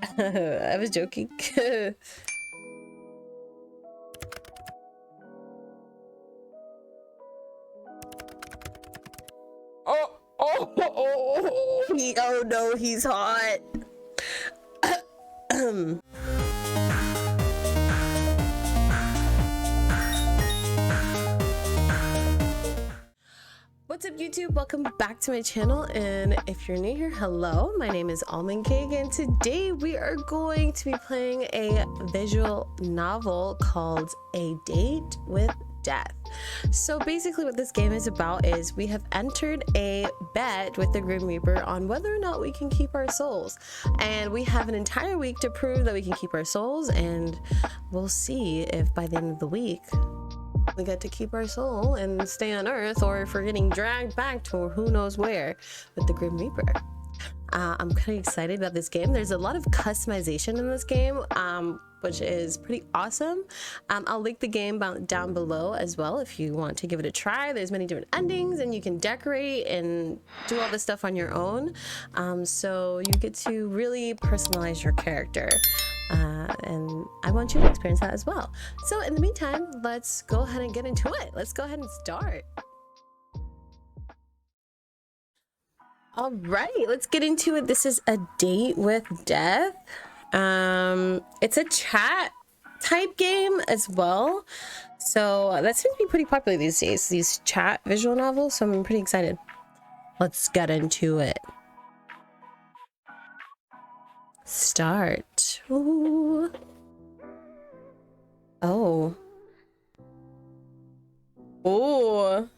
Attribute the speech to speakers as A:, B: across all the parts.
A: I was joking. Oh no, he's hot. What's up YouTube? Welcome back to my channel, and if you're new here, hello, my name is Almond Cake, and today we are going to be playing a visual novel called A Date with Death. So basically what this game is about is we have entered a bet with the Grim Reaper on whether or not we can keep our souls, and we have an entire week to prove that we can keep our souls, and we'll see if by the end of the week we get to keep our soul and stay on Earth, or if we're getting dragged back to who knows where with the Grim Reaper. I'm kind of excited about this game. There's a lot of customization in this game, which is pretty awesome. I'll link the game down below as well if you want to give it a try. There's many different endings, and you can decorate and do all this stuff on your own. So you get to really personalize your character. And I want you to experience that as well. So in the meantime, let's go ahead and get into it. Let's go ahead and start. All right, let's get into it. This is A Date with Death. It's a chat type game as well. So that seems to be pretty popular these days, these chat visual novels. So I'm pretty excited. Let's get into it. Start. Ooh. Oh. Ooh.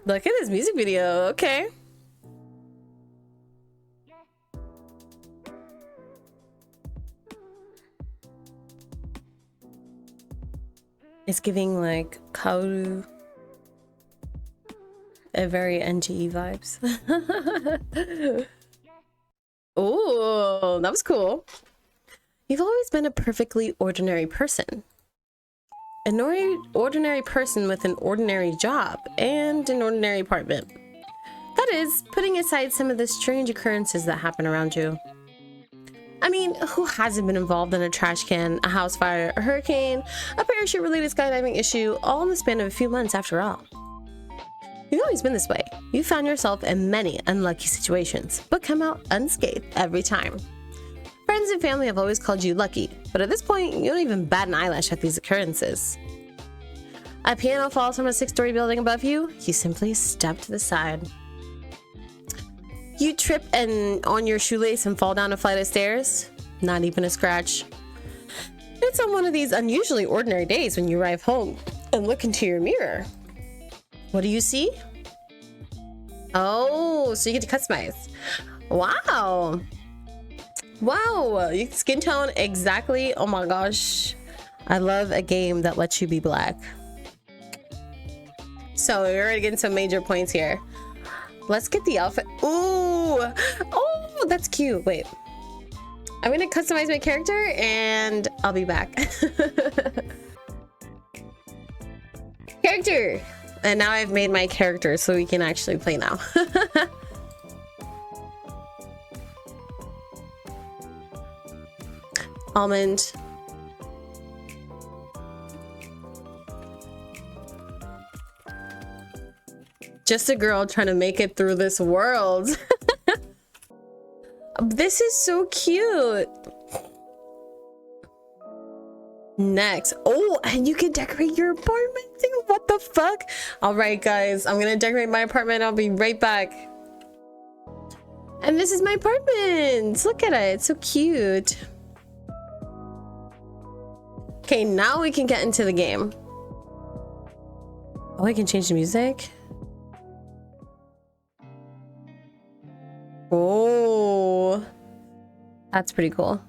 A: Look at this music video. Okay. It's giving like Kaoru. A very NGE vibes. Oh, that was cool. You've always been a perfectly ordinary person. An ordinary person with an ordinary job and an ordinary apartment. That is, putting aside some of the strange occurrences that happen around you. I mean, who hasn't been involved in a trash can, a house fire, a hurricane, a parachute-related skydiving issue, all in the span of a few months after all? You've always been this way. You found yourself in many unlucky situations, but come out unscathed every time. Friends and family have always called you lucky, but at this point, you don't even bat an eyelash at these occurrences. A piano falls from a 6-story building above you, you simply step to the side. You trip on your shoelace and fall down a flight of stairs, not even a scratch. It's on one of these unusually ordinary days when you arrive home and look into your mirror. What do you see? Oh, so you get to customize. Wow. Wow, you skin tone exactly. Oh my gosh. I love a game that lets you be black. So we're already getting some major points here. Let's get the outfit. Ooh. Oh, that's cute. Wait. I'm gonna customize my character and I'll be back. Character. And now I've made my character so we can actually play now. Almond. Just a girl trying to make it through this world. This is so cute. Next. Oh, and you can decorate your apartment too. What the fuck? All right, guys, I'm gonna decorate my apartment. I'll be right back. And this is my apartment. Look at it. It's so cute. Okay, now we can get into the game. Oh, I can change the music. Oh, that's pretty cool.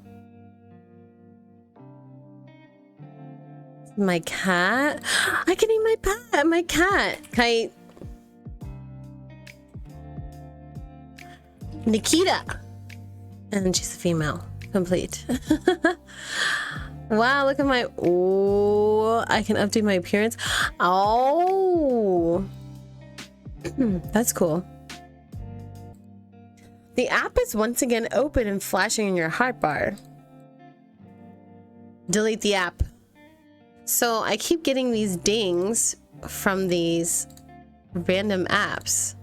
A: My cat. I can name my cat. Kite. Nikita. And she's a female. Complete. Wow, look at my... Oh, I can update my appearance. Oh. That's cool. The app is once again open and flashing in your hotbar. Delete the app. So I keep getting these dings from these random apps.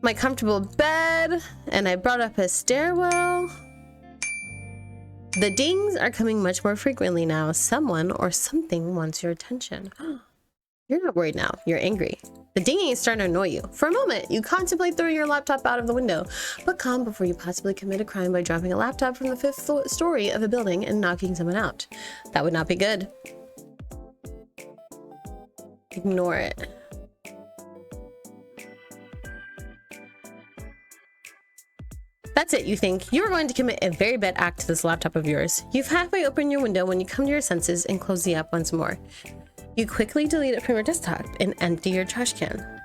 A: My comfortable bed, and I brought up a stairwell. The dings are coming much more frequently now. Someone or something wants your attention. You're not worried now. You're angry. The dinging is starting to annoy you. For a moment, you contemplate throwing your laptop out of the window, but calm before you possibly commit a crime by dropping a laptop from the 5th story of a building and knocking someone out. That would not be good. Ignore it. That's it, you think. You are going to commit a very bad act to this laptop of yours. You've halfway opened your window when you come to your senses and close the app once more. You quickly delete it from your desktop and empty your trash can.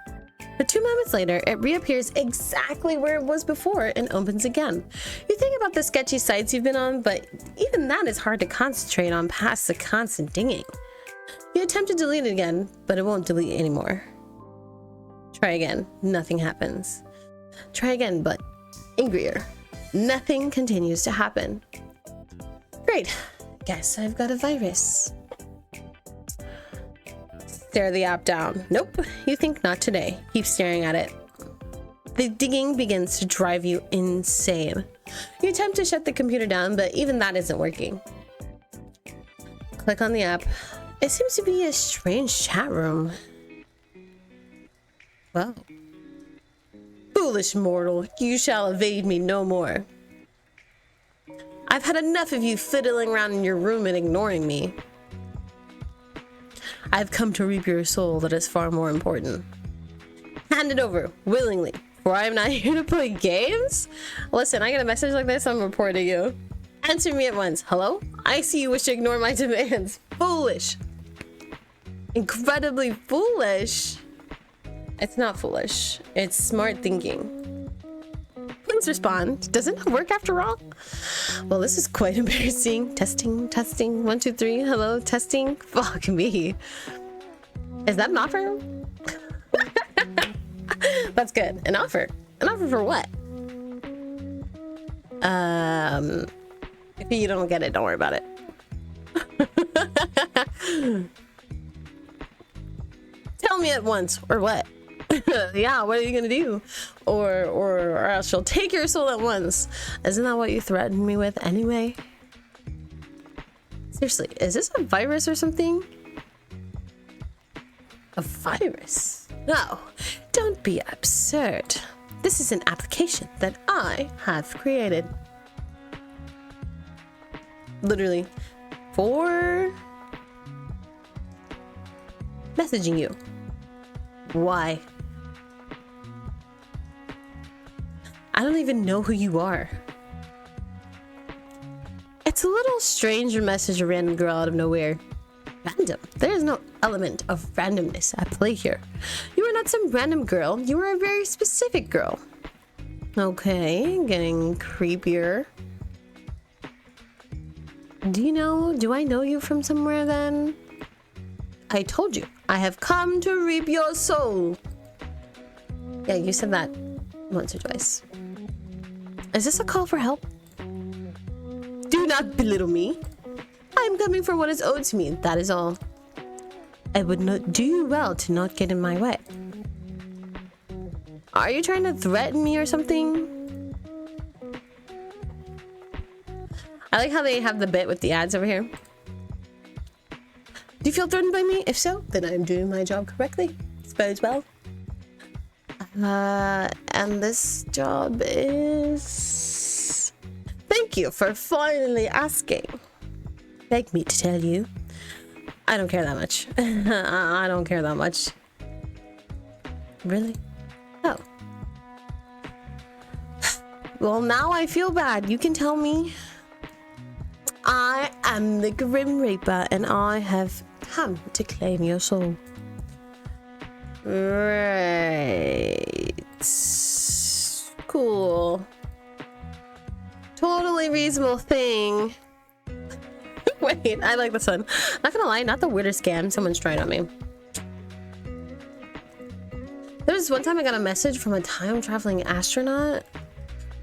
A: But 2 moments later, it reappears exactly where it was before and opens again. You think about the sketchy sites you've been on, but even that is hard to concentrate on past the constant dinging. You attempt to delete it again, but it won't delete anymore. Try again. Nothing happens. Try again, but angrier. Nothing continues to happen. Great. Guess I've got a virus. Stare the app down. Nope. You think not today. Keep staring at it. The dinging begins to drive you insane. You attempt to shut the computer down, but even that isn't working. Click on the app. It seems to be a strange chat room. Wow. Foolish mortal, you shall evade me no more. I've had enough of you fiddling around in your room and ignoring me. I've come to reap your soul that is far more important. Hand it over, willingly, for I am not here to play games. Listen, I get a message like this, I'm reporting you. Answer me at once. Hello? I see you wish to ignore my demands. Foolish. Incredibly foolish. It's not foolish. It's smart thinking. Please respond. Doesn't it work after all? Well, this is quite embarrassing. Testing, testing. 1, 2, 3. Hello, testing. Fuck me. Is that an offer? That's good. An offer. An offer for what? If you don't get it, don't worry about it. Tell me at once, or what? Yeah, what are you gonna do? Or else she'll take your soul at once. Isn't that what you threatened me with anyway? Seriously, is this a virus or something? A virus? No, don't be absurd. This is an application that I have created. Literally for messaging you. Why? I don't even know who you are. It's a little strange to message a random girl out of nowhere. Random. There is no element of randomness at play here. You are not some random girl. You are a very specific girl. Okay, getting creepier. Do I know you from somewhere then? I told you, I have come to reap your soul. Yeah, you said that once or twice. Is this a call for help? Do not belittle me. I am coming for what is owed to me, that is all. I would not do you well to not get in my way. Are you trying to threaten me or something? I like how they have the bit with the ads over here. Do you feel threatened by me? If so, then I am doing my job correctly. Suppose well. And this job is... Thank you for finally asking. Beg me to tell you. I don't care that much. I don't care that much. Really? Oh. Well, now I feel bad. You can tell me. I am the Grim Reaper, and I have come to claim your soul. Right. Cool. Totally reasonable thing. Wait, I like this one. Not gonna lie, not the weirdest scam someone's trying on me. There was one time I got a message from a time-traveling astronaut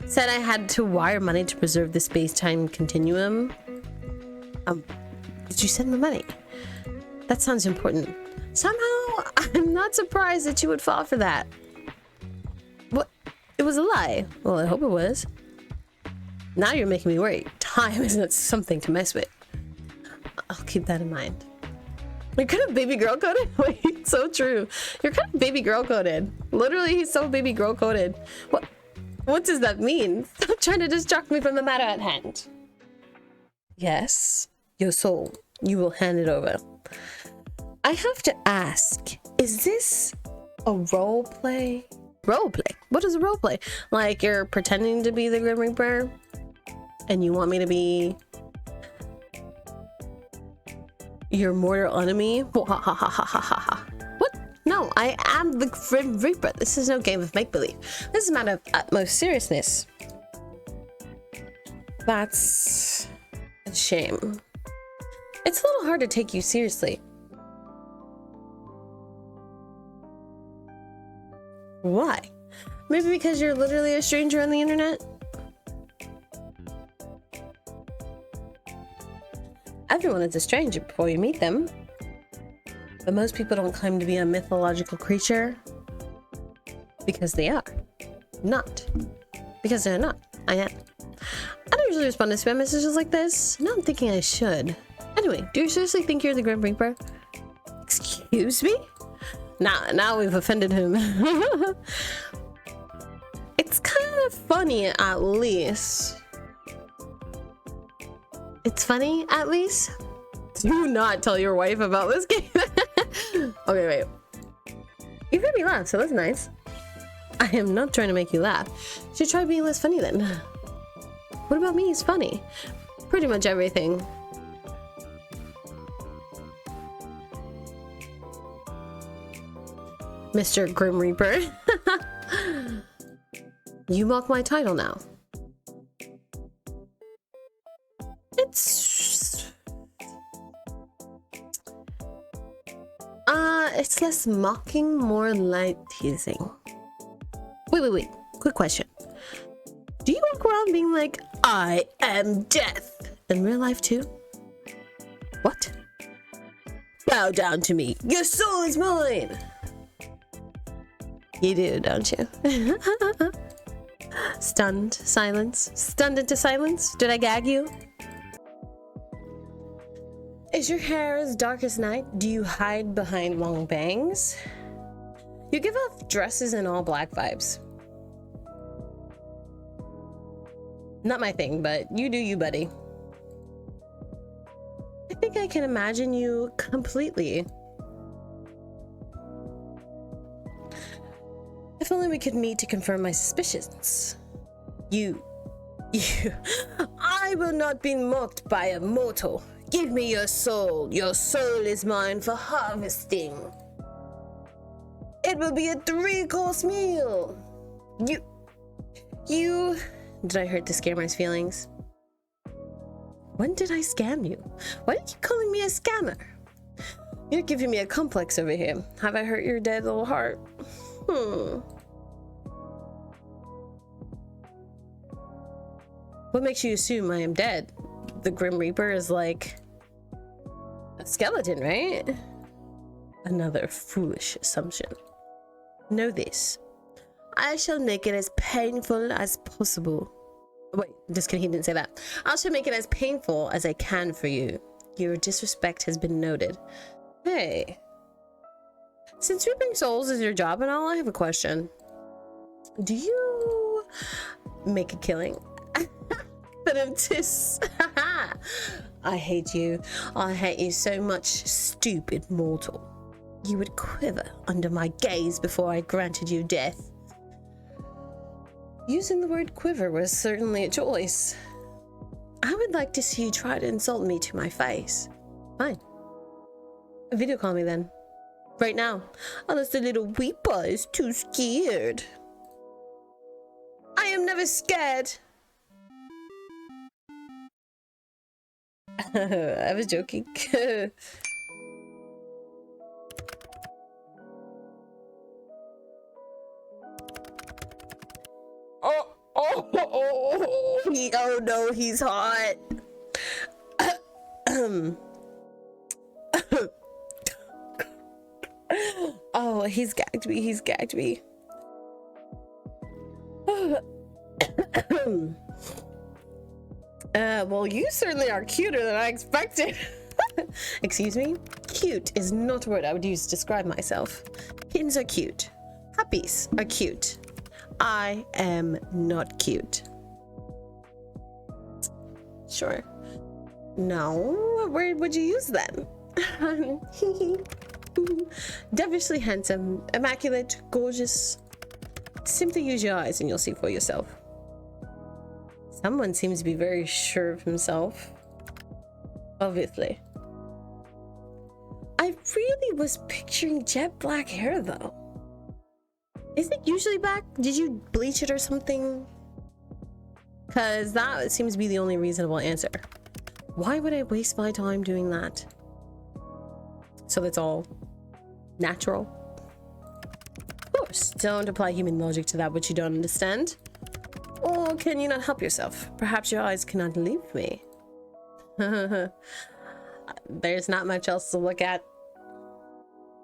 A: Said I had to wire money to preserve the space-time continuum. Did you send the money? That sounds important. Somehow, I'm not surprised that you would fall for that. What? It was a lie. Well, I hope it was. Now you're making me worry. Time isn't something to mess with. I'll keep that in mind. You're kind of baby girl coded? Wait, so true. You're kind of baby girl coded. Literally, he's so baby girl coded. What does that mean? Stop trying to distract me from the matter at hand. Yes, your soul. You will hand it over. I have to ask, is this a role play? Role play? What is a role play? Like you're pretending to be the Grim Reaper and you want me to be your mortal enemy? What? No, I am the Grim Reaper. This is no game of make-believe. This is a matter of utmost seriousness. That's a shame. It's a little hard to take you seriously. Why? Maybe because you're literally a stranger on the internet? Everyone is a stranger before you meet them. But most people don't claim to be a mythological creature because they are. Not. Because they're not. I am. I don't usually respond to spam messages like this. Now I'm thinking I should. Anyway, do you seriously think you're the Grim Reaper? Excuse me? Now we've offended him. It's kind of funny, at least. It's funny, at least? Do not tell your wife about this game. Okay, wait. You made me laugh, so that's nice. I am not trying to make you laugh. You should try being less funny then. What about me is funny? Pretty much everything. Mr. Grim Reaper. You mock my title now. It's less mocking, more light teasing. Wait. Quick question. Do you walk around being like, I am death in real life too? What? Bow down to me. Your soul is mine. You do, don't you? Stunned silence. Stunned into silence. Did I gag you? Is your hair as dark as night? Do you hide behind long bangs? You give off dresses and all black vibes. Not my thing, but you do you, buddy. I think I can imagine you completely. If only we could meet to confirm my suspicions. You. I will not be mocked by a mortal. Give me your soul. Your soul is mine for harvesting. It will be a 3-course meal. You. Did I hurt the scammer's feelings? When did I scam you? Why do you keep calling me a scammer? You're giving me a complex over here. Have I hurt your dead little heart? What makes you assume I am dead? The Grim Reaper is like a skeleton, right? Another foolish assumption. Know this. I shall make it as painful as possible. Wait, just kidding, he didn't say that. I shall make it as painful as I can for you. Your disrespect has been noted. Hey. Since reaping souls is your job and all, I have a question. Do you make a killing? I hate you. I hate you so much, stupid mortal. You would quiver under my gaze before I granted you death. Using the word quiver was certainly a choice. I would like to see you try to insult me to my face. Fine. Video call me then. Right now. Unless the little weeper is too scared. I am never scared. I was joking. Oh, Oh no, he's hot. Oh, he's gagged me. He's gagged me. Well, you certainly are cuter than I expected. Excuse me? Cute is not a word I would use to describe myself. Kittens are cute. Puppies are cute. I am not cute. Sure. No, what word would you use then? Devilishly handsome, immaculate, gorgeous. Simply use your eyes and you'll see for yourself. Someone seems to be very sure of himself. Obviously. I really was picturing jet black hair though. Is it usually black? Did you bleach it or something? Because that seems to be the only reasonable answer. Why would I waste my time doing that? So that's all natural. Of course, don't apply human logic to that which you don't understand. Or can you not help yourself? Perhaps your eyes cannot leave me. There's not much else to look at.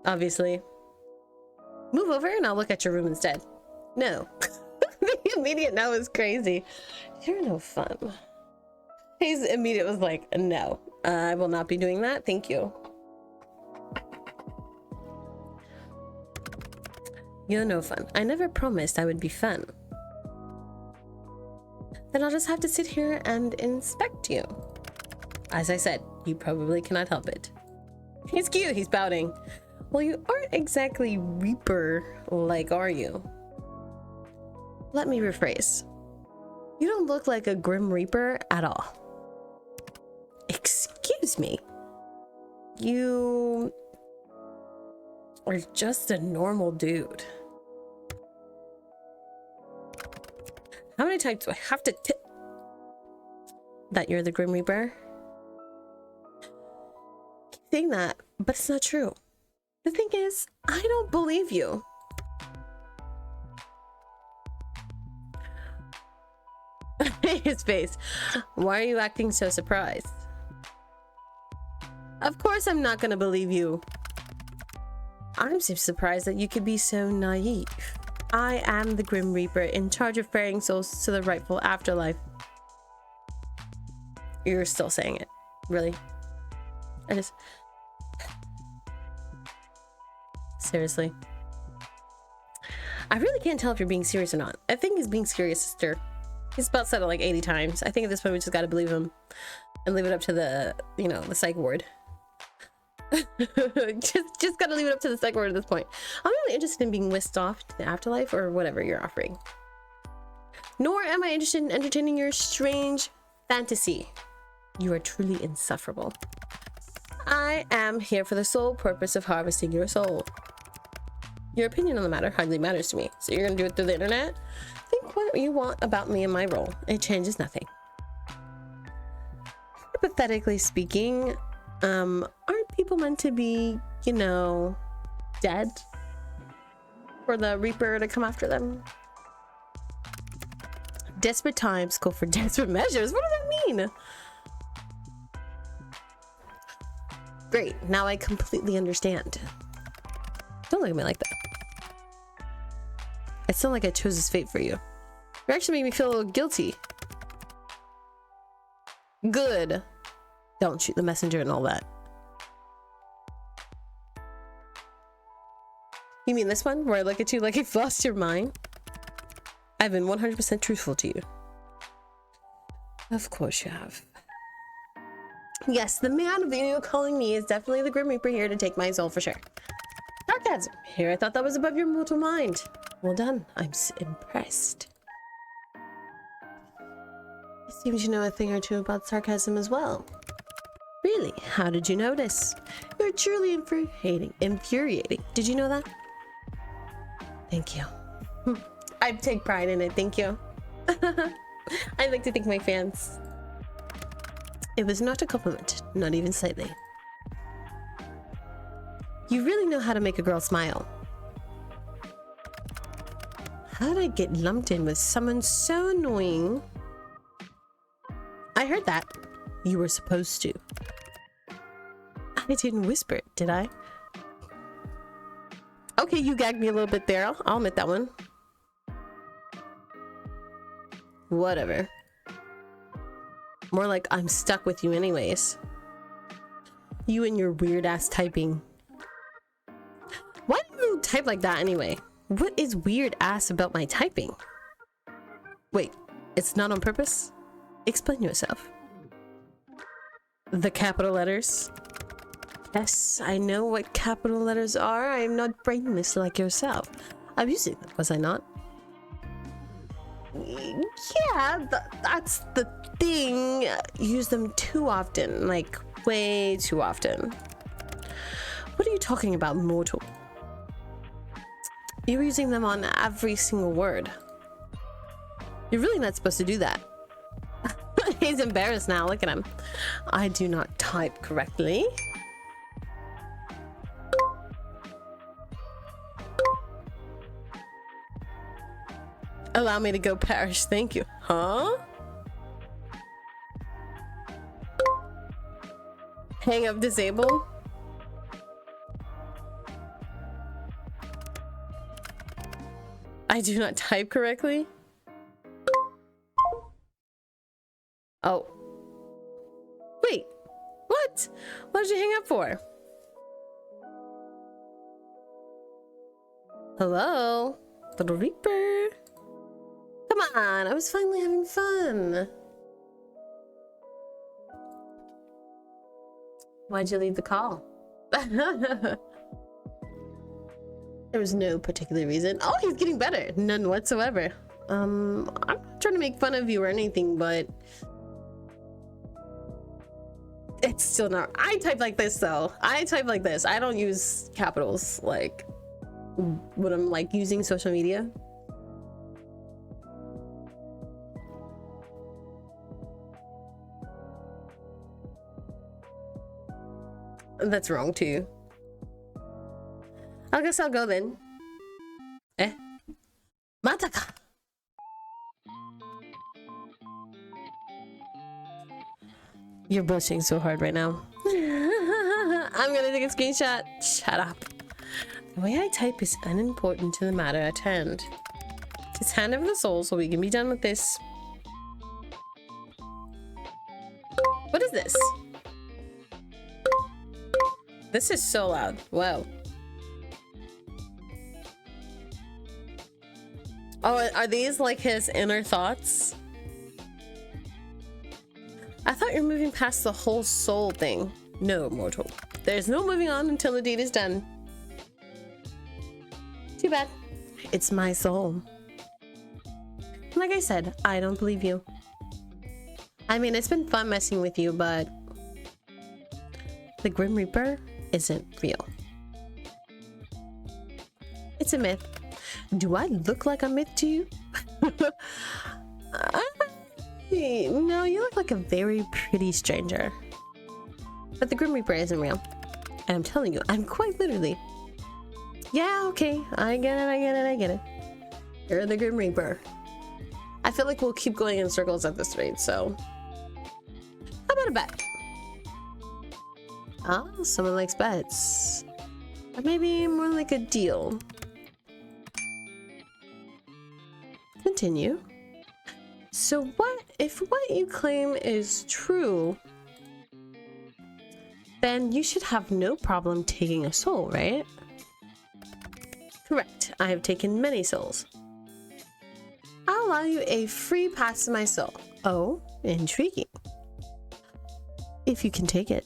A: Obviously. Move over and I'll look at your room instead. No. The immediate no is crazy. You're no fun. His immediate was like, no, I will not be doing that. Thank you. You're no fun. I never promised I would be fun. Then I'll just have to sit here and inspect you. As I said, you probably cannot help it. He's cute, he's pouting. Well, you aren't exactly Reaper-like, are you? Let me rephrase. You don't look like a Grim Reaper at all. Excuse me. You are just a normal dude. How many times do I have to that you're the Grim Reaper? Keep saying that, but it's not true. The thing is, I don't believe you. His face. Why are you acting so surprised? Of course I'm not gonna believe you. I'm so surprised that you could be so naive. I am the Grim Reaper in charge of ferrying souls to the rightful afterlife. You're still saying it. Really? Seriously. I really can't tell if you're being serious or not. I think he's being serious, sister. He's about said it like 80 times. I think at this point we just gotta believe him and leave it up to the, you know, the psych ward. just gotta leave it up to the psych ward at this point. I'm really interested in being whisked off to the afterlife or whatever you're offering. Nor am I interested in entertaining your strange fantasy. You are truly insufferable. I am here for the sole purpose of harvesting your soul. Your opinion on the matter hardly matters to me, so you're gonna do it through the internet? Think what you want about me and my role. It changes nothing. Hypothetically speaking, aren't people meant to be, you know, dead for the Reaper to come after them? Desperate times call for desperate measures. What does that mean? Great, now I completely understand. Don't look at me like that. It sounds like I chose his fate for you. You actually made me feel a little guilty. Good. Don't shoot the messenger and all that. You mean this one, where I look at you like you've lost your mind? I've been 100% truthful to you. Of course you have. Yes, the man of you calling me is definitely the Grim Reaper here to take my soul for sure. Sarcasm. Here, I thought that was above your mortal mind. Well done. I'm impressed. It seems you know a thing or two about sarcasm as well. Really? How did you notice? You're truly infuriating. Did you know that? Thank you. I take pride in it. Thank you. I'd like to thank my fans. It was not a compliment, not even slightly. You really know how to make a girl smile. How did I get lumped in with someone so annoying? I heard that. You were supposed to. I didn't whisper it, did I? Okay, you gagged me a little bit there. I'll admit that one. Whatever. More like I'm stuck with you anyways. You and your weird ass typing. Why do you type like that anyway? What is weird ass about my typing? Wait, it's not on purpose? Explain yourself. The capital letters. Yes, I know what capital letters are. I am not brainless like yourself. I'm using them, was I not? Yeah, that's the thing. Use them too often, like way too often. What are you talking about, mortal? You're using them on every single word. You're really not supposed to do that. He's embarrassed now, look at him. I do not type correctly. Allow me to go parish, thank you. Huh? Hang up disable? I do not type correctly? Oh. Wait, what? What did you hang up for? Hello? Little Reaper? Come on, I was finally having fun. Why'd you leave the call? There was no particular reason. Oh, he's getting better. None whatsoever. I'm not trying to make fun of you or anything, but it's still not. I type like this though. I type like this. I don't use capitals like when I'm like using social media. That's wrong too. I guess I'll go then. Eh? Mataka! You're blushing so hard right now. I'm gonna take a screenshot. Shut up. The way I type is unimportant to the matter at hand. Just hand over the soul so we can be done with this. What is this? This is so loud. Wow. Oh, are these like his inner thoughts? I thought you're moving past the whole soul thing. No, mortal. There's no moving on until the deed is done. Too bad. It's my soul. Like I said, I don't believe you. I mean, it's been fun messing with you, but the Grim Reaper isn't real. It's a myth. Do I look like a myth to you? No, you look like a very pretty stranger. But the Grim Reaper isn't real. And I'm telling you, I'm quite literally. Yeah, okay. I get it. You're the Grim Reaper. I feel like we'll keep going in circles at this rate, so how about a bet? Oh, someone likes bets. Or maybe more like a deal. Continue. So what if what you claim is true? Then you should have no problem taking a soul, right? Correct. I have taken many souls. I'll allow you a free pass to my soul. Oh, intriguing. If you can take it.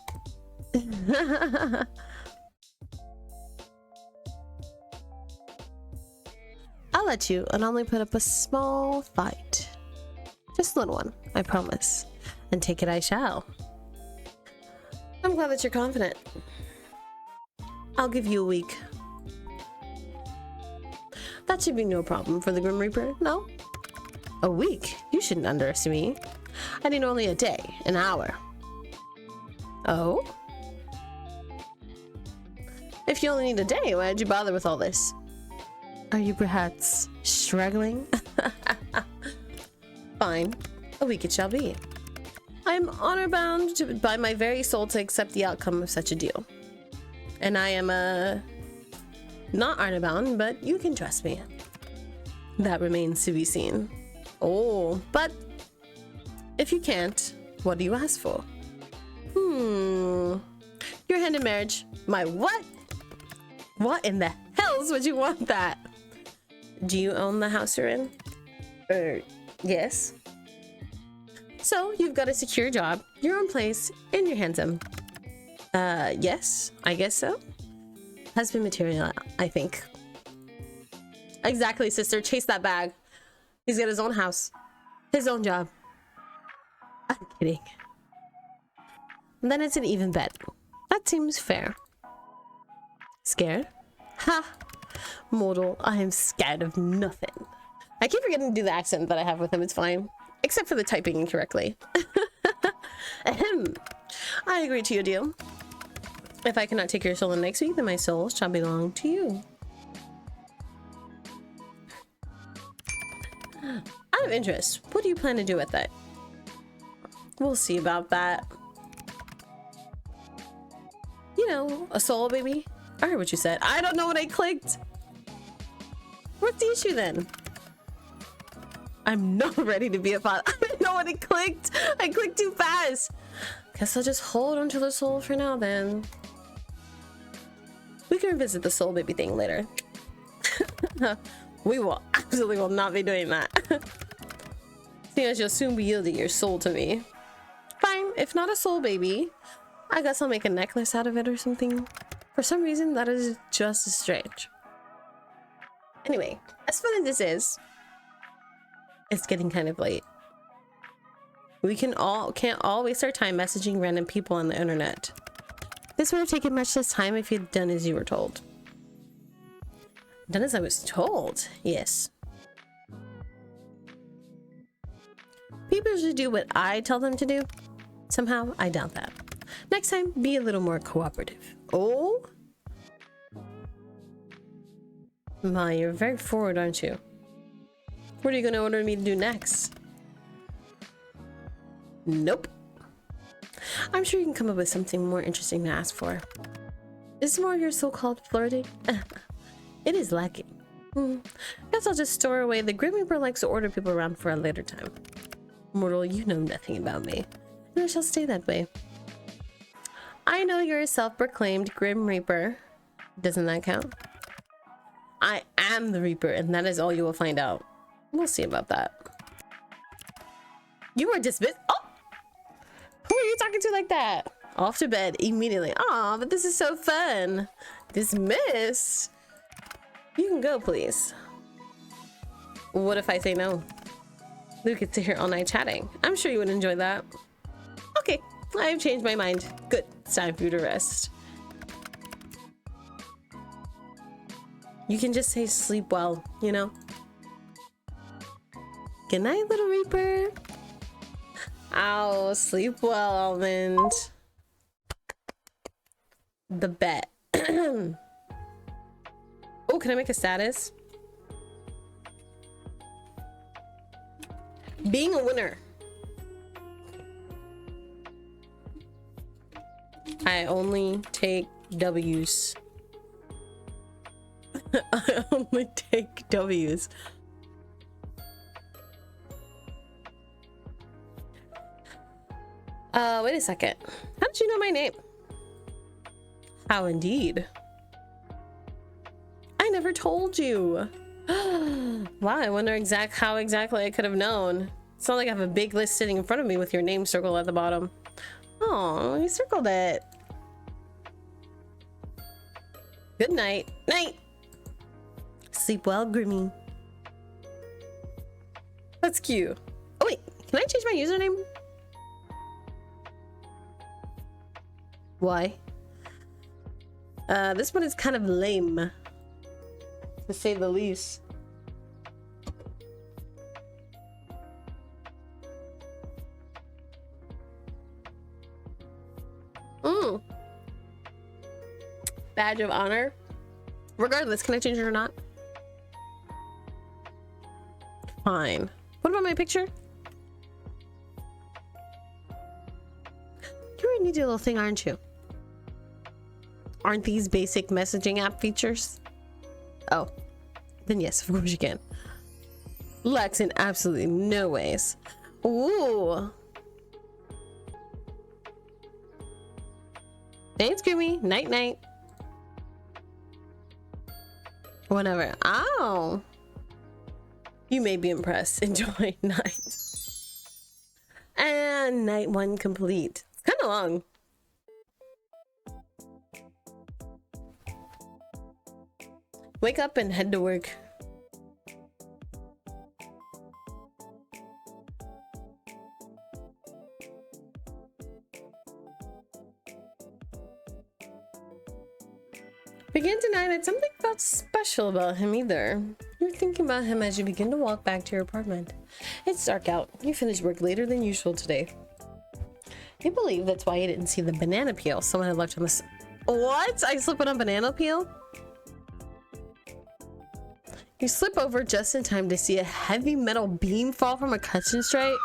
A: I'll let you and only put up a small fight. Just a little one, I promise. And take it I shall. I'm glad that you're confident. I'll give you a week. That should be no problem for the Grim Reaper, no? A week? You shouldn't underestimate me. I need only a day, an hour. Oh? If you only need a day, why did you bother with all this? Are you perhaps struggling? Fine, a week it shall be. I am honor bound by my very soul to accept the outcome of such a deal. And I am not honor bound, but you can trust me. That remains to be seen. Oh, but if you can't, what do you ask for? Your hand in marriage. My what? What in the hells would you want that? Do you own the house you're in? Yes. So you've got a secure job, your own place, and you're handsome. Yes, I guess so. Husband material, I think. Exactly, sister. Chase that bag. He's got his own house, his own job. I'm kidding. And then it's an even bet. That seems fair. Scared? Ha! Mortal, I am scared of nothing. I keep forgetting to do the accent that I have with him. It's fine. Except for the typing incorrectly. Ahem. I agree to your deal. If I cannot take your soul in next week, then my soul shall belong to you. Out of interest, what do you plan to do with it? We'll see about that. You know, a soul baby? I heard what you said. I don't know what I clicked. What's the issue then? I'm not ready to be a father. I didn't know what I clicked. I clicked too fast. Guess I'll just hold onto the soul for now then. We can revisit the soul baby thing later. We will absolutely will not be doing that. Seeing as you'll soon be yielding your soul to me. Fine, if not a soul baby, I guess I'll make a necklace out of it or something. For some reason, that is just as strange. Anyway, as fun as this is, it's getting kind of late. We can't all waste our time messaging random people on the internet. This would have taken much less time if you'd done as you were told. Done as I was told? Yes. People usually do what I tell them to do. Somehow, I doubt that. Next time, be a little more cooperative. Oh? My, you're very forward, aren't you? What are you going to order me to do next? Nope. I'm sure you can come up with something more interesting to ask for. Is more of your so-called flirting? It is lacking. Guess I'll just store away. The Grim Reaper likes to order people around for a later time. Mortal, you know nothing about me, and I shall stay that way. I know you're a self-proclaimed Grim Reaper. Doesn't that count? I am the Reaper, and that is all you will find out. We'll see about that. You are dismissed. Oh! Who are you talking to like that? Off to bed immediately. Aw, but this is so fun. Dismissed? You can go, please. What if I say no? We could sit here all night chatting. I'm sure you would enjoy that. Okay, I've changed my mind. Good, it's time for you to rest. You can just say sleep well, you know? Good night, little Reaper. Ow, sleep well, Almond. The bet. Oh, can I make a status? Being a winner. I only take W's. I only take W's. Wait a second. How did you know my name? How indeed? I never told you. Wow, I wonder how exactly I could have known. It's not like I have a big list sitting in front of me with your name circled at the bottom. Oh, you circled it. Good night. Night. Sleep well, Grimmy. That's cute. Oh wait, can I change my username? Why? This one is kind of lame, to say the least. Badge of honor. Regardless, can I change it or not? Fine. What about my picture? You're a neat little thing, aren't you? Aren't these basic messaging app features? Oh, then yes, of course you can. Lacks in absolutely no ways. Ooh. Thanks, Grimmy. Night night. Whatever. Ow. You may be impressed. Enjoy night. And night one complete. It's kind of long. Wake up and head to work. Begin tonight, and something felt special about him either. You're thinking about him as you begin to walk back to your apartment. It's dark out. You finished work later than usual today. You believe that's why you didn't see the banana peel someone had left on the... What? I slipped on a banana peel? You slip over just in time to see a heavy metal beam fall from a cushion straight.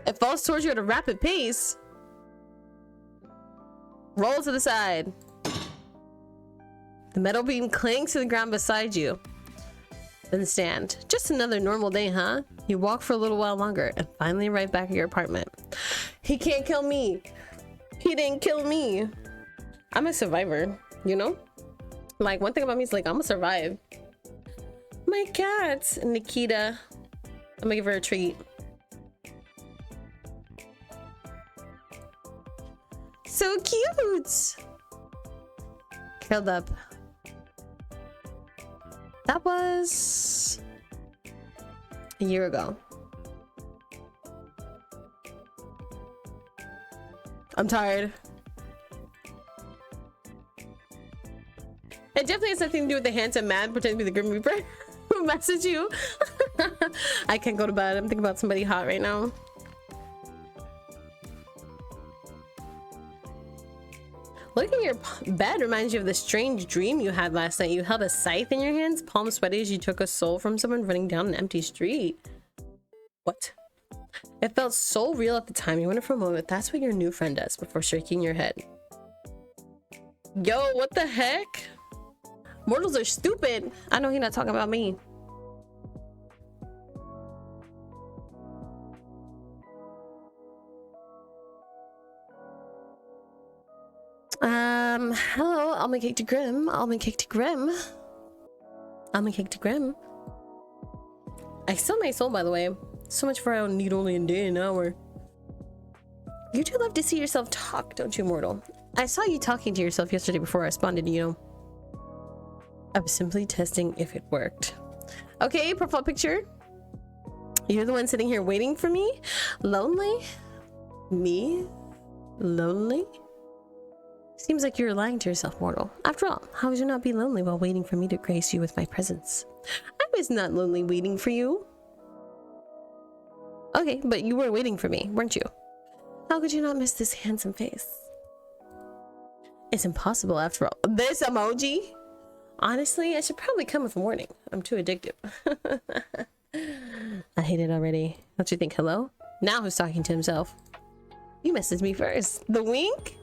A: It falls towards you at a rapid pace. Roll to the side. The metal beam clings to the ground beside you. Then stand. Just another normal day, huh? You walk for a little while longer and finally arrive back at your apartment. He can't kill me. He didn't kill me. I'm a survivor, you know? Like, one thing about me is like, I'm gonna survive. My cat, Nikita. I'm gonna give her a treat. So cute. Curled up. That was a year ago. I'm tired. It definitely has something to do with the handsome man pretending to be the Grim Reaper who messaged you. I can't go to bed. I'm thinking about somebody hot right now. Looking at your bed reminds you of the strange dream you had last night. You held a scythe in your hands, palms sweaty as you took a soul from someone running down an empty street. What? It felt so real at the time. You wondered for a moment, that's what your new friend does before shaking your head. Yo, what the heck? Mortals are stupid. I know he's not talking about me. Hello, almond cake to Grim. Almond cake to Grim. Almond cake to Grim. I still my soul, by the way. So much for I don't need only a day an hour. You do love to see yourself talk, don't you, mortal? I saw you talking to yourself yesterday before I responded to you. I was simply testing if it worked. Okay, profile picture. You're the one sitting here waiting for me? Lonely? Me? Lonely? Seems like you're lying to yourself, mortal. After all, how would you not be lonely while waiting for me to grace you with my presence? I was not lonely waiting for you. Okay, but you were waiting for me, weren't you? How could you not miss this handsome face? It's impossible after all. This emoji? Honestly, I should probably come with a warning. I'm too addictive. I hate it already. Don't you think? Hello? Now who's talking to himself? You messaged me first. The wink?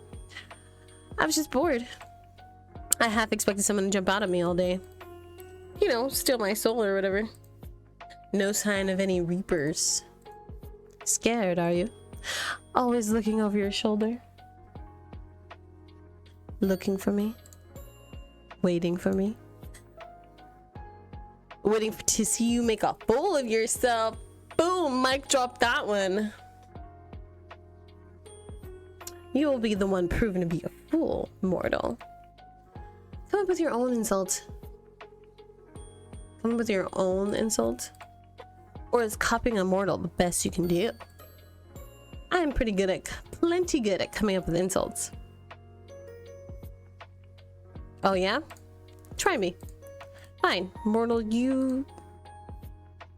A: I was just bored. I half expected someone to jump out at me all day. You know, steal my soul or whatever. No sign of any reapers. Scared, are you? Always looking over your shoulder. Looking for me. Waiting for me. Waiting to see you make a fool of yourself. Boom, mic drop that one. You will be the one proven to be a fool, mortal. Come up with your own insult. Come up with your own insult. Or is copying a mortal the best you can do? I am plenty good at coming up with insults. Oh yeah? Try me. Fine, mortal, you...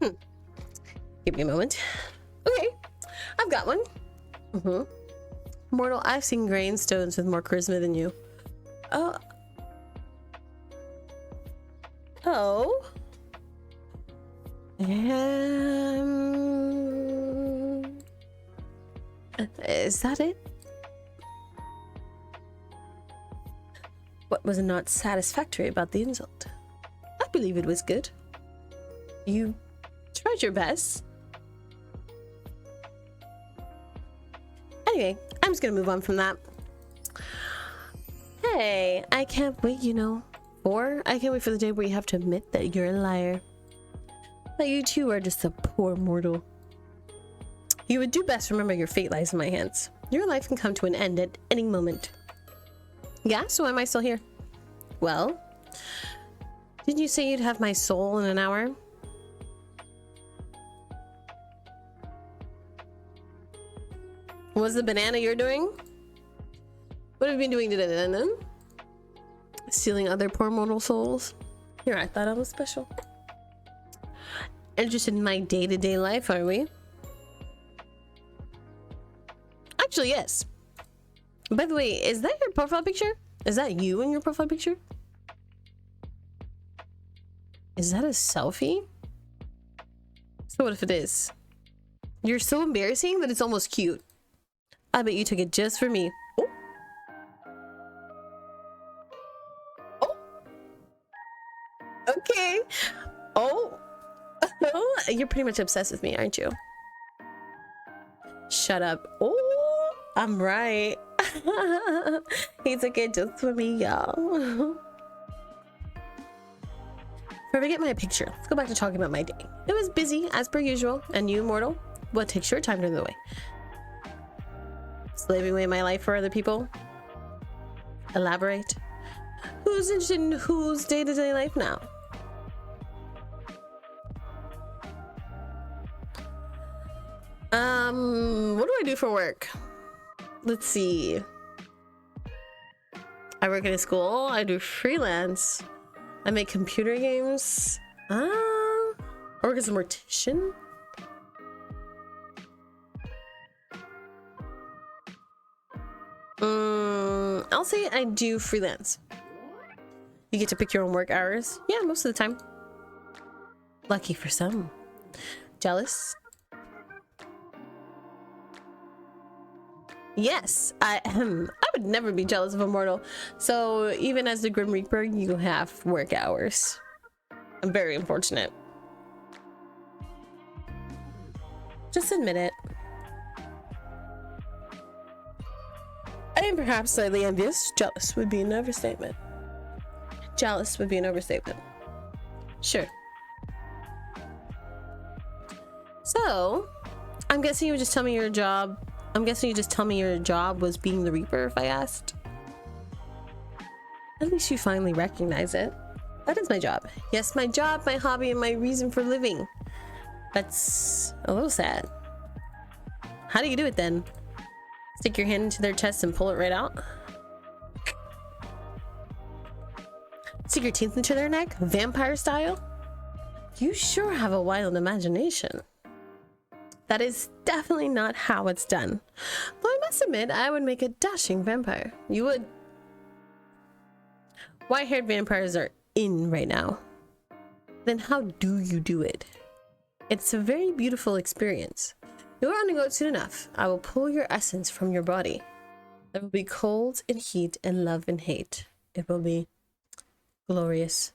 A: Give me a moment. Okay, I've got one. Mortal, I've seen grainstones with more charisma than you. Oh. Is that it? What was not satisfactory about the insult? I believe it was good. You tried your best. Anyway, I'm just gonna move on from that. Hey, I can't wait, you know. Or I can't wait for the day where you have to admit that you're a liar. That you too are just a poor mortal. You would do best remember your fate lies in my hands. Your life can come to an end at any moment. Yeah, so am I still here? Well, didn't you say you'd have my soul in an hour? What's the banana you're doing? What have you been doing today then? Stealing other poor mortal souls? Here, I thought I was special. Interested in my day-to-day life, are we? Actually, yes. By the way, is that your profile picture? Is that you in your profile picture? Is that a selfie? So what if it is? You're so embarrassing that it's almost cute. I bet you took it just for me. Oh. Oh. Okay. Oh. Oh, you're pretty much obsessed with me, aren't you? Shut up. Oh, I'm right. He took it just for me, y'all. Forget my picture. Let's go back to talking about my day. It was busy, as per usual. And you, mortal? What takes your time during the way? Slaving away my life for other people? Elaborate. Who's interested in whose day-to-day life now? What do I do for work? Let's see. I work in a school. I do freelance. I make computer games. I work as a mortician. I'll say I do freelance. You get to pick your own work hours. Yeah, most of the time. Lucky for some. Jealous? Yes, I would never be jealous of a mortal. So even as the Grim Reaper, you have work hours. I'm very unfortunate. Just admit it. I am perhaps slightly envious. Jealous would be an overstatement. Jealous would be an overstatement. Sure. So, I'm guessing you would just tell me your job. I'm guessing you just tell me your job was being the Reaper if I asked. At least you finally recognize it. That is my job. Yes, my job, my hobby, and my reason for living. That's a little sad. How do you do it then? Stick your hand into their chest and pull it right out? Stick your teeth into their neck? Vampire style? You sure have a wild imagination. That is definitely not how it's done. Though I must admit, I would make a dashing vampire. You would. White-haired vampires are in right now. Then how do you do it? It's a very beautiful experience. You will undergo it soon enough. I will pull your essence from your body. There will be cold and heat and love and hate. It will be glorious.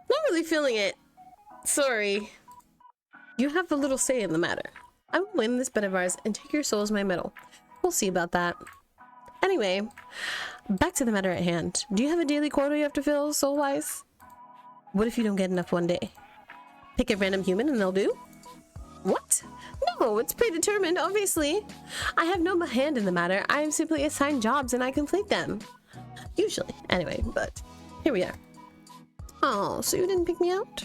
A: Not really feeling it. Sorry. You have a little say in the matter. I will win this bet of ours and take your soul as my medal. We'll see about that. Anyway, back to the matter at hand. Do you have a daily quota you have to fill, soul-wise? What if you don't get enough one day? Pick a random human and they'll do? What? No, it's predetermined, obviously. I have no hand in the matter. I am simply assigned jobs and I complete them. Usually. Anyway, but here we are. Oh, so you didn't pick me out?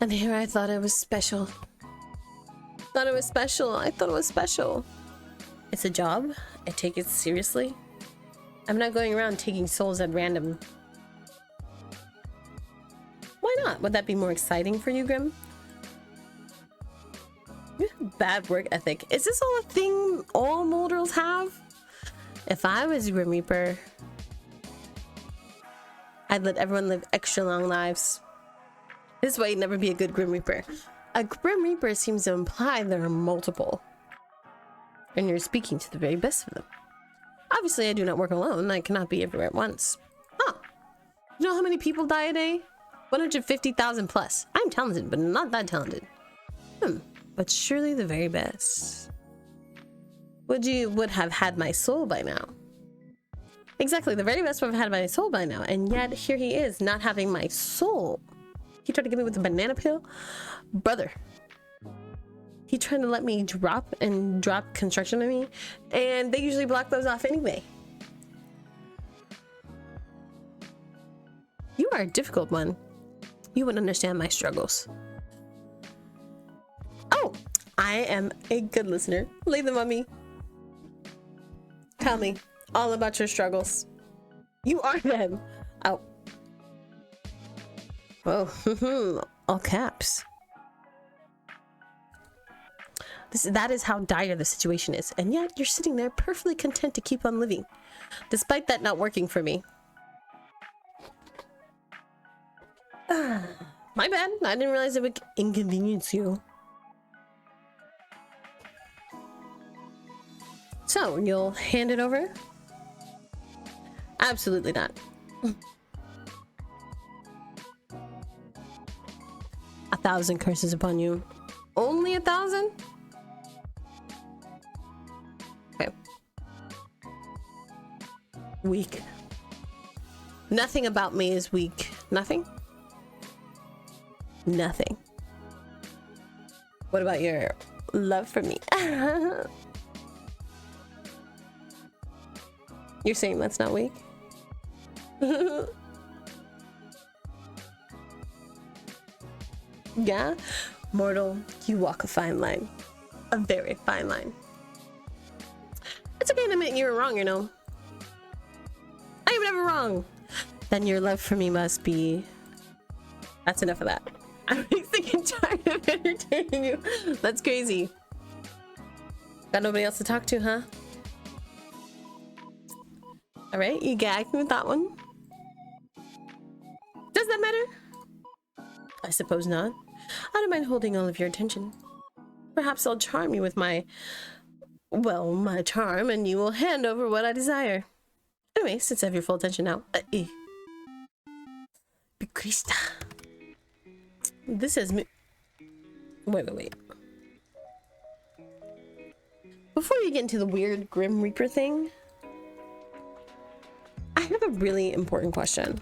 A: And here I thought I was special. Thought it was special. I thought it was special. It's a job. I take it seriously. I'm not going around taking souls at random. Why not? Would that be more exciting for you, Grim? You have bad work ethic. Is this all a thing all mortals have? If I was Grim Reaper, I'd let everyone live extra long lives. This way, you'd never be a good Grim Reaper. A Grim Reaper seems to imply there are multiple. And you're speaking to the very best of them. Obviously, I do not work alone. I cannot be everywhere at once. Huh. You know how many people die a day? 150,000 plus. I'm talented, but not that talented. But surely the very best. Would have had my soul by now. Exactly, the very best would have had my soul by now. And yet, here he is, not having my soul. He tried to get me with a banana peel? Brother. He tried to let me drop construction on me, and they usually block those off anyway. You are a difficult one. You would understand my struggles. Oh, I am a good listener. Lay them on me. Tell me all about your struggles. You are them. Oh. Oh, all caps. That is how dire the situation is, and yet you're sitting there perfectly content to keep on living, despite that not working for me. My bad. I didn't realize it would inconvenience you. So, you'll hand it over? Absolutely not. 1,000 curses upon you. Only 1,000? Okay. Weak. Nothing about me is weak. Nothing? Nothing. What about your love for me? You're saying that's not weak? Yeah? Mortal, you walk a fine line. A very fine line. It's okay to admit you were wrong, you know. I am never wrong. Then your love for me must be... That's enough of that. I'm sick and tired of entertaining you. That's crazy. Got nobody else to talk to, huh? Alright, you gagged me with that one. Does that matter? I suppose not. I don't mind holding all of your attention. Perhaps I'll charm you with my... well, my charm, and you will hand over what I desire. Anyway, since I have your full attention now... Bikrista. This is me... Wait. Before you get into the weird Grim Reaper thing, I have a really important question.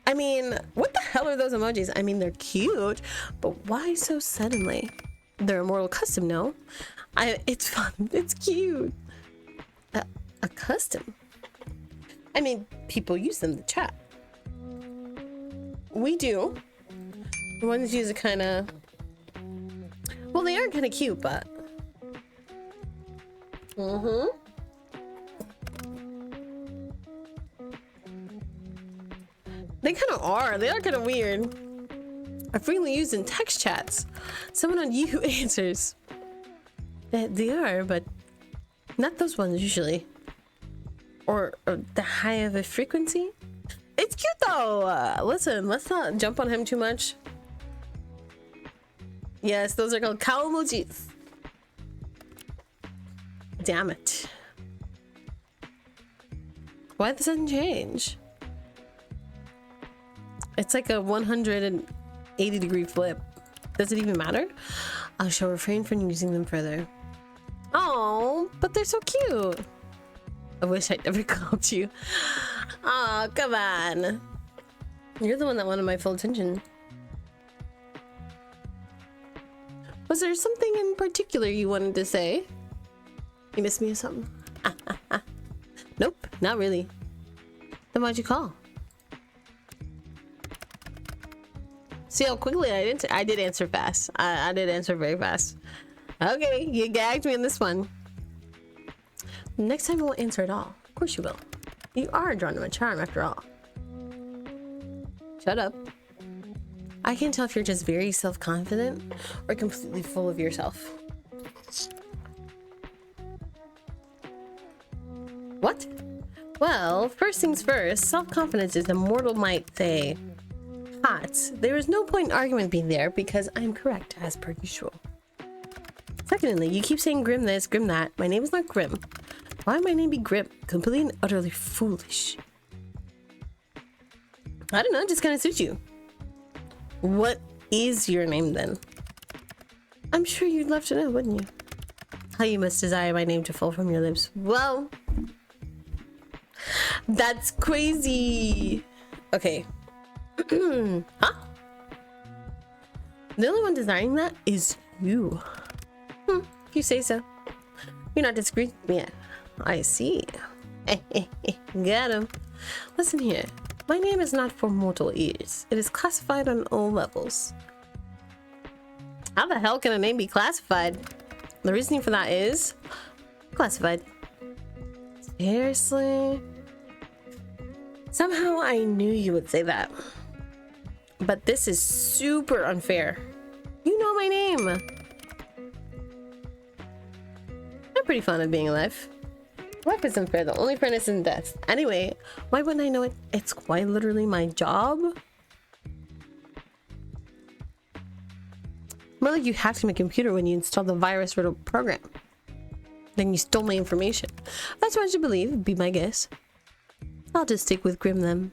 A: I mean, what the hell are those emojis? I mean, they're cute, but why so suddenly? They're immortal custom, no? It's fun. It's cute. A custom? I mean, people use them to chat. We do. The ones use it kind of... Well, they are kind of cute, but... They kind of are. They are kind of weird. I frequently use in text chats. Someone on you answers. They are, but not those ones usually. Or the high of a frequency. It's cute though. Listen, let's not jump on him too much. Yes, those are called cow emojis. Damn it. Why the sudden change? It's like a 180-degree flip. Does it even matter? I shall refrain from using them further. Oh, but they're so cute. I wish I'd never called you. Oh, come on. You're the one that wanted my full attention. Was there something in particular you wanted to say? You missed me or something? Nope, not really. Then why'd you call? See how quickly I did answer fast. I did answer very fast. Okay, you gagged me in this one. Next time you won't answer at all. Of course you will. You are drawn to my charm after all. Shut up. I can tell if you're just very self-confident or completely full of yourself. What? Well, first things first, self-confidence is a mortal might say. Hot. There is no point in argument being there because I'm correct as per usual. Secondly, you keep saying Grim this, Grim that. My name is not Grim. Why would my name be Grim? Completely and utterly foolish. I don't know, it just kind of suits you. What is your name then? I'm sure you'd love to know, wouldn't you? How you must desire my name to fall from your lips. Well, that's crazy. Okay. Huh? The only one desiring that is you. If you say so. You're not disagreeing with me yet. I see. Got him. Listen here. My name is not for mortal ears. It is classified on all levels. How the hell can a name be classified? The reasoning for that is classified. Seriously? Somehow I knew you would say that. But this is super unfair. You know my name. I'm pretty fond of being alive. Life is unfair. The only fairness is death. Anyway, why wouldn't I know it? It's quite literally my job. More like you hacked my computer when you installed the virus-riddled program. Then you stole my information. That's what I should believe. Be my guess. I'll just stick with Grim then.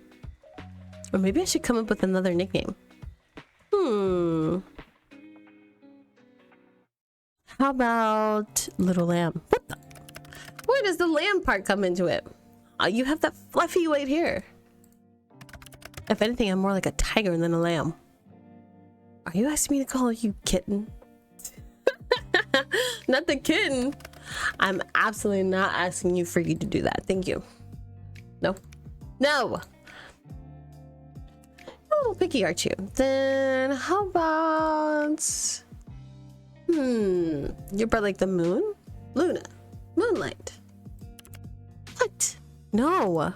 A: Or maybe I should come up with another nickname. How about Little Lamb? What the? Where does the lamb part come into it? You have that fluffy white hair. If anything, I'm more like a tiger than a lamb. Are you asking me to call you Kitten? Not the kitten. I'm absolutely not asking you for you to do that. Thank you. No. No. A little picky, aren't you? Then how about... You're about like the moon? Luna. Moonlight. What? No.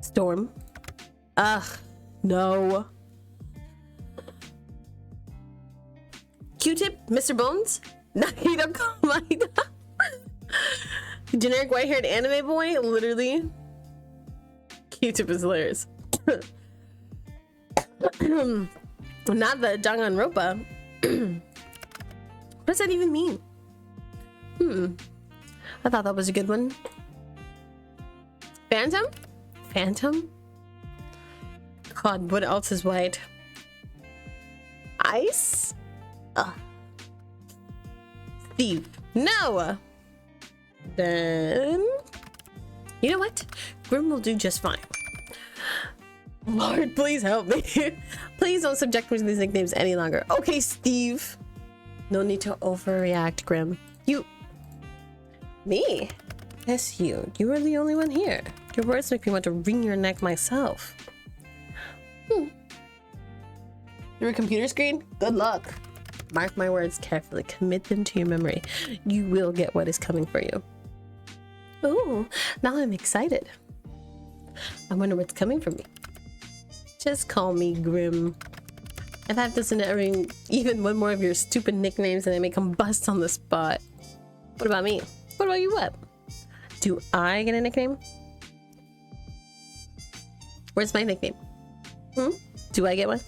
A: Storm. Ugh. No. Q-tip? Mr. Bones? No, you don't call mine. Generic white-haired anime boy? Literally. Q-tip is hilarious. Not the Danganronpa. What does that even mean? I thought that was a good one. Phantom? Phantom? God, what else is white? Ice? Steve. No! Then... You know what? Grim will do just fine. Lord, please help me. Please don't subject me to these nicknames any longer. Okay, Steve. No need to overreact, Grim. You... Me? Yes, you. You are the only one here. Your words make me want to wring your neck myself. Through a computer screen? Good luck. Mark my words carefully. Commit them to your memory. You will get what is coming for you. Ooh, now I'm excited. I wonder what's coming for me. Just call me Grim. If I have to listen to even one more of your stupid nicknames and I may combust on the spot. What about me? What about you, what? Do I get a nickname? Where's my nickname? Do I get one?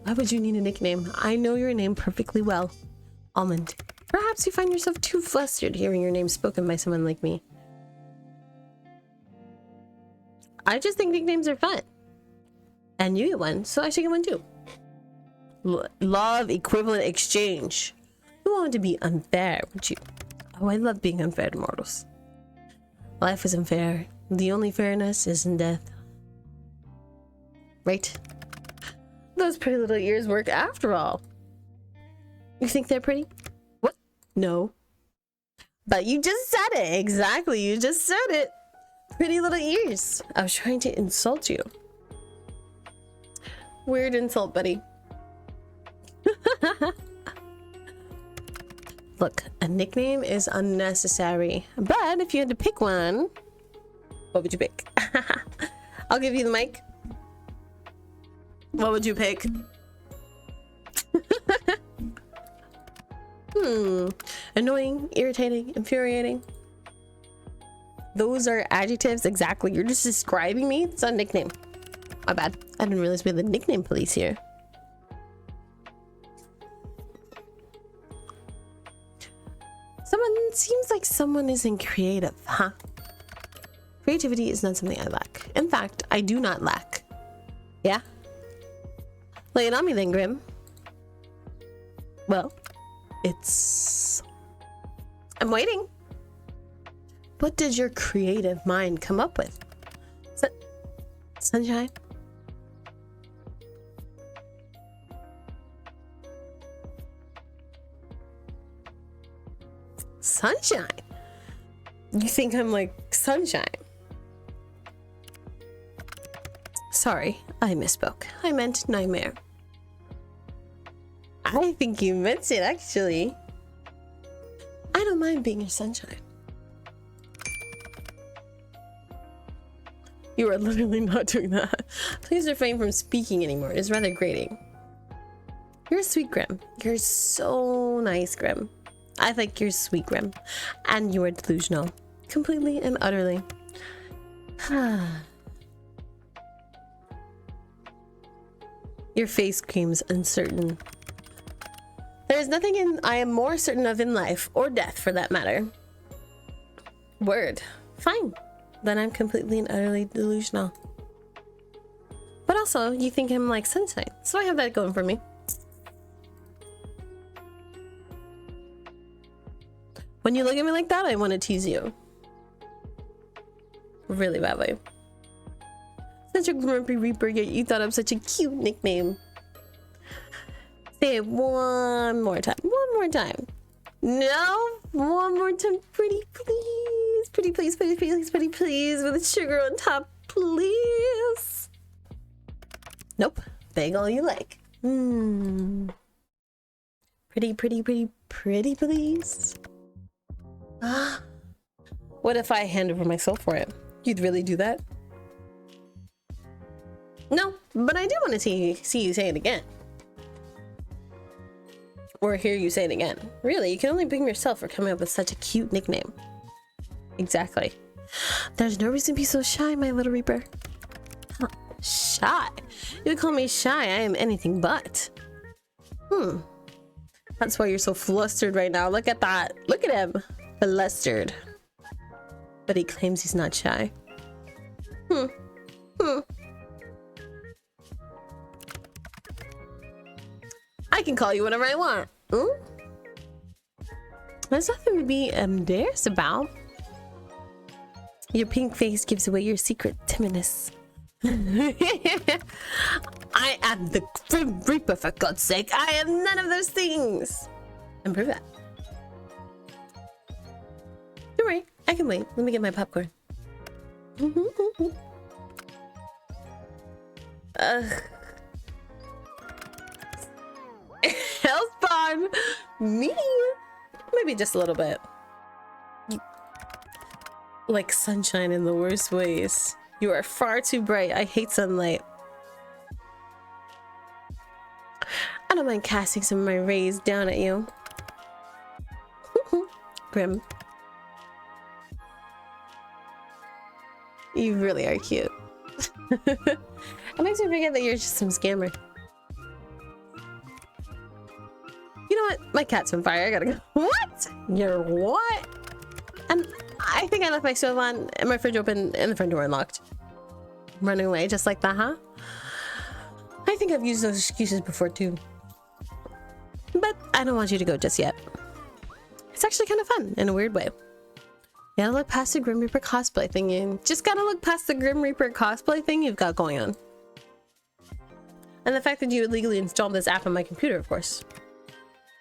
A: Why would you need a nickname? I know your name perfectly well. Almond. Perhaps you find yourself too flustered hearing your name spoken by someone like me. I just think nicknames are fun. And you get one, so I should get one too. Love equivalent exchange. You want to be unfair, would you? Oh, I love being unfair to mortals. Life is unfair. The only fairness is in death. Right? Those pretty little ears work after all. You think they're pretty? What? No. But you just said it. Exactly. You just said it. Pretty little ears. I was trying to insult you. Weird insult, buddy. Look, a nickname is unnecessary. But if you had to pick one, what would you pick? I'll give you the mic. What would you pick? Annoying, irritating, infuriating. Those are adjectives, exactly. You're just describing me. It's not a nickname. My bad. I didn't realize we had the nickname police here. Seems like someone isn't creative, huh? Creativity is not something I lack. In fact, I do not lack. Yeah? Lay it on me then, Grim. Well, I'm waiting. What did your creative mind come up with? Sunshine? Sunshine? You think I'm like sunshine? Sorry, I misspoke. I meant nightmare. I think you meant it, actually. I don't mind being your sunshine. You are literally not doing that. Please refrain from speaking anymore. It's rather grating. You're sweet, Grim. You're so nice, Grim. I think you're sweet, Grim. And you are delusional. Completely and utterly. Your face screams uncertain. There is nothing I am more certain of in life, or death for that matter. Word. Fine. Then I'm completely and utterly delusional. But also, you think I'm like sunshine, so I have that going for me. When you look at me like that, I want to tease you. Really badly. Such a grumpy reaper, yet you thought of such a cute nickname. Say it one more time. One more time. No, one more time. Pretty please. Pretty please, pretty please, pretty please. With sugar on top, please. Nope. Beg all you like. Pretty, pretty, pretty, pretty please. What if I hand over my soul for it? You'd really do that? No, but I do want to see you say it again. Or hear you say it again. Really, you can only blame yourself for coming up with such a cute nickname. Exactly. There's no reason to be so shy, my little reaper. Huh. Shy? You would call me shy, I am anything but. That's why you're so flustered right now. Look at that. Look at him. Flustered. But he claims he's not shy. I can call you whatever I want. There's nothing to be embarrassed about. Your pink face gives away your secret timidness. I am the Grim Reaper, for God's sake. I am none of those things. And prove that. Don't worry, I can wait. Let me get my popcorn. Hellspawn! Me? Maybe just a little bit. Like sunshine in the worst ways. You are far too bright. I hate sunlight. I don't mind casting some of my rays down at you. Grim. You really are cute. It makes me forget that you're just some scammer. You know what? My cat's on fire. I gotta go. What? You're what? And I think I left my stove on and my fridge open and the front door unlocked. Running away just like that, huh? I think I've used those excuses before too. But I don't want you to go just yet. It's actually kind of fun in a weird way. You gotta look past the Grim Reaper cosplay thing. You just gotta look past the Grim Reaper cosplay thing you've got going on. And the fact that you illegally installed this app on my computer, of course.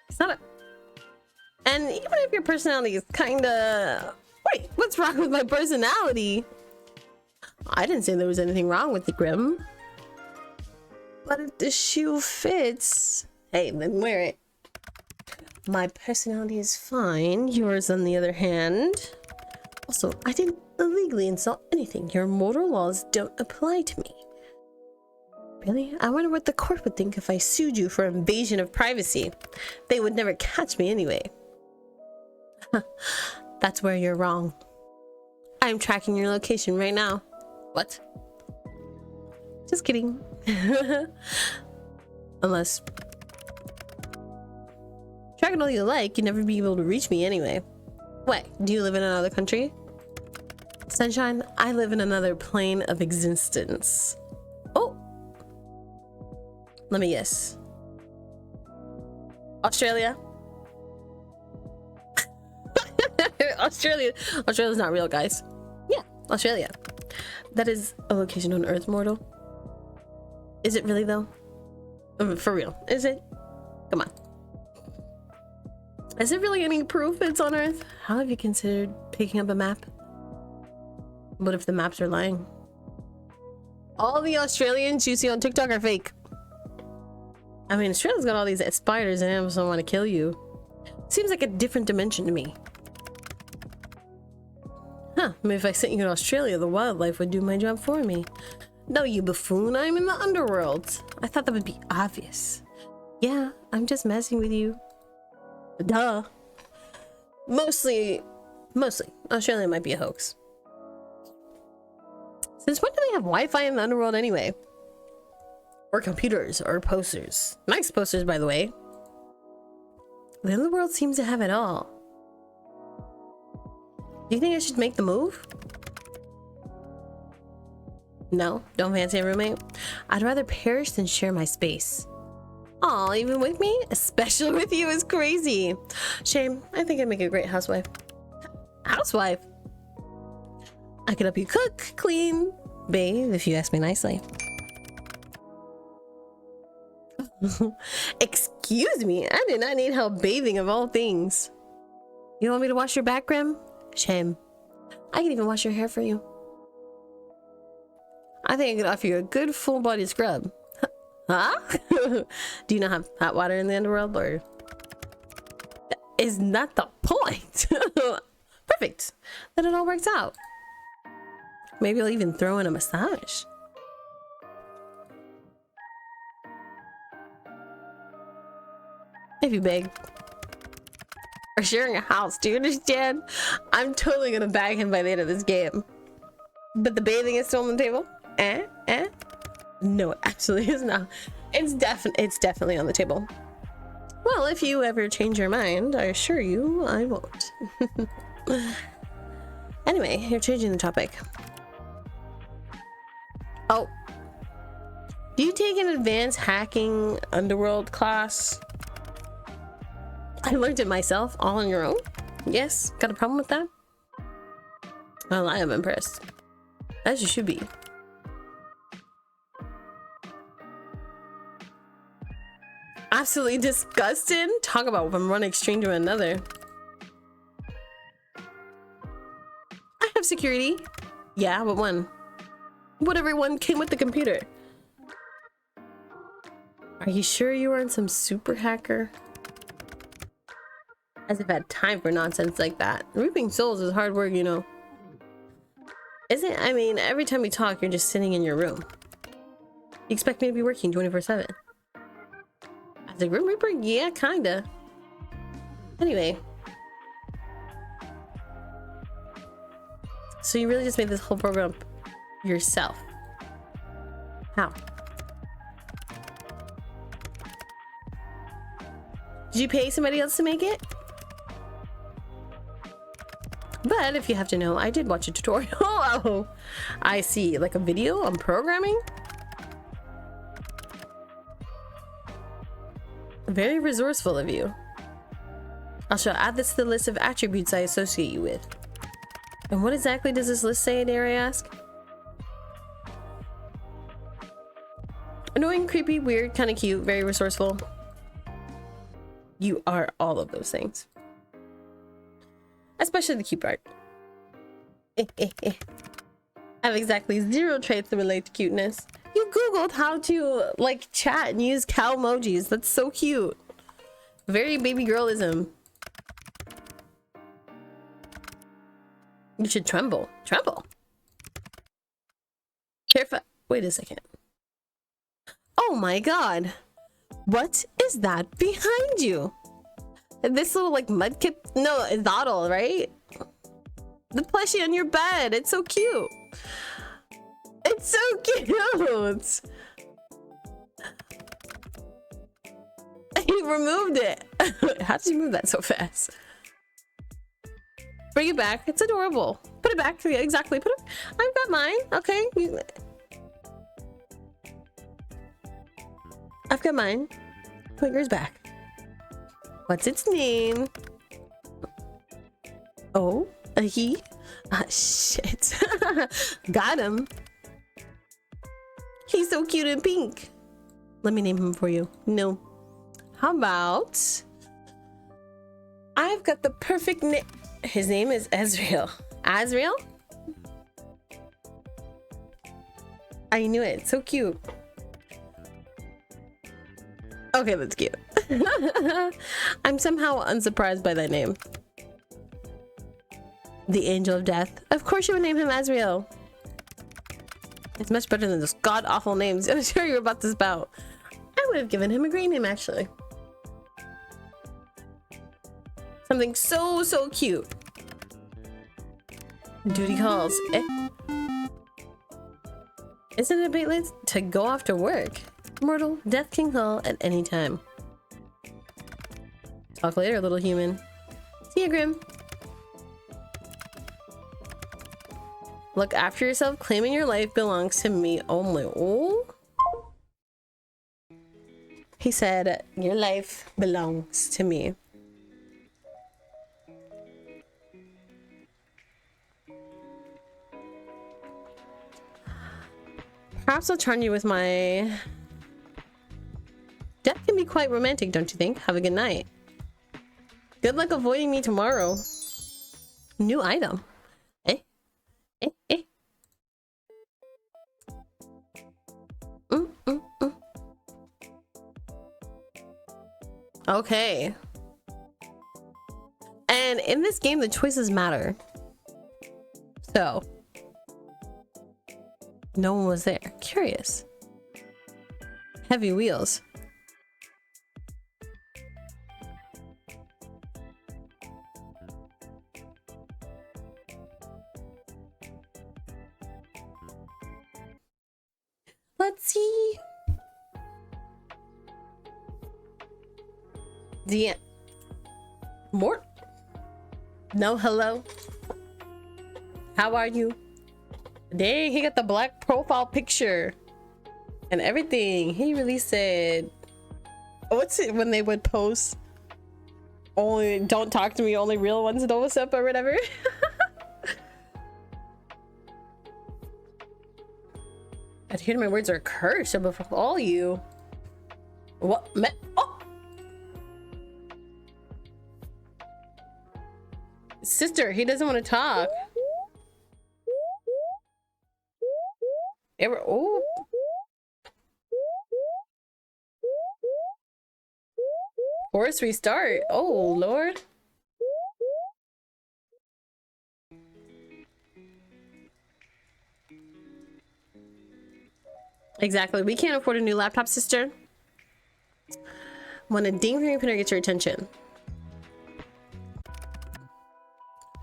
A: It's not a... And even if your personality is kinda... Wait, what's wrong with my personality? I didn't say there was anything wrong with the Grim. But if the shoe fits... Hey, then wear it. My personality is fine. Yours, on the other hand... Also, I didn't illegally install anything. Your motor laws don't apply to me. Really? I wonder what the court would think if I sued you for invasion of privacy. They would never catch me anyway. That's where you're wrong. I'm tracking your location right now. What? Just kidding. Unless track it all you like, you'd never be able to reach me anyway. What? Do you live in another country? Sunshine, I live in another plane of existence. Oh, let me guess. Australia. Australia's not real, guys. Yeah, Australia. That is a location on Earth, mortal. Is it really though? For real, is it? Come on. Is there really any proof it's on Earth? How have you considered picking up a map? What if the maps are lying? All the Australians you see on TikTok are fake. I mean, Australia's got all these spiders and Amazon want to kill you. Seems like a different dimension to me. Huh, maybe if I sent you to Australia, the wildlife would do my job for me. No, you buffoon, I'm in the underworld. I thought that would be obvious. Yeah, I'm just messing with you. Duh. Mostly, Australia might be a hoax. Since when do they have Wi-Fi in the underworld anyway? Or computers, or posters. Nice posters, by the way. The underworld seems to have it all. Do you think I should make the move? No? Don't fancy a roommate? I'd rather perish than share my space. Aw, even with me? Especially with you is crazy. Shame. I think I'd make a great housewife. Housewife? I could help you cook, clean, bathe, if you ask me nicely. Excuse me, I do not need help bathing of all things. You don't want me to wash your back, Grim? Shame. I can even wash your hair for you. I think I could offer you a good full body scrub. Huh? Do you not have hot water in the underworld, or is not the point? Perfect. Then it all works out. Maybe I'll even throw in a massage. If you beg. We're sharing a house, do you understand? I'm totally gonna bag him by the end of this game. But the bathing is still on the table? No, it absolutely is not. It's definitely on the table. Well, if you ever change your mind, I assure you I won't. Anyway, you're changing the topic. Oh. Do you take an advanced hacking underworld class? I learned it myself, all on your own. Yes, got a problem with that? Well, I am impressed. As you should be. Absolutely disgusted. Talk about from one extreme to another. I have security. Yeah, but one. What everyone came with the computer. Are you sure you aren't some super hacker? As if I had time for nonsense like that. Reaping souls is hard work, you know. Isn't it? I mean, every time we talk, you're just sitting in your room. You expect me to be working 24/7? As a Grim Reaper? Yeah, kinda. Anyway. So you really just made this whole program yourself? How? Did you pay somebody else to make it? But if you have to know, I did watch a tutorial. Oh, I see. Like a video on programming? Very resourceful of you. I shall add this to the list of attributes I associate you with. And what exactly does this list say, dare I ask? Annoying, creepy, weird, kind of cute, very resourceful. You are all of those things. Especially the cute part. I have exactly 0 traits that relate to cuteness. You googled how to like chat and use cow emojis. That's so cute. Very baby girlism. You should tremble. Tremble. Careful. Wait a second. Oh my god. What is that behind you? This little like mudkip? No, it's Dottle, right? The plushie on your bed. It's so cute. It's so cute. He removed it. How did you move that so fast? Bring it back. It's adorable. Put it back. Yeah, exactly. Put it. I've got mine. Okay. I've got mine. Put yours back. What's its name? Oh, a he? Ah, shit. Got him. He's so cute and pink. Let me name him for you. No. How about... I've got the perfect name. His name is Ezreal. Azrael? I knew it. So cute. Okay, that's cute. I'm somehow unsurprised by that name. The Angel of Death. Of course you would name him Azrael. It's much better than those god-awful names I'm sure you're about to spout. I would have given him a great name, actually. Something so cute. Duty calls. Isn't it a bit late to go off to work? Mortal, death can call at any time. Talk later, little human. See ya, Grim. Look after yourself. Claiming your life belongs to me only. Oh. He said, your life belongs to me. Perhaps I'll charm you with my... Death can be quite romantic, don't you think? Have a good night. Good luck avoiding me tomorrow. New item. Okay. And in this game, the choices matter. So. No one was there. Curious. Heavy wheels. Let's see. The more. No, hello. How are you? Dang, he got the black profile picture and everything. He really said, what's it when they would post? Only don't talk to me, only real ones know what's up or whatever. Adhere to my words or curse above all you. What? Oh! Sister, he doesn't want to talk. Oh. Force restart. Oh, Lord. Exactly. We can't afford a new laptop, sister. When a ding from your printer gets your attention.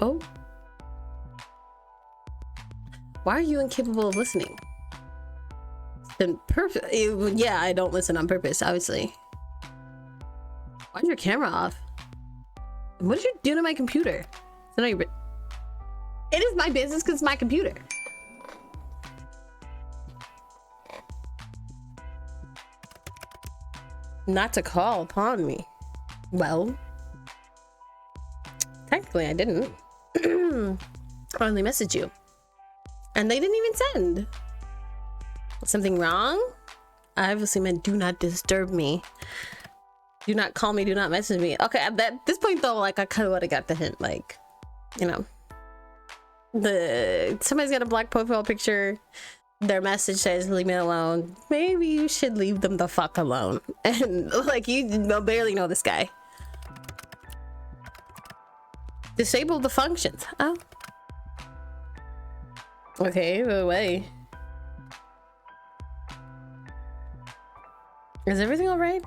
A: Oh. Why are you incapable of listening? Perfect. Yeah, I don't listen on purpose, obviously. Why's your camera off? What did you do to my computer? So it is my business because it's my computer. Not to call upon me. Well, technically I didn't. I only messaged you. And they didn't even send. Something wrong? I obviously meant do not disturb me. Do not call me, do not message me. Okay, at this point though, like I kind of would have got the hint, like, you know. Somebody's got a black profile picture. Their message says leave me alone. Maybe you should leave them the fuck alone. And like you barely know this guy. Disable the functions. Oh. Okay, go away. Is everything all right?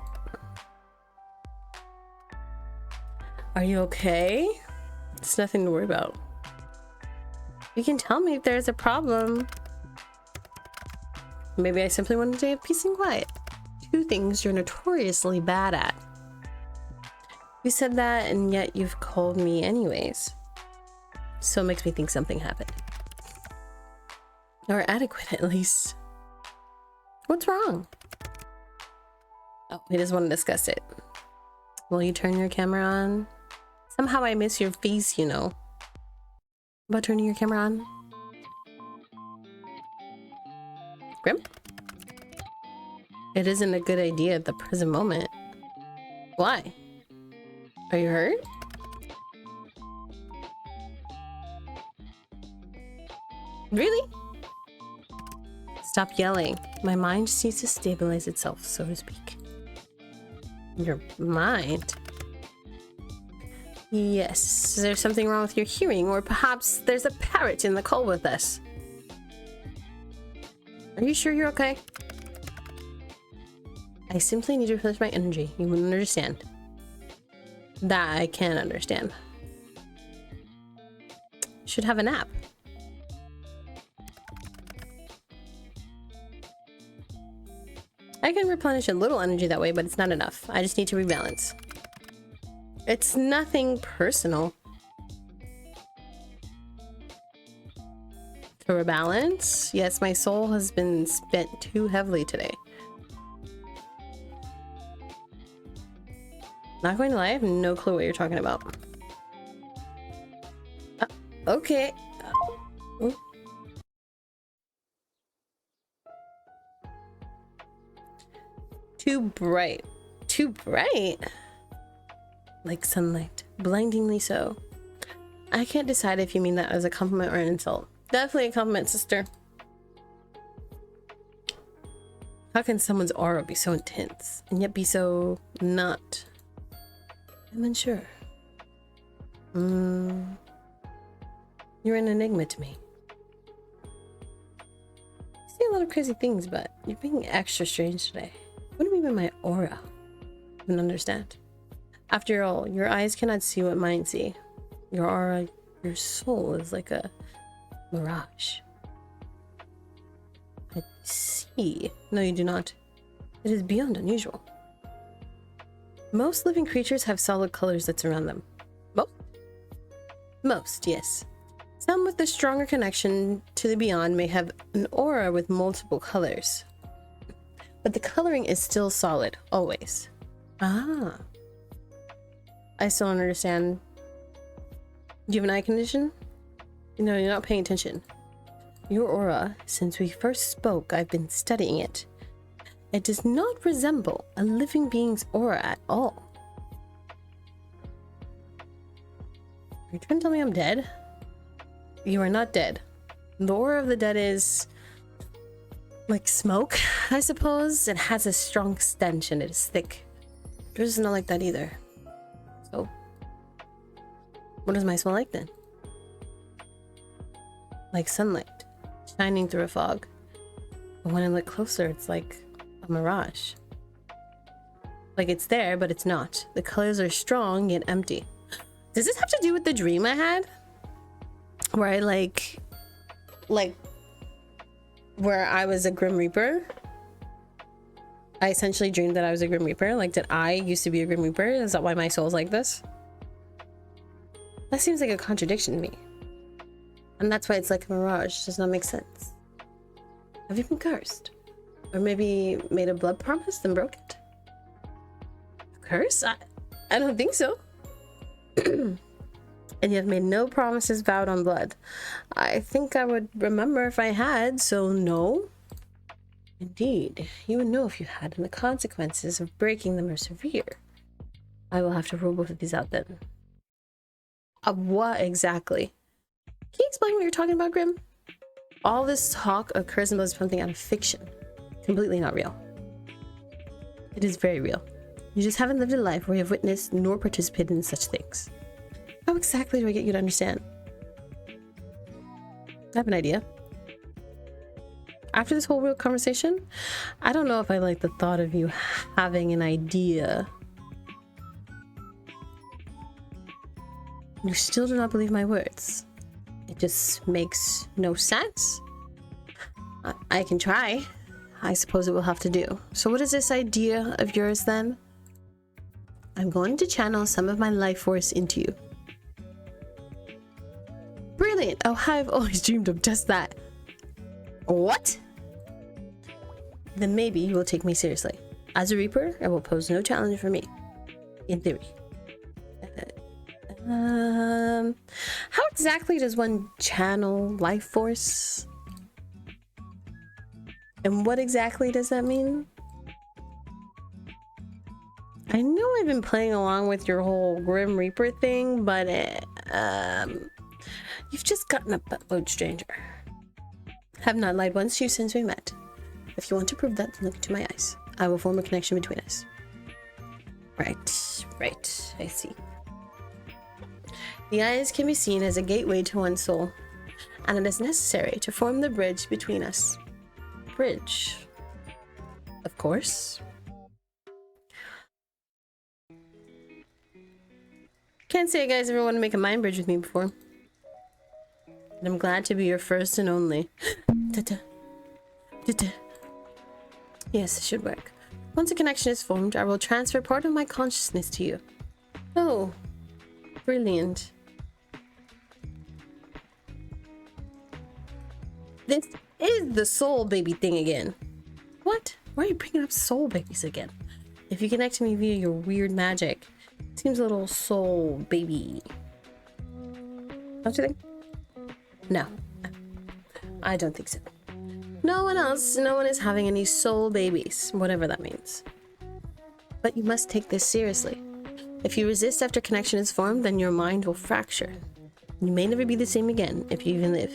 A: Are you okay? It's nothing to worry about. You can tell me if there's a problem. Maybe I simply wanted to have peace and quiet. Two things you're notoriously bad at. You said that, and yet you've called me anyways. So it makes me think something happened. Or adequate, at least. What's wrong? Oh, he doesn't want to discuss it. Will you turn your camera on? Somehow I miss your face, you know. About turning your camera on? Grim? It isn't a good idea at the present moment. Why? Are you hurt? Really? Stop yelling. My mind just needs to stabilize itself, so to speak. Your mind? Yes. Is there something wrong with your hearing? Or perhaps there's a parrot in the call with us? Are you sure you're okay? I simply need to replenish my energy. You wouldn't understand. That I can understand. Should have a nap. I can replenish a little energy that way, but it's not enough. I just need to rebalance. It's nothing personal. To rebalance? Yes, my soul has been spent too heavily today. Not going to lie, I have no clue what you're talking about. Okay. Ooh. Too bright. Too bright? Like sunlight. Blindingly so. I can't decide if you mean that as a compliment or an insult. Definitely a compliment, sister. How can someone's aura be so intense and yet be so not? I'm unsure. You're an enigma to me. I see a lot of crazy things, but you're being extra strange today. What do you mean by my aura? I don't understand. After all, your eyes cannot see what mine see. Your aura, your soul is like a mirage. I see. No, you do not. It is beyond unusual. Most living creatures have solid colors that surround them. Most, yes. Some with a stronger connection to the beyond may have an aura with multiple colors. But the coloring is still solid, always. Ah. I still don't understand. Do you have an eye condition? No, you're not paying attention. Your aura, since we first spoke, I've been studying it. It does not resemble a living being's aura at all. Are you trying to tell me I'm dead? You are not dead. The aura of the dead is like smoke, I suppose. It has a strong stench and it is thick. Yours is not like that either. So, what does my smell like then? Like sunlight, shining through a fog. But when I look closer, it's like a mirage. Like it's there, but it's not. The colors are strong yet empty. Does this have to do with the dream I had? Where I where I was a Grim Reaper? I essentially dreamed that I was a Grim Reaper. Like, did I used to be a Grim Reaper? Is that why my soul's like this? That seems like a contradiction to me. And that's why it's like a mirage. It does not make sense. Have you been cursed? Or maybe made a blood promise and broke it? A curse? I don't think so. And you have made no promises vowed on blood. I think I would remember if I had, so no. Indeed, you would know if you had, and the consequences of breaking them are severe. I will have to rule both of these out then. What exactly? Can you explain what you're talking about, Grim? All this talk occurs about something out of fiction. Completely not real. It is very real. You just haven't lived a life where you have witnessed nor participated in such things. How exactly do I get you to understand? I have an idea. After this whole real conversation, I don't know if I like the thought of you having an idea. You still do not believe my words. It just makes no sense. I can try. I suppose it will have to do. So what is this idea of yours then? I'm going to channel some of my life force into you. Brilliant! Oh, I've always dreamed of just that. What? Then maybe you will take me seriously. As a Reaper, it will pose no challenge for me. In theory. How exactly does one channel life force? And what exactly does that mean? I know I've been playing along with your whole Grim Reaper thing, but you've just gotten a buttload stranger. Have not lied once to you since we met. If you want to prove that, then look into my eyes. I will form a connection between us. Right, I see. The eyes can be seen as a gateway to one's soul, and it is necessary to form the bridge between us. Bridge. Of course. Can't say you guys ever want to make a mind bridge with me before. And I'm glad to be your first and only. Yes, it should work. Once a connection is formed, I will transfer part of my consciousness to you. Oh, brilliant. This is the soul baby thing again. What? Why are you bringing up soul babies again? If you connect to me via your weird magic, it seems a little soul baby. Don't you think? No, I don't think so. No one is having any soul babies, whatever that means. But you must take this seriously. If you resist after connection is formed, then your mind will fracture. You may never be the same again, if you even live.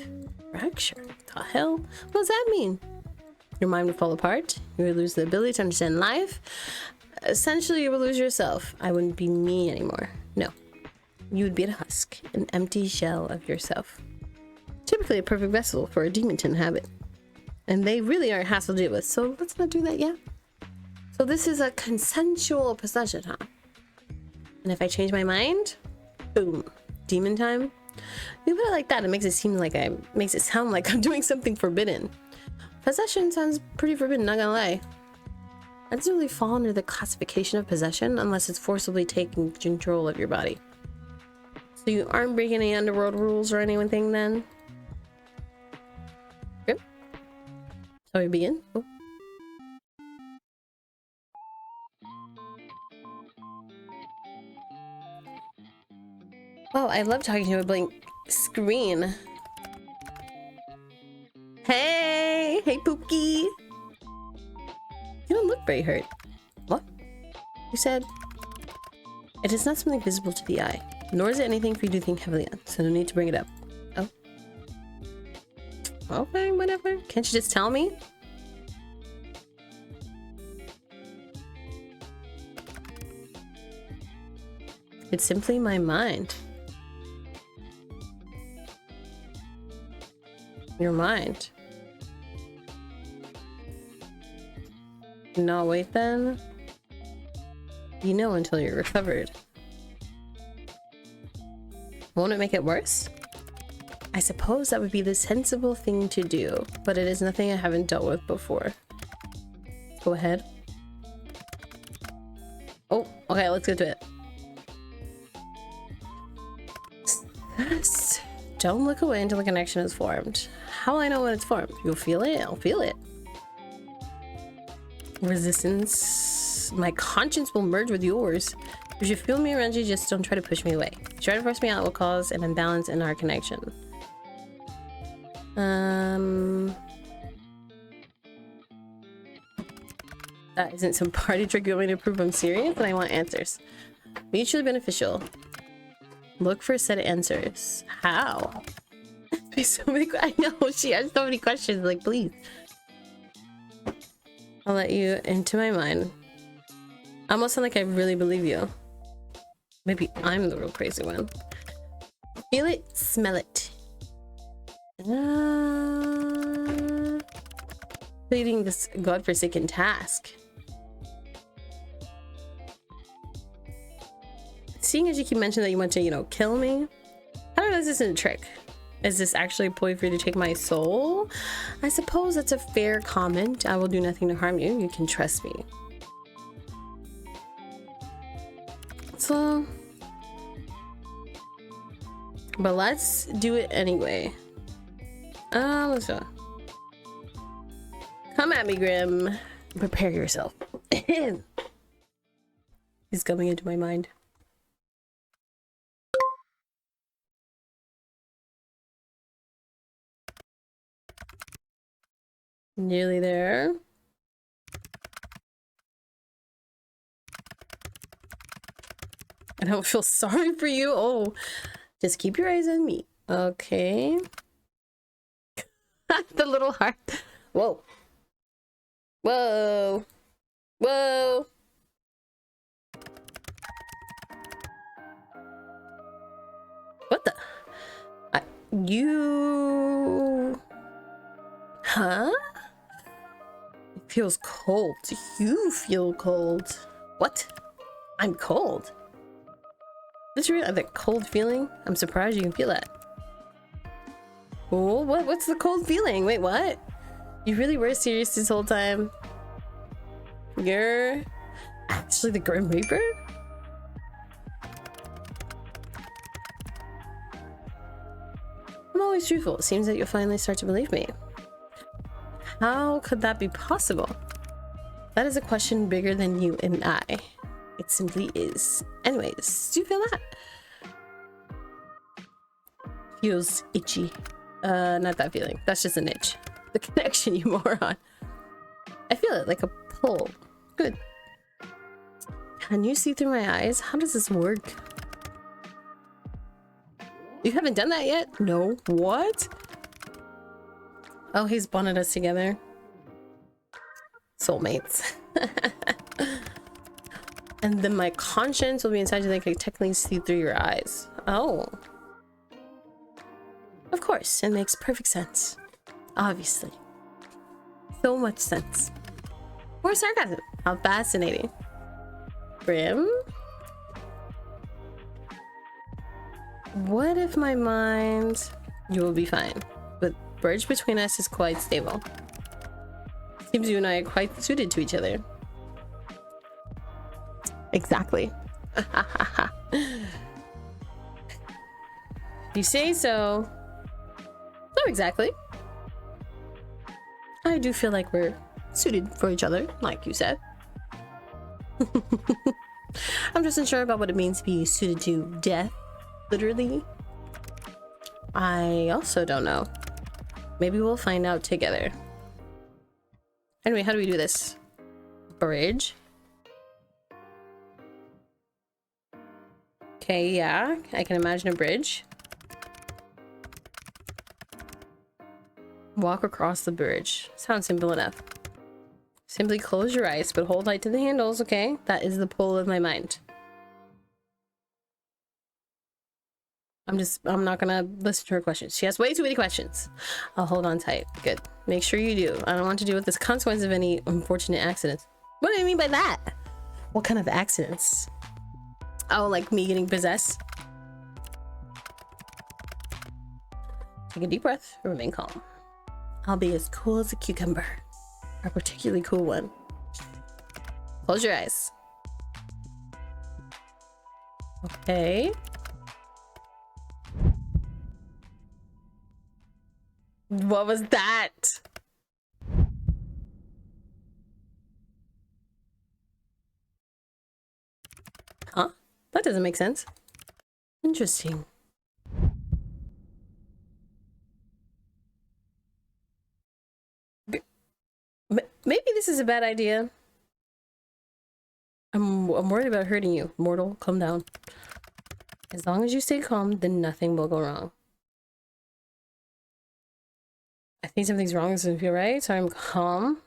A: Fracture? The hell? What does that mean? Your mind will fall apart, you will lose the ability to understand life. Essentially, you will lose yourself. I wouldn't be me anymore. No. You would be a husk, an empty shell of yourself. Typically a perfect vessel for a demon to inhabit. And they really are a hassle to deal with, so let's not do that yet. So this is a consensual possession, huh? And if I change my mind, boom, demon time. You put it like that, it makes it sound like I'm doing something forbidden. Possession sounds pretty forbidden, not gonna lie. That doesn't really fall under the classification of possession unless it's forcibly taking control of your body. So you aren't breaking any underworld rules or anything then? Good. So we begin. Oh. Wow, I love talking to a blank screen. Hey Pookie. You don't look very hurt. What? You said it is not something visible to the eye, nor is it anything for you to think heavily on, so no need to bring it up. Oh. Okay, whatever. Can't you just tell me? It's simply my mind. Your mind. No, wait then. You know until you're recovered. Won't it make it worse? I suppose that would be the sensible thing to do, but it is nothing I haven't dealt with before. Go ahead. Oh, okay, let's get to it. Don't look away until the connection is formed. How will I know when it's formed? You'll feel it? I'll feel it. Resistance. My conscience will merge with yours. If you feel me around you, just don't try to push me away. If you try to force me out, it will cause an imbalance in our connection. That isn't some party trick you want me to prove I'm serious, but I want answers. Mutually beneficial. Look for a set of answers. How? So many. I know she has so many questions. Like, please. I'll let you into my mind. I almost sound like I really believe you. Maybe I'm the real crazy one. Feel it, smell it. Completing this godforsaken task. Seeing as you keep mentioning that you want to, kill me, I don't know if this isn't a trick. Is this actually a ploy for you to take my soul? I suppose that's a fair comment. I will do nothing to harm you. You can trust me. So, but let's do it anyway. Let's go. Come at me, Grim. Prepare yourself. He's coming into my mind. Nearly there. I don't feel sorry for you. Oh, just keep your eyes on me. Okay. The little heart. Whoa. Whoa. Whoa. What the? You... Huh? It feels cold. You feel cold. What? I'm cold. Did you really have that cold feeling? I'm surprised you can feel that. Oh, what's the cold feeling? Wait, what? You really were serious this whole time? You're actually the Grim Reaper? I'm always truthful. It seems that you'll finally start to believe me. How could that be possible? That is a question bigger than you and I. It simply is. Anyways, do you feel that? Feels itchy. Not that feeling. That's just an itch. The connection, you moron. I feel it like a pull. Good. Can you see through my eyes? How does this work? You haven't done that yet? No. What? Oh, he's bonded us together. Soulmates. And then my conscience will be inside you that I can technically see through your eyes. Oh. Of course, it makes perfect sense. Obviously. So much sense. More sarcasm. How fascinating. Grim? What if my mind... You will be fine. But bridge between us is quite stable. Seems you and I are quite suited to each other. Exactly. You say so. Not exactly. I do feel like we're suited for each other, like you said. I'm just unsure about what it means to be suited to death, literally. I also don't know. Maybe we'll find out together. Anyway, how do we do this? Bridge? Okay, yeah, I can imagine a bridge. Walk across the bridge. Sounds simple enough. Simply close your eyes, but hold tight to the handles, okay? That is the pull of my mind. I'm not gonna listen to her questions. She has way too many questions. I'll hold on tight. Good. Make sure you do. I don't want to deal with this consequence of any unfortunate accidents. What do you mean by that? What kind of accidents? Oh, like me getting possessed? Take a deep breath, remain calm. I'll be as cool as a cucumber. A particularly cool one. Close your eyes. Okay. What was that? Huh? That doesn't make sense. Interesting. Maybe this is a bad idea. I'm worried about hurting you. Mortal, calm down. As long as you stay calm, then nothing will go wrong. I think something's wrong. This doesn't feel right, so I'm calm.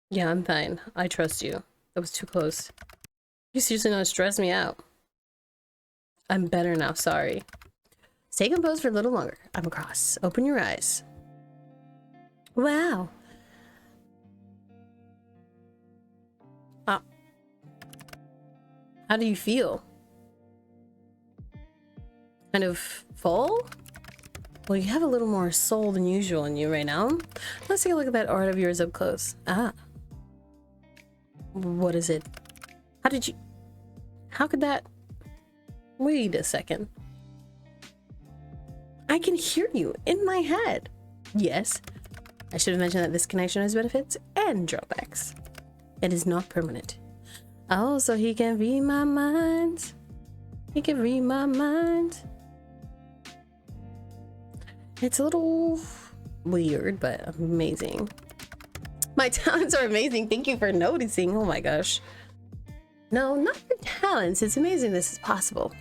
A: Yeah, I'm fine. I trust you. That was too close. You seriously know to stress me out. I'm better now, sorry. Stay composed for a little longer. I'm across. Open your eyes. Wow. How do you feel? Kind of full? Well, you have a little more soul than usual in you right now. Let's take a look at that art of yours up close. Ah. What is it? How could that... Wait a second. I can hear you in my head. Yes. I should have mentioned that this connection has benefits and drawbacks. It is not permanent. Oh, so he can read my mind. He can read my mind. It's a little weird, but amazing. My talents are amazing. Thank you for noticing. Oh my gosh. No, not your talents. It's amazing this is possible.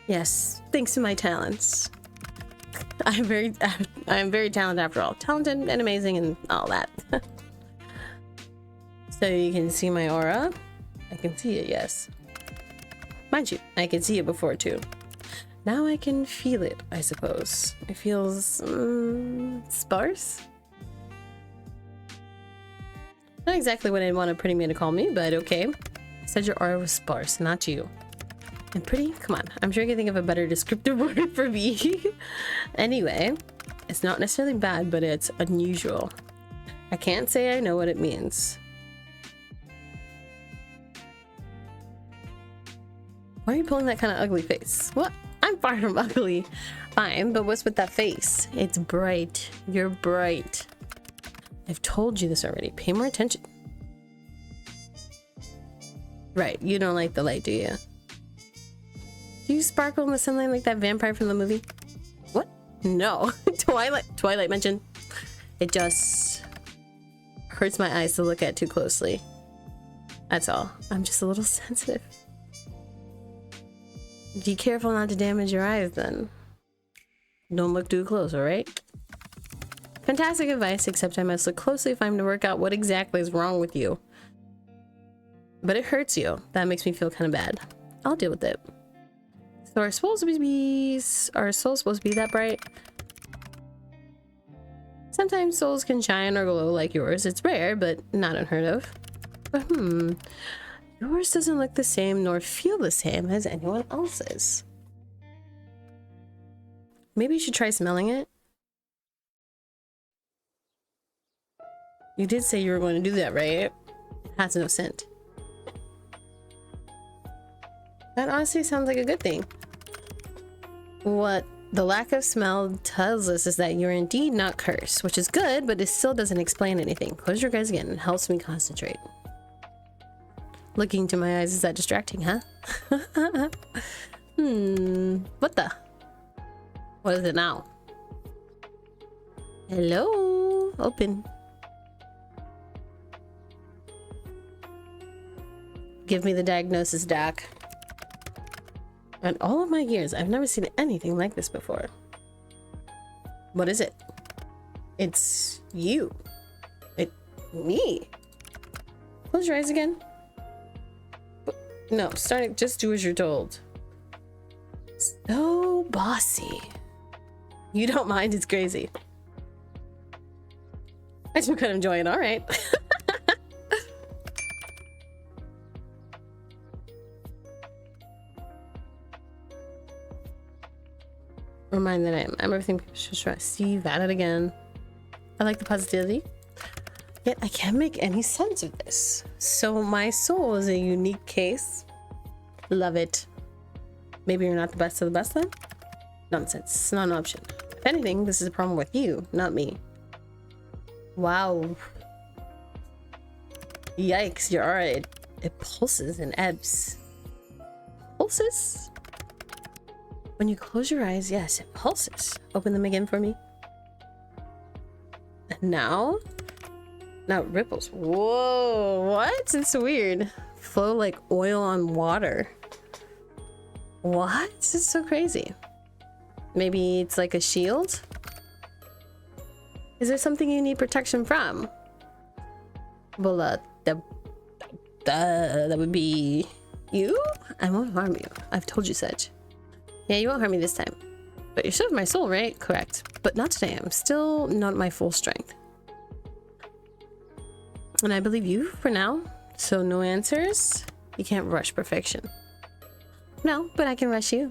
A: Yes, thanks to my talents. I'm very talented after all. Talented and amazing and all that. So you can see my aura. I can see it, yes. Mind you, I could see it before too. Now I can feel it, I suppose. It feels sparse. Not exactly what I'd want a pretty man to call me, but okay. I said your aura was sparse, not you. And pretty? Come on, I'm sure you can think of a better descriptive word for me. Anyway, it's not necessarily bad, but it's unusual. I can't say I know what it means. Why are you pulling that kind of ugly face? What? I'm far from ugly. Fine, but what's with that face? It's bright. You're bright. I've told you this already. Pay more attention. Right, you don't like the light, do you? Do you sparkle in the sunlight like that vampire from the movie? What? No. Twilight mentioned. It just hurts my eyes to look at too closely. That's all. I'm just a little sensitive. Be careful not to damage your eyes then. Don't look too close, alright? Fantastic advice, except I must look closely if I'm to work out what exactly is wrong with you. But it hurts you. That makes me feel kind of bad. I'll deal with it. So our souls supposed to be that bright? Sometimes souls can shine or glow like yours. It's rare, but not unheard of. But yours doesn't look the same nor feel the same as anyone else's. Maybe you should try smelling it. You did say you were going to do that, right? It has no scent. That honestly sounds like a good thing. What the lack of smell tells us is that you're indeed not cursed, which is good, but it still doesn't explain anything. Close your eyes again. It helps me concentrate. Looking into my eyes, is that distracting, huh? What the? What is it now? Hello? Open. Give me the diagnosis, Doc. In all of my years, I've never seen anything like this before. What is it? It's you. Me. Close your eyes again. No, just do as you're told. So bossy. You don't mind, it's crazy. I just kind of enjoy it, alright. Remind that I'm everything people should try. Steve at it again. I like the positivity. Yet I can't make any sense of this. So my soul is a unique case. Love it. Maybe you're not the best of the best then? Nonsense. It's not an option. If anything, this is a problem with you, not me. Wow. Yikes, your aura, it pulses and ebbs. Pulses? When you close your eyes, yes, it pulses. Open them again for me. And now it ripples. Whoa, what? It's weird. Flow like oil on water. What? This is so crazy. Maybe it's like a shield? Is there something you need protection from? Well, that would be you? I won't harm you. I've told you such. Yeah, you won't hurt me this time. But you're still my soul, right? Correct. But not today. I'm still not at my full strength. And I believe you for now. So no answers. You can't rush perfection. No, but I can rush you.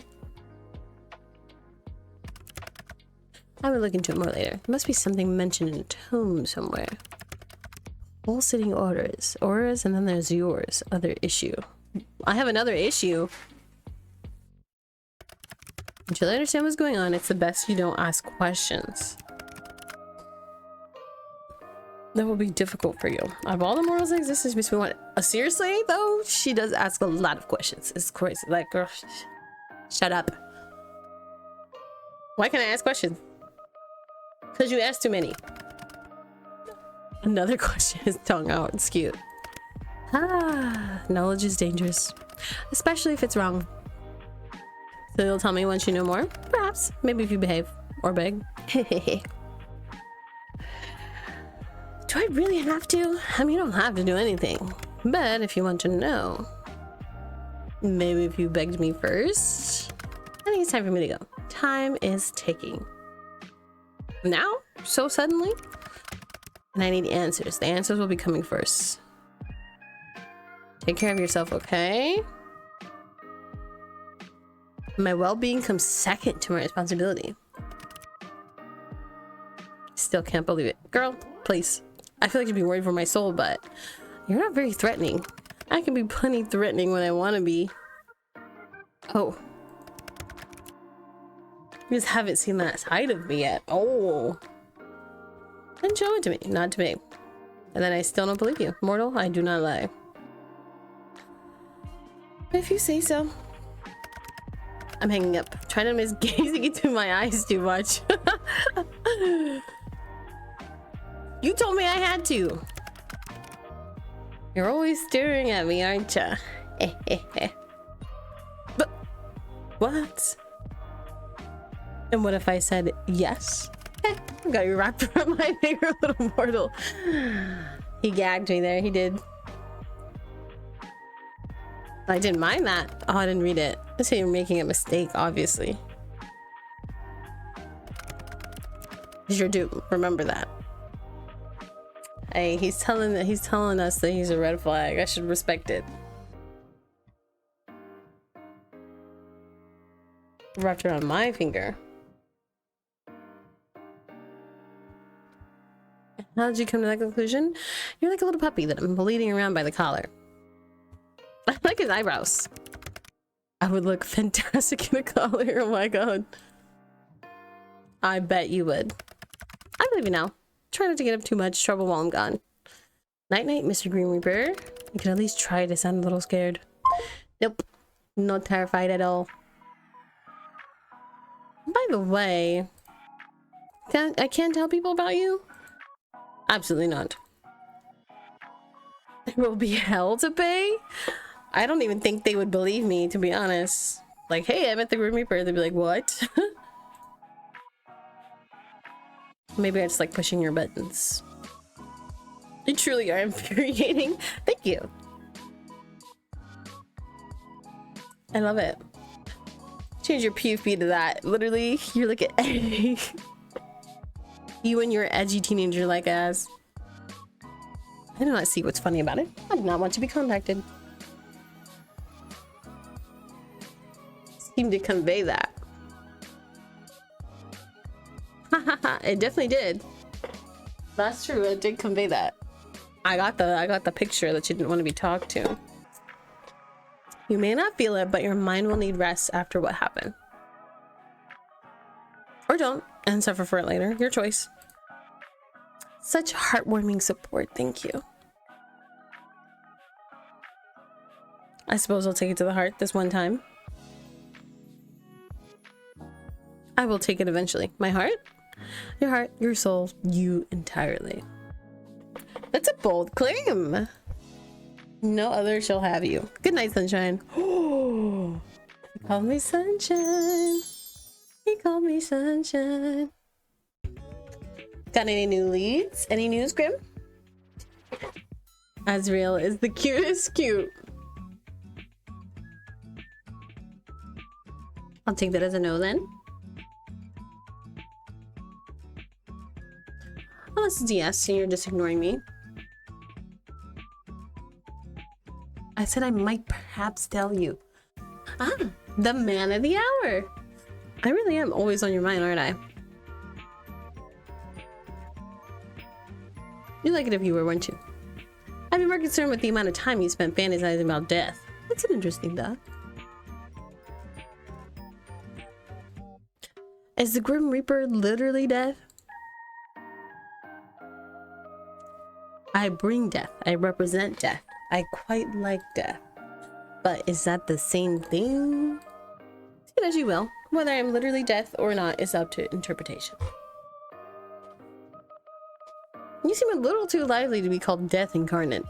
A: I will look into it more later. There must be something mentioned in a tome somewhere. Whole sitting orders. Auras, and then there's yours. Other issue. I have another issue. Until I understand what's going on, it's the best you don't ask questions. That will be difficult for you. Of all the mortals in existence, makes me want. Seriously, though, she does ask a lot of questions. It's crazy. Like, girl, shut up. Why can't I ask questions? Because you asked too many. Another question is tongue out. It's cute. Ah, knowledge is dangerous, especially if it's wrong. So you'll tell me once you know more? Perhaps. Maybe if you behave or beg. Do I really have to? I mean, you don't have to do anything. But if you want to know, maybe if you begged me first. I think it's time for me to go. Time is ticking. Now? So suddenly? And I need answers. The answers will be coming first. Take care of yourself, okay? My well-being comes second to my responsibility. Still can't believe it. Girl, please. I feel like you'd be worried for my soul, but you're not very threatening. I can be plenty threatening when I want to be. Oh. You just haven't seen that side of me yet. Oh. Then show it to me, not to me. And then I still don't believe you. Mortal, I do not lie. If you say so. I'm hanging up. Trying to miss gazing into my eyes too much. You told me I had to. You're always staring at me, aren't you? But what? And what if I said yes? I got you wrapped around my finger, little mortal. He gagged me there. He did. I didn't mind that. Oh, I didn't read it. Let's say you're making a mistake, obviously. He's your dupe. Remember that. Hey, he's telling us that he's a red flag. I should respect it. Wrapped around my finger. How did you come to that conclusion? You're like a little puppy that I'm leading around by the collar. I like his eyebrows. I would look fantastic in a collar. Oh my god. I bet you would. I believe you now. Try not to get up too much trouble while I'm gone. Night night, Mr. Green Reaper. You can at least try to sound a little scared. Nope. Not terrified at all. By the way, I can't tell people about you? Absolutely not. There will be hell to pay? I don't even think they would believe me, to be honest. Like, hey, I met the Grim Reaper. They'd be like, what? Maybe I just like pushing your buttons. You truly are infuriating. Thank you. I love it. Change your PFP to that. Literally, you're like an you and your edgy teenager like ass. I do not see what's funny about it. I do not want to be contacted. Seemed to convey that. It definitely did. That's true. It did convey that. I got the picture that you didn't want to be talked to. You may not feel it, but your mind will need rest after what happened. Or don't, and suffer for it later. Your choice. Such heartwarming support. Thank you. I suppose I'll take it to the heart this one time. I will take it eventually. My heart? Your heart, your soul, you entirely. That's a bold claim. No other shall have you. Good night, sunshine. Oh, he called me sunshine. He called me sunshine. Got any new leads? Any news, Grim? Azrael is the cutest cute. I'll take that as a no then. Unless it's yes and you're just ignoring me. I said I might perhaps tell you. Ah, the man of the hour. I really am always on your mind, aren't I? You'd like it if you were, wouldn't you? I'd be more concerned with the amount of time you spent fantasizing about death. That's an interesting thought. Is the Grim Reaper literally death? I bring death. I represent death. I quite like death. But is that the same thing? Take it as you will. Whether I'm literally death or not is up to interpretation. You seem a little too lively to be called death incarnate.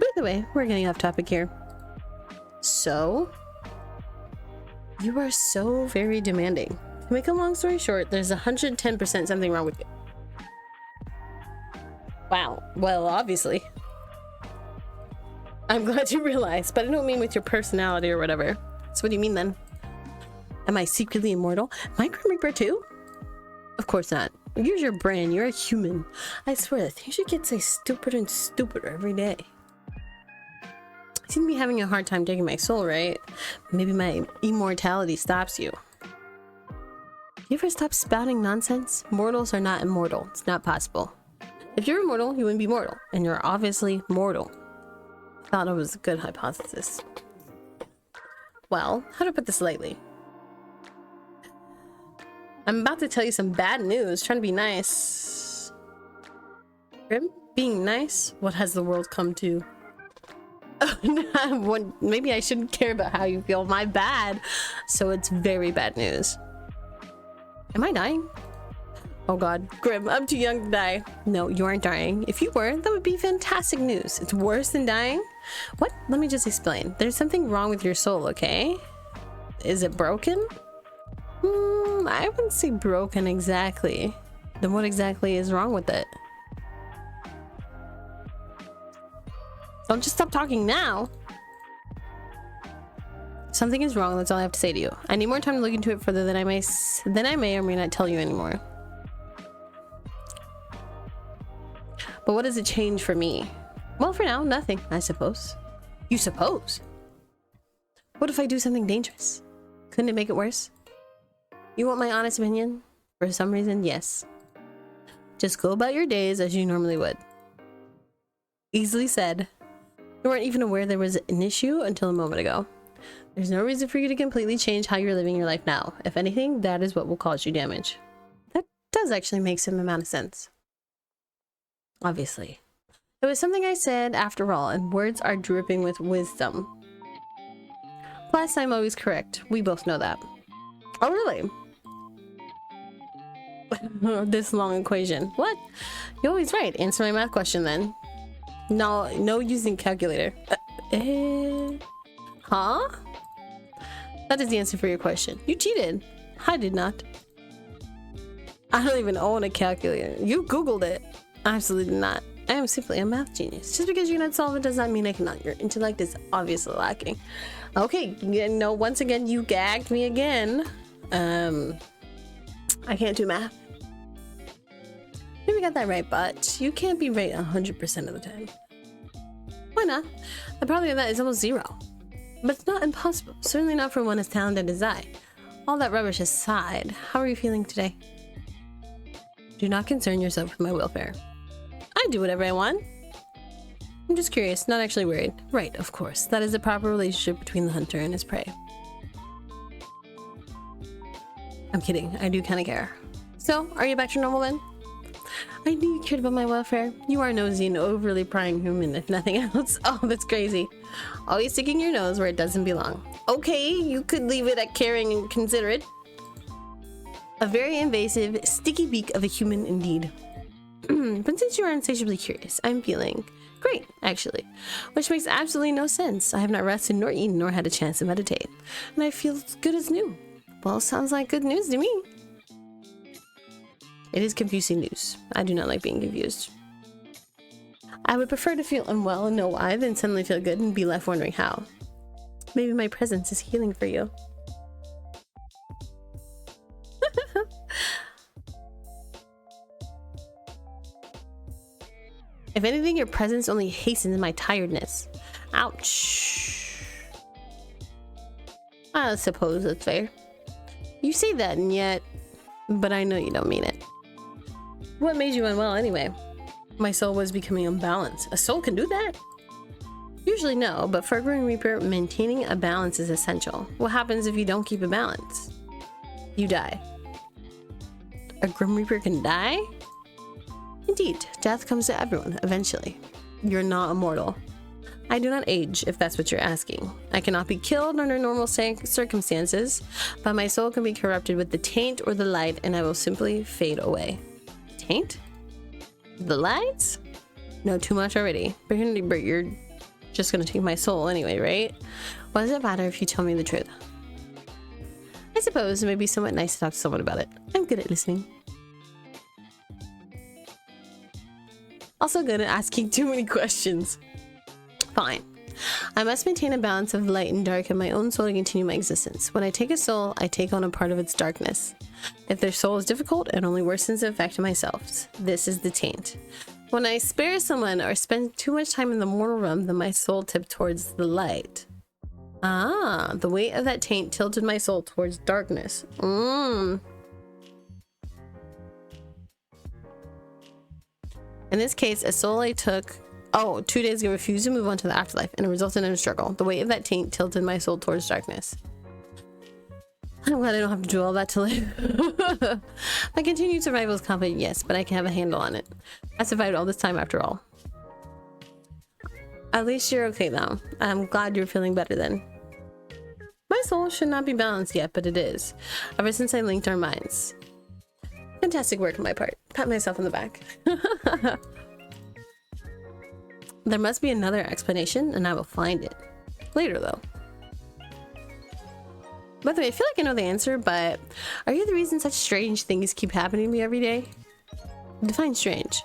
A: By the way, we're getting off topic here. So, you are so very demanding. To make a long story short, there's 110% something wrong with you. Wow. Well, obviously. I'm glad you realized, but I don't mean with your personality or whatever. So what do you mean then? Am I secretly immortal? Am I Grim Reaper too? Of course not. Use your brain. You're a human. I swear, things should get stupider and stupider every day. You seem to be having a hard time taking my soul, right? Maybe my immortality stops you. Do you ever stop spouting nonsense? Mortals are not immortal. It's not possible. If you're immortal, you wouldn't be mortal. And you're obviously mortal. I thought it was a good hypothesis. Well, how to put this lightly? I'm about to tell you some bad news. Trying to be nice. Grim? Being nice? What has the world come to? Maybe I shouldn't care about how you feel. My bad. So it's very bad news. Am I dying? Oh god. Grim, I'm too young to die. No, you aren't dying. If you were, that would be fantastic news. It's worse than dying? What? Let me just explain. There's something wrong with your soul, okay? Is it broken? I wouldn't say broken exactly. Then what exactly is wrong with it? Don't just stop talking now. Something is wrong, that's all I have to say to you. I need more time to look into it further than I may or may not tell you anymore. But what does it change for me? Well, for now, nothing, I suppose. You suppose? What if I do something dangerous? Couldn't it make it worse? You want my honest opinion? For some reason, yes. Just go about your days as you normally would. Easily said. You weren't even aware there was an issue until a moment ago. There's no reason for you to completely change how you're living your life now. If anything, that is what will cause you damage. That does actually make some amount of sense. Obviously. It was something I said after all, and words are dripping with wisdom. Plus, I'm always correct. We both know that. Oh, really? This long equation. What? You're always right. Answer my math question then. No using calculator. Huh? That is the answer for your question. You cheated. I did not. I don't even own a calculator. You Googled it. Absolutely not. I am simply a math genius. Just because you cannot solve it does not mean I cannot. Your intellect is obviously lacking. Okay, no, once again, you gagged me again. I can't do math. Maybe got that right, but you can't be right 100% of the time. Why not? The probability of that is almost 0. But it's not impossible. Certainly not for one as talented as I. All that rubbish aside, how are you feeling today? Do not concern yourself with my welfare. I do whatever I want. I'm just curious, not actually worried. Right, of course. That is the proper relationship between the hunter and his prey. I'm kidding. I do kind of care. So, are you back to normal then? I knew you cared about my welfare. You are nosy and overly prying human, if nothing else. Oh, that's crazy. Always sticking your nose where it doesn't belong. Okay, you could leave it at caring and considerate. A very invasive, sticky beak of a human indeed. But since you are insatiably curious, I'm feeling great, actually. Which makes absolutely no sense. I have not rested nor eaten nor had a chance to meditate. And I feel as good as new. Well, sounds like good news to me. It is confusing news. I do not like being confused. I would prefer to feel unwell and know why than suddenly feel good and be left wondering how. Maybe my presence is healing for you. If anything, your presence only hastens my tiredness. Ouch. I suppose that's fair. You say that and yet, but I know you don't mean it. What made you unwell anyway? My soul was becoming unbalanced. A soul can do that? Usually no, but for a Grim Reaper, maintaining a balance is essential. What happens if you don't keep a balance? You die. A Grim Reaper can die? Indeed, death comes to everyone eventually. You're not immortal. I do not age, if that's what you're asking. I cannot be killed under normal circumstances, but my soul can be corrupted with the taint or the light, and I will simply fade away. Taint? The lights? No, too much already. But you're just gonna take my soul anyway, right? What does it matter if you tell me the truth? I suppose it may be somewhat nice to talk to someone about it. I'm good at listening. Also good at asking too many questions. Fine. I must maintain a balance of light and dark in my own soul to continue my existence. When I take a soul, I take on a part of its darkness. If their soul is difficult, it only worsens the effect on myself. This is the taint. When I spare someone or spend too much time in the mortal realm, then my soul tipped towards the light. Ah, the weight of that taint tilted my soul towards darkness. In this case, a soul I took 2 days ago refused to move on to the afterlife, and it resulted in a struggle. The weight of that taint tilted my soul towards darkness. I'm glad I don't have to do all that to live. My continued survival is confident, yes, but I can have a handle on it. I survived all this time after all. At least you're okay now. I'm glad you're feeling better then. My soul should not be balanced yet, but it is. Ever since I linked our minds. Fantastic work on my part. Pat myself on the back. There must be another explanation, and I will find it. Later, though. By the way, I feel like I know the answer, but are you the reason such strange things keep happening to me every day? Define strange.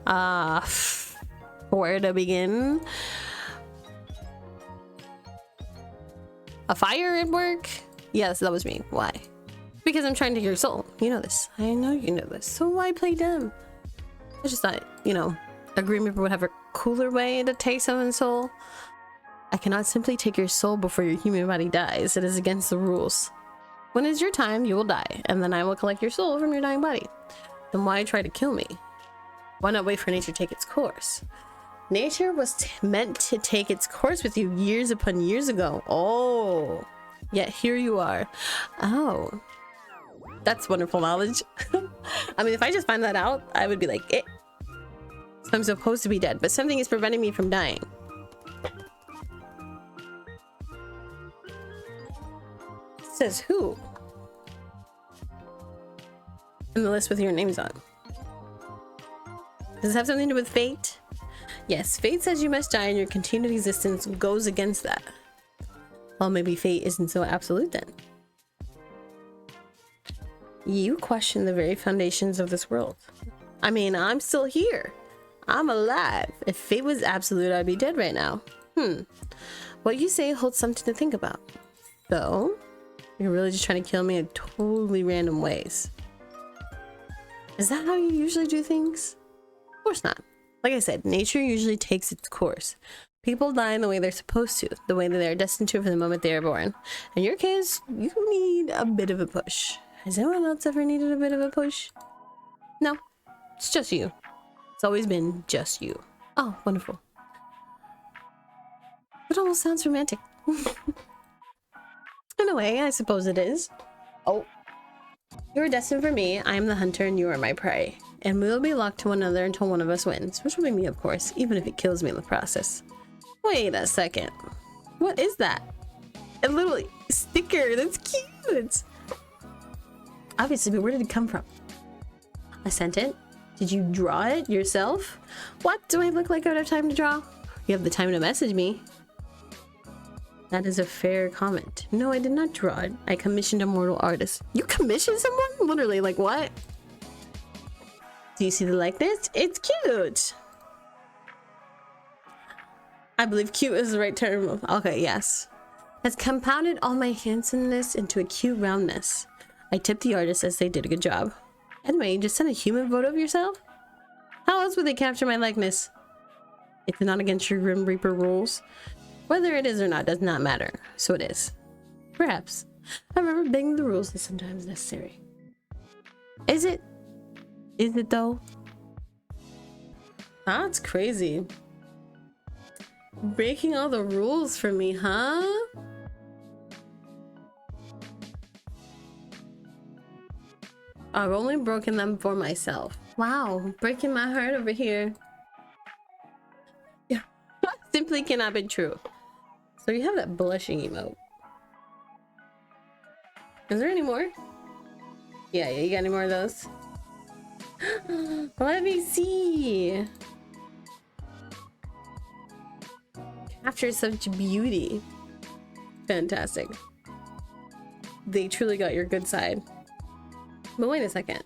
A: Where to begin? A fire at work? Yes, that was me. Why? Because I'm trying to get your soul. You know this. I know you know this. So why play dumb? I just thought, you know, a Grim Reaper would have a cooler way to take someone's soul. I cannot simply take your soul before your human body dies. It is against the rules. When it is your time, you will die, and then I will collect your soul from your dying body. Then why try to kill me? Why not wait for nature to take its course? Nature was meant to take its course with you years upon years ago. Oh, yet here you are. Oh, that's wonderful knowledge. I mean, if I just find that out, I would be like, eh. So I'm supposed to be dead, but something is preventing me from dying. Says who? In the list with your names on. Does this have something to do with fate? Yes, fate says you must die and your continued existence goes against that. Well, maybe fate isn't so absolute then. You question the very foundations of this world. I mean, I'm still here. I'm alive. If fate was absolute, I'd be dead right now. What you say holds something to think about. So, you're really just trying to kill me in totally random ways. Is that how you usually do things? Of course not. Like I said, nature usually takes its course. People die in the way they're supposed to, the way that they're destined to from the moment they are born. In your case, you need a bit of a push. Has anyone else ever needed a bit of a push? No, it's just you. It's always been just you. Oh, wonderful. It almost sounds romantic. In a way, I suppose it is. Oh. You are destined for me, I am the hunter and you are my prey. And we will be locked to one another until one of us wins. Which will be me, of course, even if it kills me in the process. Wait a second. What is that? A little sticker, that's cute! Obviously, but where did it come from? I sent it? Did you draw it yourself? What? Do I look like I would have time to draw? You have the time to message me. That is a fair comment. No, I did not draw it. I commissioned a mortal artist. You commissioned someone? Literally, like what? Do you see the likeness? It's cute. I believe cute is the right term. Okay, yes. Has compounded all my handsomeness into a cute roundness. I tipped the artist as they did a good job. Anyway, you just sent a human photo of yourself? How else would they capture my likeness? It's not against your Grim Reaper rules. Whether it is or not does not matter. So it is. Perhaps. However, bending the rules is sometimes necessary. Is it? Is it though? That's crazy. Breaking all the rules for me, huh? I've only broken them for myself. Wow, breaking my heart over here. Yeah, simply cannot be true. So you have that blushing emote. Is there any more? Yeah, you got any more of those? Let me see. Capture such beauty. Fantastic. They truly got your good side. But wait a second.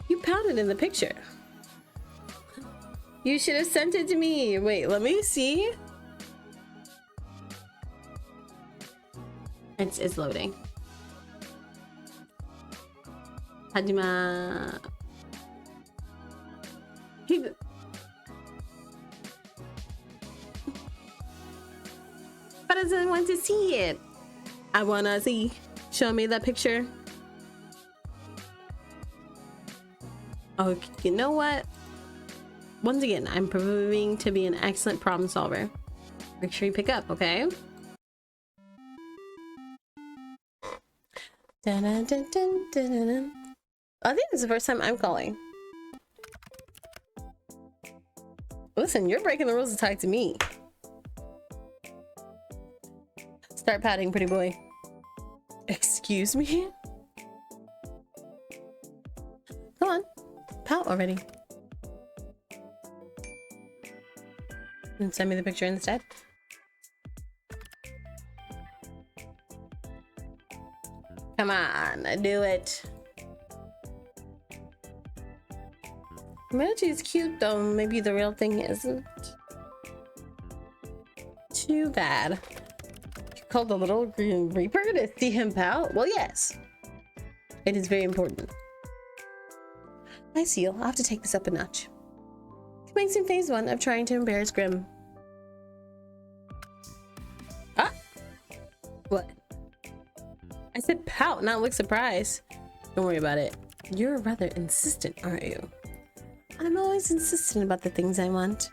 A: You pouted in the picture. You should have sent it to me. Wait, let me see. It's loading. Hajima. But I doesn't want to see it. I wanna see. Show me that picture. Oh, you know what? Once again, I'm proving to be an excellent problem solver. Make sure you pick up, okay? Dun, dun, dun, dun, dun, dun. I think it's the first time I'm calling. Listen, you're breaking the rules to talk to me. Start patting, pretty boy. Excuse me? Come on, pout already. And send me the picture instead. Come on, do it. Emoji's cute though, maybe the real thing isn't. Too bad. You called the little green reaper to see him pout? Well, yes. It is very important. I see. I'll have to take this up a notch. Commencing phase 1 of trying to embarrass Grim. Ah! What? I said pout, not look surprised. Don't worry about it. You're rather insistent, aren't you? I'm always insistent about the things I want.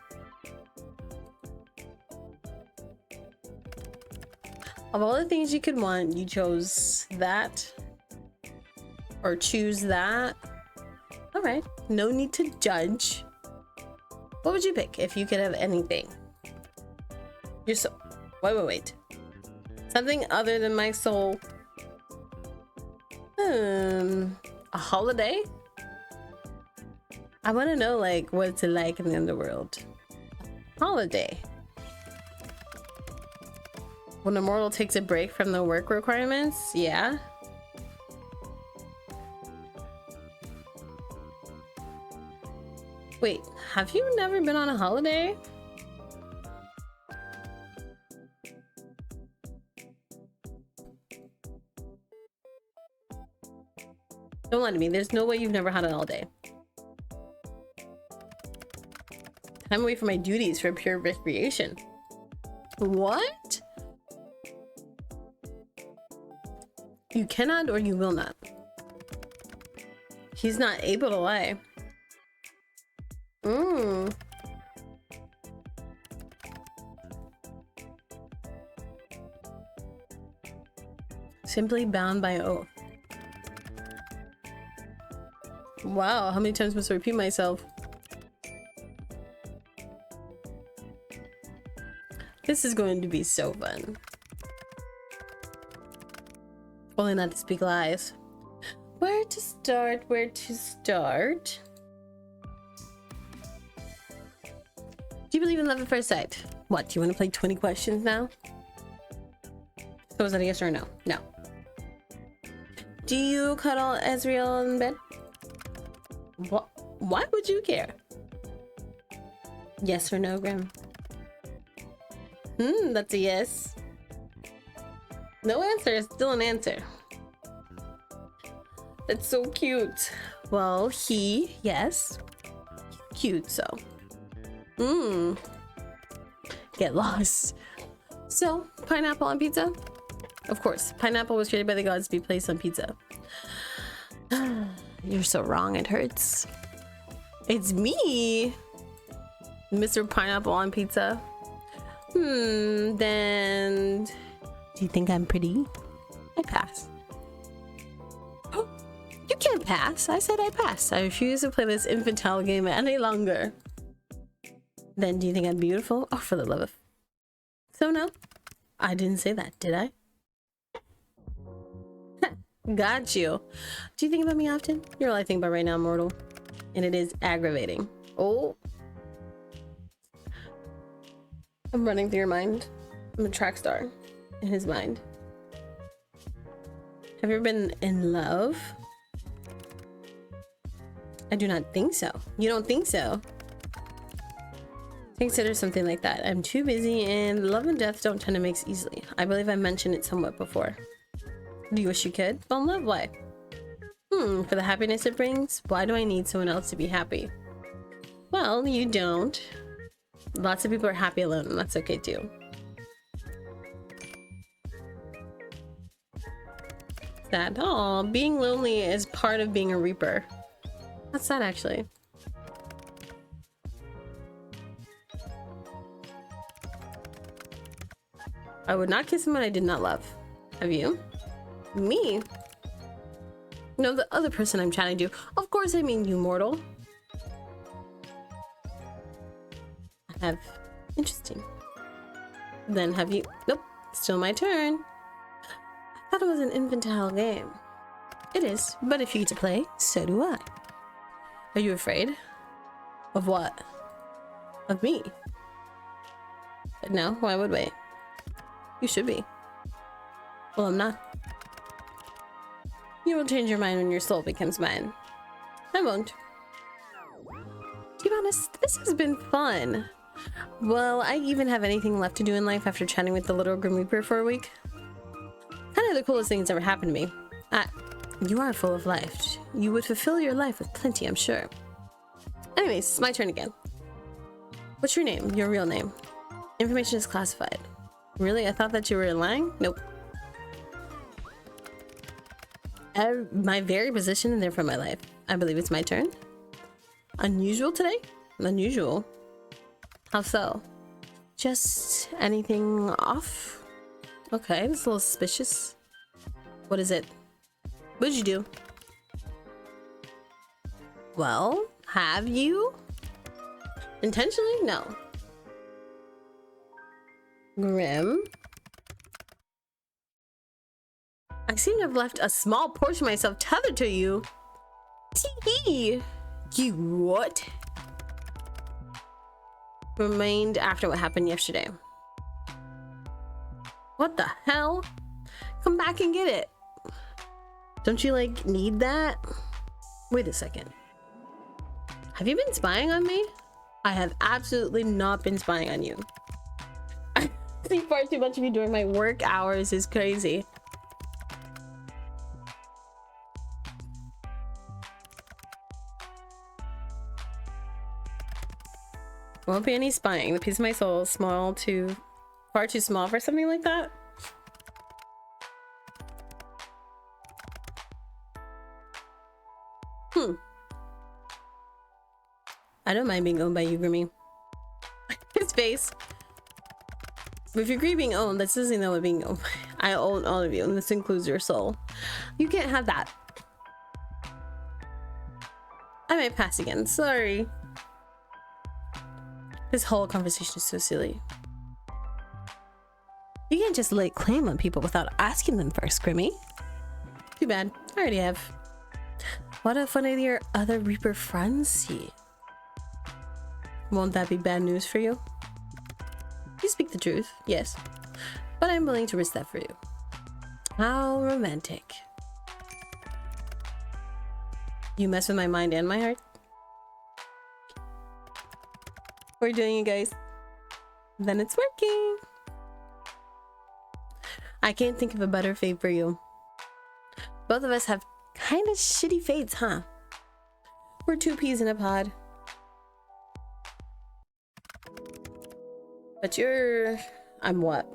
A: Of all the things you could want, you chose that. Or choose that. Alright, no need to judge. What would you pick if you could have anything? Your soul. Wait. Something other than my soul. A holiday? I want to know, like, what it's like in the underworld. Holiday. When a mortal takes a break from the work requirements? Yeah. Wait, have you never been on a holiday? Don't lie to me. There's no way you've never had an all day. I'm away from my duties for pure recreation. What? You cannot or you will not. He's not able to lie. Simply bound by oath. Wow, how many times must I repeat myself? This is going to be so fun. Only not to speak lies. Where to start? Where to start? Do you believe in love at first sight? What, do you want to play 20 questions now? So is that a yes or a no? No. Do you cuddle Ezreal in bed? What? Why would you care? Yes or no, Grim? That's a yes. No answer is still an answer. That's so cute. Well, yes. Cute, so. Get lost. So, pineapple on pizza? Of course, pineapple was created by the gods to be placed on pizza. You're so wrong, it hurts. It's me, Mr. Pineapple on pizza. Then do you think I'm pretty? I pass. You can't pass. I said I pass. I refuse to play this infantile game any longer. Then do you think I'm beautiful? Oh, for the love of... So no, I didn't say that, did I? Got you. Do you think about me often? You're all I think about right now, mortal. And it is aggravating. Oh. I'm running through your mind. I'm a track star in his mind. Have you ever been in love? I do not think so. You don't think so? Consider something like that. I'm too busy and love and death don't tend to mix easily. I believe I mentioned it somewhat before. Do you wish you could? Fall in love? Why? For the happiness it brings? Why do I need someone else to be happy? Well, you don't. Lots of people are happy alone and that's okay too. Sad. Oh, being lonely is part of being a reaper. That's sad actually. I would not kiss someone I did not love. Have you? Me? No, the other person I'm chatting to. Of course I mean you, mortal. I have... Interesting. Then have you... Nope. Still my turn. I thought it was an infantile game. It is, but if you get to play, so do I. Are you afraid? Of what? Of me? No, why would we? You should be. Well, I'm not. You will change your mind when your soul becomes mine. I won't. To be honest, this has been fun. Well, I even have anything left to do in life after chatting with the little Grim Reaper for a week. Kind of the coolest thing that's ever happened to me. You are full of life. You would fulfill your life with plenty, I'm sure. Anyways, it's my turn again. What's your name? Your real name. Information is classified. Really? I thought that you were lying? Nope. My very position and therefore my life. I believe it's my turn. Unusual today? Unusual. How so? Just anything off? Okay, that's a little suspicious. What is it? What did you do? Well, have you? Intentionally? No. Grim. I seem to have left a small portion of myself tethered to you. Tee-hee. You what? Remained after what happened yesterday. What the hell? Come back and get it. Don't you like need that? Wait a second. Have you been spying on me? I have absolutely not been spying on you. I see far too much of you during my work hours is crazy. Won't be any spying. The piece of my soul is far too small for something like that. I don't mind being owned by you, Grimmy. His face. But if you agree being owned, that doesn't know what being owned. I own all of you, and this includes your soul. You can't have that. I might pass again. Sorry. This whole conversation is so silly. You can't just lay claim on people without asking them first, Grimmy. Too bad. I already have. What if one of your other Reaper friends see? Won't that be bad news for you? You speak the truth, yes. But I'm willing to risk that for you. How romantic. You mess with my mind and my heart? We're doing it, guys. Then it's working. I can't think of a better fate for you. Both of us have kind of shitty fates, huh? We're two peas in a pod. But I'm what?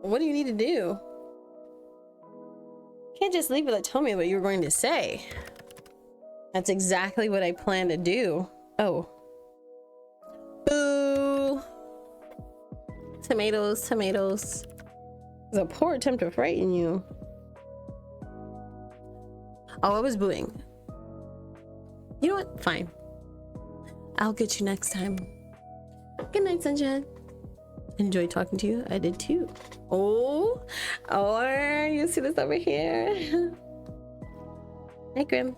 A: What do you need to do? You can't just leave without telling me what you were going to say. That's exactly what I plan to do. Oh. Boo! Tomatoes, tomatoes. It's a poor attempt to frighten you. Oh, I was booing. You know what? Fine. I'll get you next time. Good night, sunshine. Enjoy talking to you. I did too. Oh, you see this over here? Hey, Grim.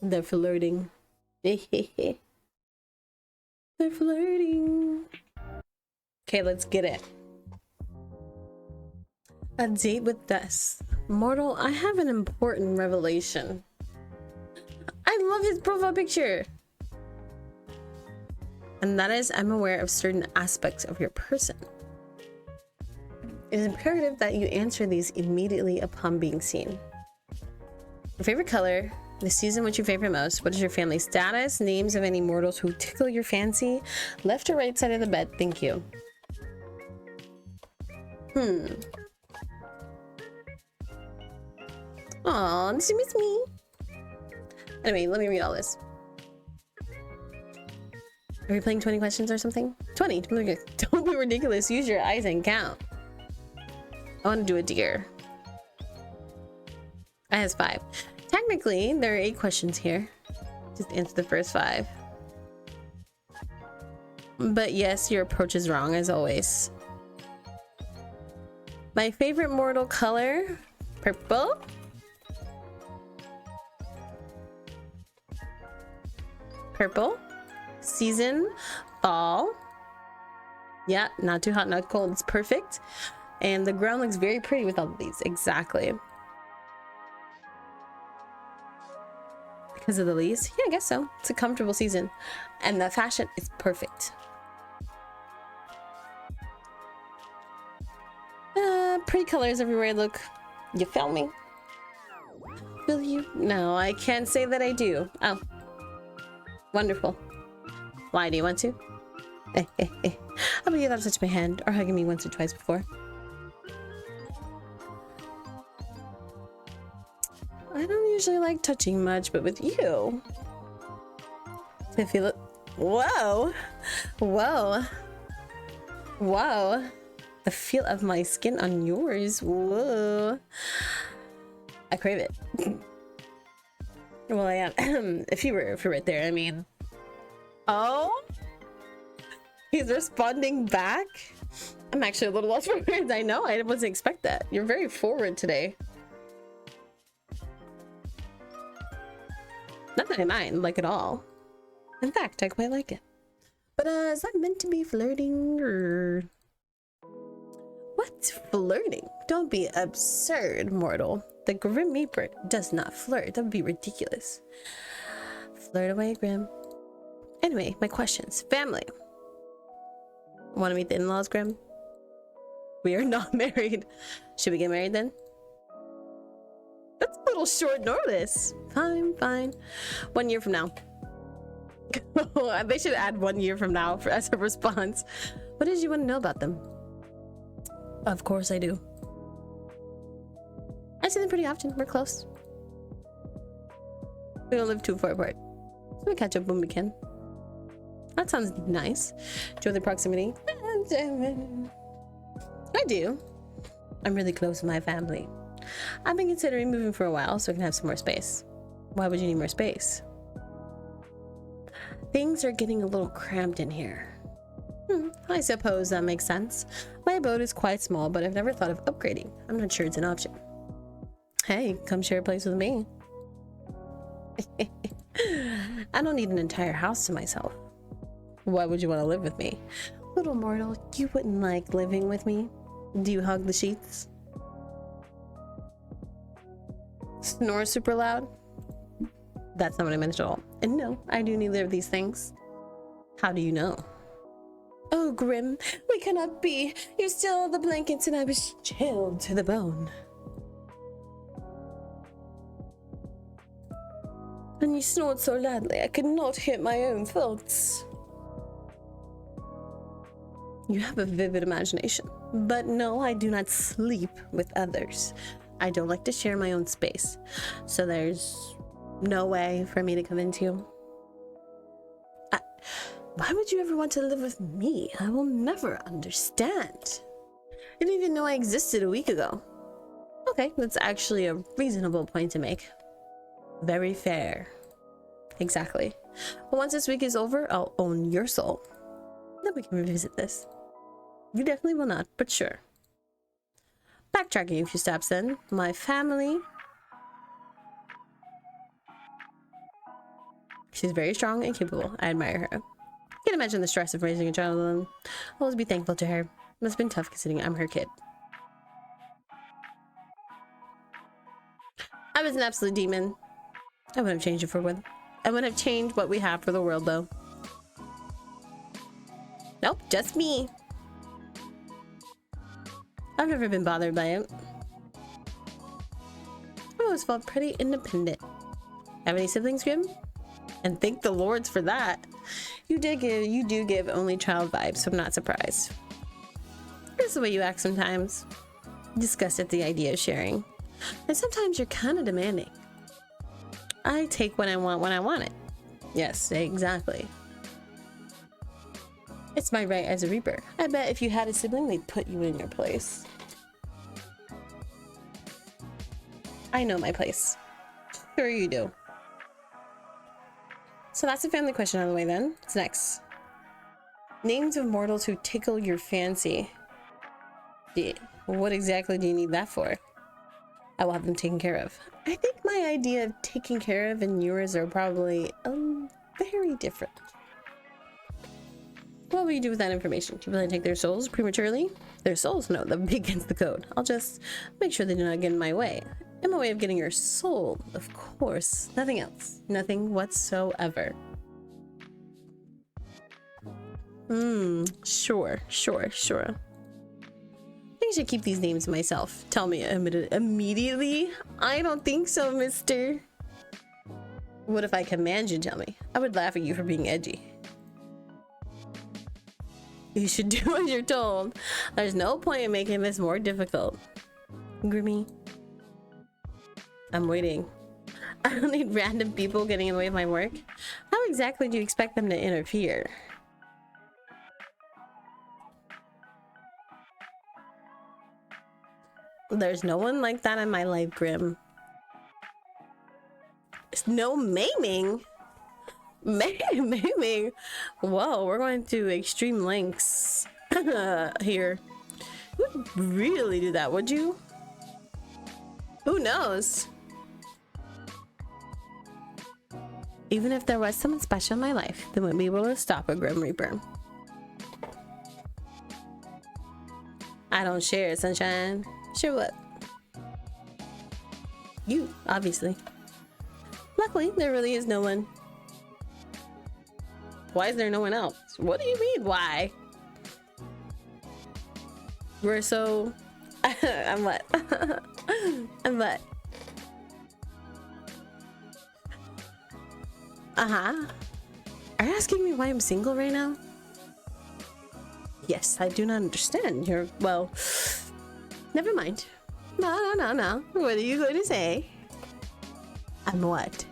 A: They're flirting. They're flirting. Okay, let's get it. A date with death. Mortal, I have an important revelation. I love his profile picture. And that is, I'm aware of certain aspects of your person. It is imperative that you answer these immediately upon being seen. Your favorite color, the season which you favor most, what is your family status, names of any mortals who tickle your fancy, left or right side of the bed, thank you. Aw, this is me. Anyway, let me read all this. Are we playing 20 questions or something? 20. Don't be ridiculous. Use your eyes and count. I want to do a deer. I has 5. Technically, there are 8 questions here. Just answer the first 5. But yes, your approach is wrong as always. My favorite mortal color? Purple? Purple. Season, fall. Yeah, not too hot, not cold. It's perfect. And the ground looks very pretty with all of these. Exactly. Because of the leaves? Yeah, I guess so. It's a comfortable season. And the fashion is perfect. Pretty colors everywhere I look. You feel me? Will you? No, I can't say that I do. Oh. Wonderful. Why, do you want to? I bet you thought of touch my hand or hugging me once or twice before. I don't usually like touching much, but with you, to feel it. Whoa, whoa, whoa! The feel of my skin on yours. Whoa! I crave it. Well, I am. If you were right there, I mean. Oh, he's responding back. I'm actually a little lost for words. I know. I wasn't expect that. You're very forward today. Not that I mind, like at all. In fact, I quite like it. But is that meant to be flirting or what? Flirting? Don't be absurd, mortal. The Grim Reaper does not flirt. That would be ridiculous. Flirt away, Grim. Anyway, my questions. Family. Want to meet the in-laws, Grim? We are not married. Should we get married then? That's a little short notice. Fine, fine. 1 year from now. They should add 1 year from now as a response. What did you want to know about them? Of course I do. I see them pretty often. We're close. We don't live too far apart, so we catch up when we can. That sounds nice. Enjoy the proximity. I do. I'm really close with my family. I've been considering moving for a while so I can have some more space. Why would you need more space? Things are getting a little cramped in here. I suppose that makes sense. My abode is quite small, but I've never thought of upgrading. I'm not sure it's an option. Hey, come share a place with me. I don't need an entire house to myself. Why would you want to live with me? Little mortal, you wouldn't like living with me? Do you hug the sheets? Snore super loud? That's not what I meant at all. And no, I do neither of these things. How do you know? Oh, Grim, we cannot be. You still the blankets and I was chilled to the bone. And you snored so loudly I could not hear my own thoughts. You have a vivid imagination. But no, I do not sleep with others. I don't like to share my own space. So there's no way for me to come into. Why would you ever want to live with me? I will never understand. I didn't even know I existed a week ago. Okay, that's actually a reasonable point to make. Very fair. Exactly. But once this week is over, I'll own your soul. Then we can revisit this. You definitely will not, but sure. Backtracking a few steps then. My family. She's very strong and capable. I admire her. Can't imagine the stress of raising a child alone. I'll always be thankful to her. Must have been tough considering I'm her kid. I was an absolute demon. I wouldn't have changed it for what. I wouldn't have changed what we have for the world though. Nope, just me. I've never been bothered by it. I always felt pretty independent. Have any siblings, Grim? And thank the lords for that. You do give only child vibes, so I'm not surprised. That's the way you act sometimes. Disgusted at the idea of sharing. And sometimes you're kind of demanding. I take what I want when I want it. Yes, exactly. It's my right as a Reaper. I bet if you had a sibling, they'd put you in your place. I know my place. Sure you do. So that's a family question out of the way then. What's next? Names of mortals who tickle your fancy. Yeah. What exactly do you need that for? I will have them taken care of. I think my idea of taking care of and yours are probably very different. What will you do with that information? Do you really take their souls prematurely? Their souls? No, that would be against the code. I'll just make sure they do not get in my way. In my way of getting your soul, of course. Nothing else. Nothing whatsoever. Sure. I should keep these names to myself. Tell me immediately. I don't think so, mister. What if I command you to tell me? I would laugh at you for being edgy. You should do as you're told. There's no point in making this more difficult. Grimmy. I'm waiting. I don't need random people getting in the way of my work. How exactly do you expect them to interfere? There's no one like that in my life, Grim. There's no maiming. Maiming. Whoa, we're going to extreme lengths here. You would really do that, would you? Who knows? Even if there was someone special in my life, they wouldn't be able to stop a Grim Reaper. I don't share, sunshine. Sure what? You, obviously. Luckily, there really is no one. Why is there no one else? What do you mean, why? We're so... I'm what? I'm what? Uh-huh. Are you asking me why I'm single right now? Yes, I do not understand. You're, well... Never mind. No. What are you going to say? I'm what?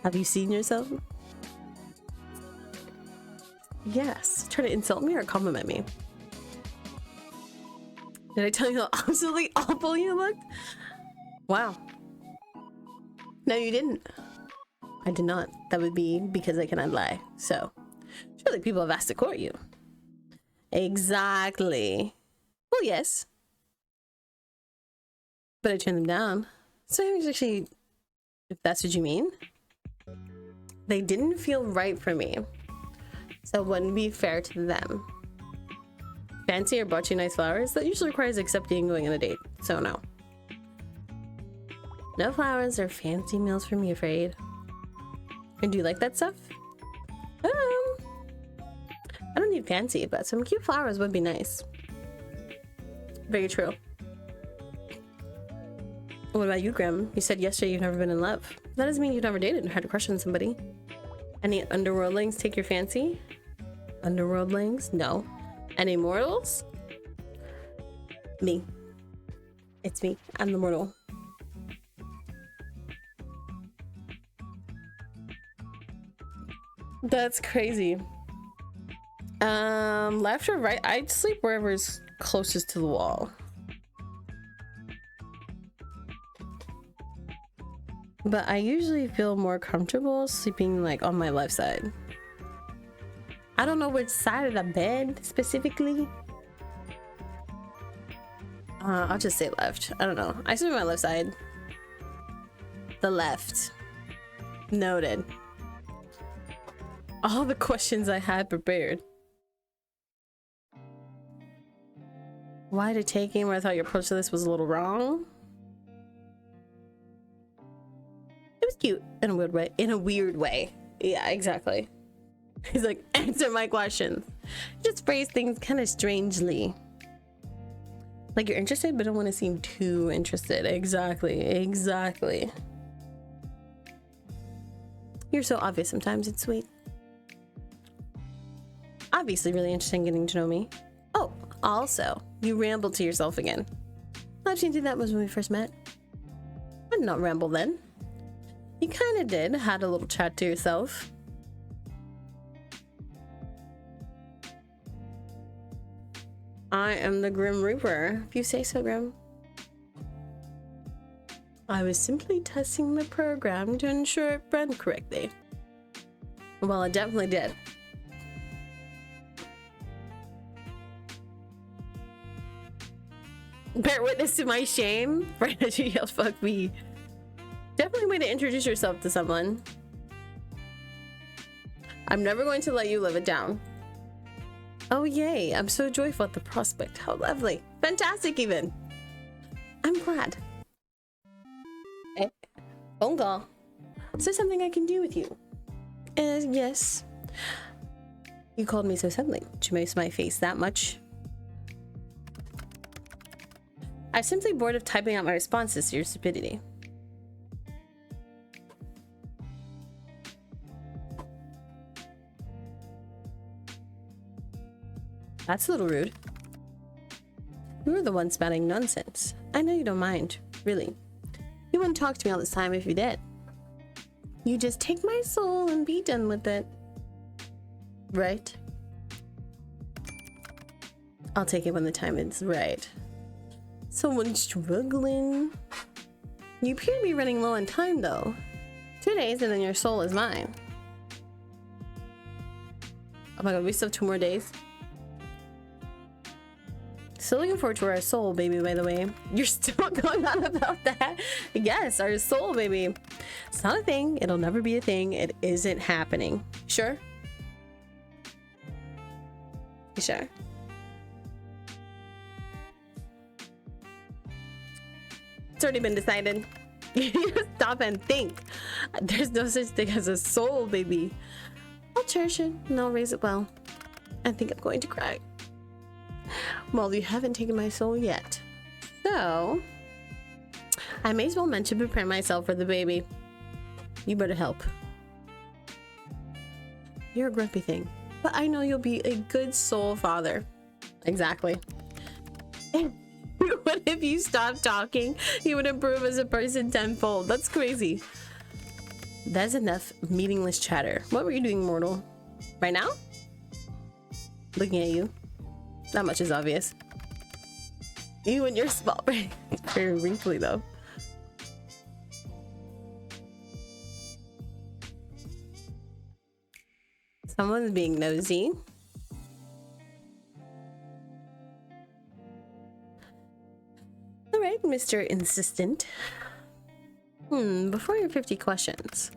A: Have you seen yourself? Yes. Trying to insult me or compliment me? Did I tell you how absolutely awful you looked? Wow. No, you didn't. I did not. That would be because I cannot lie. So, surely people have asked to court you. Exactly. Well, yes. But I turned them down. So actually, if that's what you mean, they didn't feel right for me. So it wouldn't be fair to them. Fancy or bought you nice flowers? That usually requires accepting and going on a date. So no. No flowers or fancy meals for me, afraid. And do you like that stuff? I don't need fancy, but some cute flowers would be nice. Very true. What about you, Grim? You said yesterday you've never been in love. That doesn't mean you've never dated or had a crush on somebody. Any underworldlings take your fancy? Underworldlings? No. Any mortals? Me. It's me. I'm the mortal. That's crazy. Left or right? I'd sleep wherever's closest to the wall. But I usually feel more comfortable sleeping like on my left side. I don't know which side of the bed specifically. I'll just say left. I don't know. I sleep on my left side. The left. Noted. All the questions I had prepared. Why to take aim where I thought your approach to this was a little wrong? It was cute in a weird way. In a weird way. Yeah, exactly. He's like, answer my questions. Just phrase things kind of strangely. Like you're interested, but don't want to seem too interested. Exactly. Exactly. You're so obvious sometimes. It's sweet. Obviously really interested in getting to know me. Oh, also, you rambled to yourself again. I've seen that was when we first met. I did not ramble then. You kind of did. Had a little chat to yourself. I am the Grim Reaper. If you say so, Grim. I was simply testing the program to ensure it ran correctly. Well, it definitely did. Bear witness to my shame. Right as you yelled, fuck me. Definitely a way to introduce yourself to someone. I'm never going to let you live it down. Oh yay, I'm so joyful at the prospect. How lovely. Fantastic even. I'm glad. Hey, phone call. Is there something I can do with you? Yes. You called me so suddenly. Did you miss my face that much? I'm simply bored of typing out my responses to your stupidity. That's a little rude. You were the one spouting nonsense. I know you don't mind, really. You wouldn't talk to me all this time if you did. You just take my soul and be done with it. Right? I'll take it when the time is right. Someone's struggling. You appear to be running low on time though. 2 days and then your soul is mine. Oh my god, we still have 2 more days. Still looking forward to our soul baby, by the way. You're still going on about that? Yes, our soul baby. It's not a thing. It'll never be a thing. It isn't happening. Sure? You sure? It's already been decided. You stop and think. There's no such thing as a soul baby. I'll cherish it and I'll raise it well. I think I'm going to cry. Well, you haven't taken my soul yet. So, I may as well mention prepare myself for the baby. You better help. You're a grumpy thing, but I know you'll be a good soul father. Exactly. What if you stopped talking? You would improve as a person tenfold. That's crazy. That's enough meaningless chatter. What were you doing, mortal? Right now? Looking at you. Not much is obvious. You and your small brain. It's very wrinkly though. Someone's being nosy. Alright, Mr. Insistent. Before your 50 questions.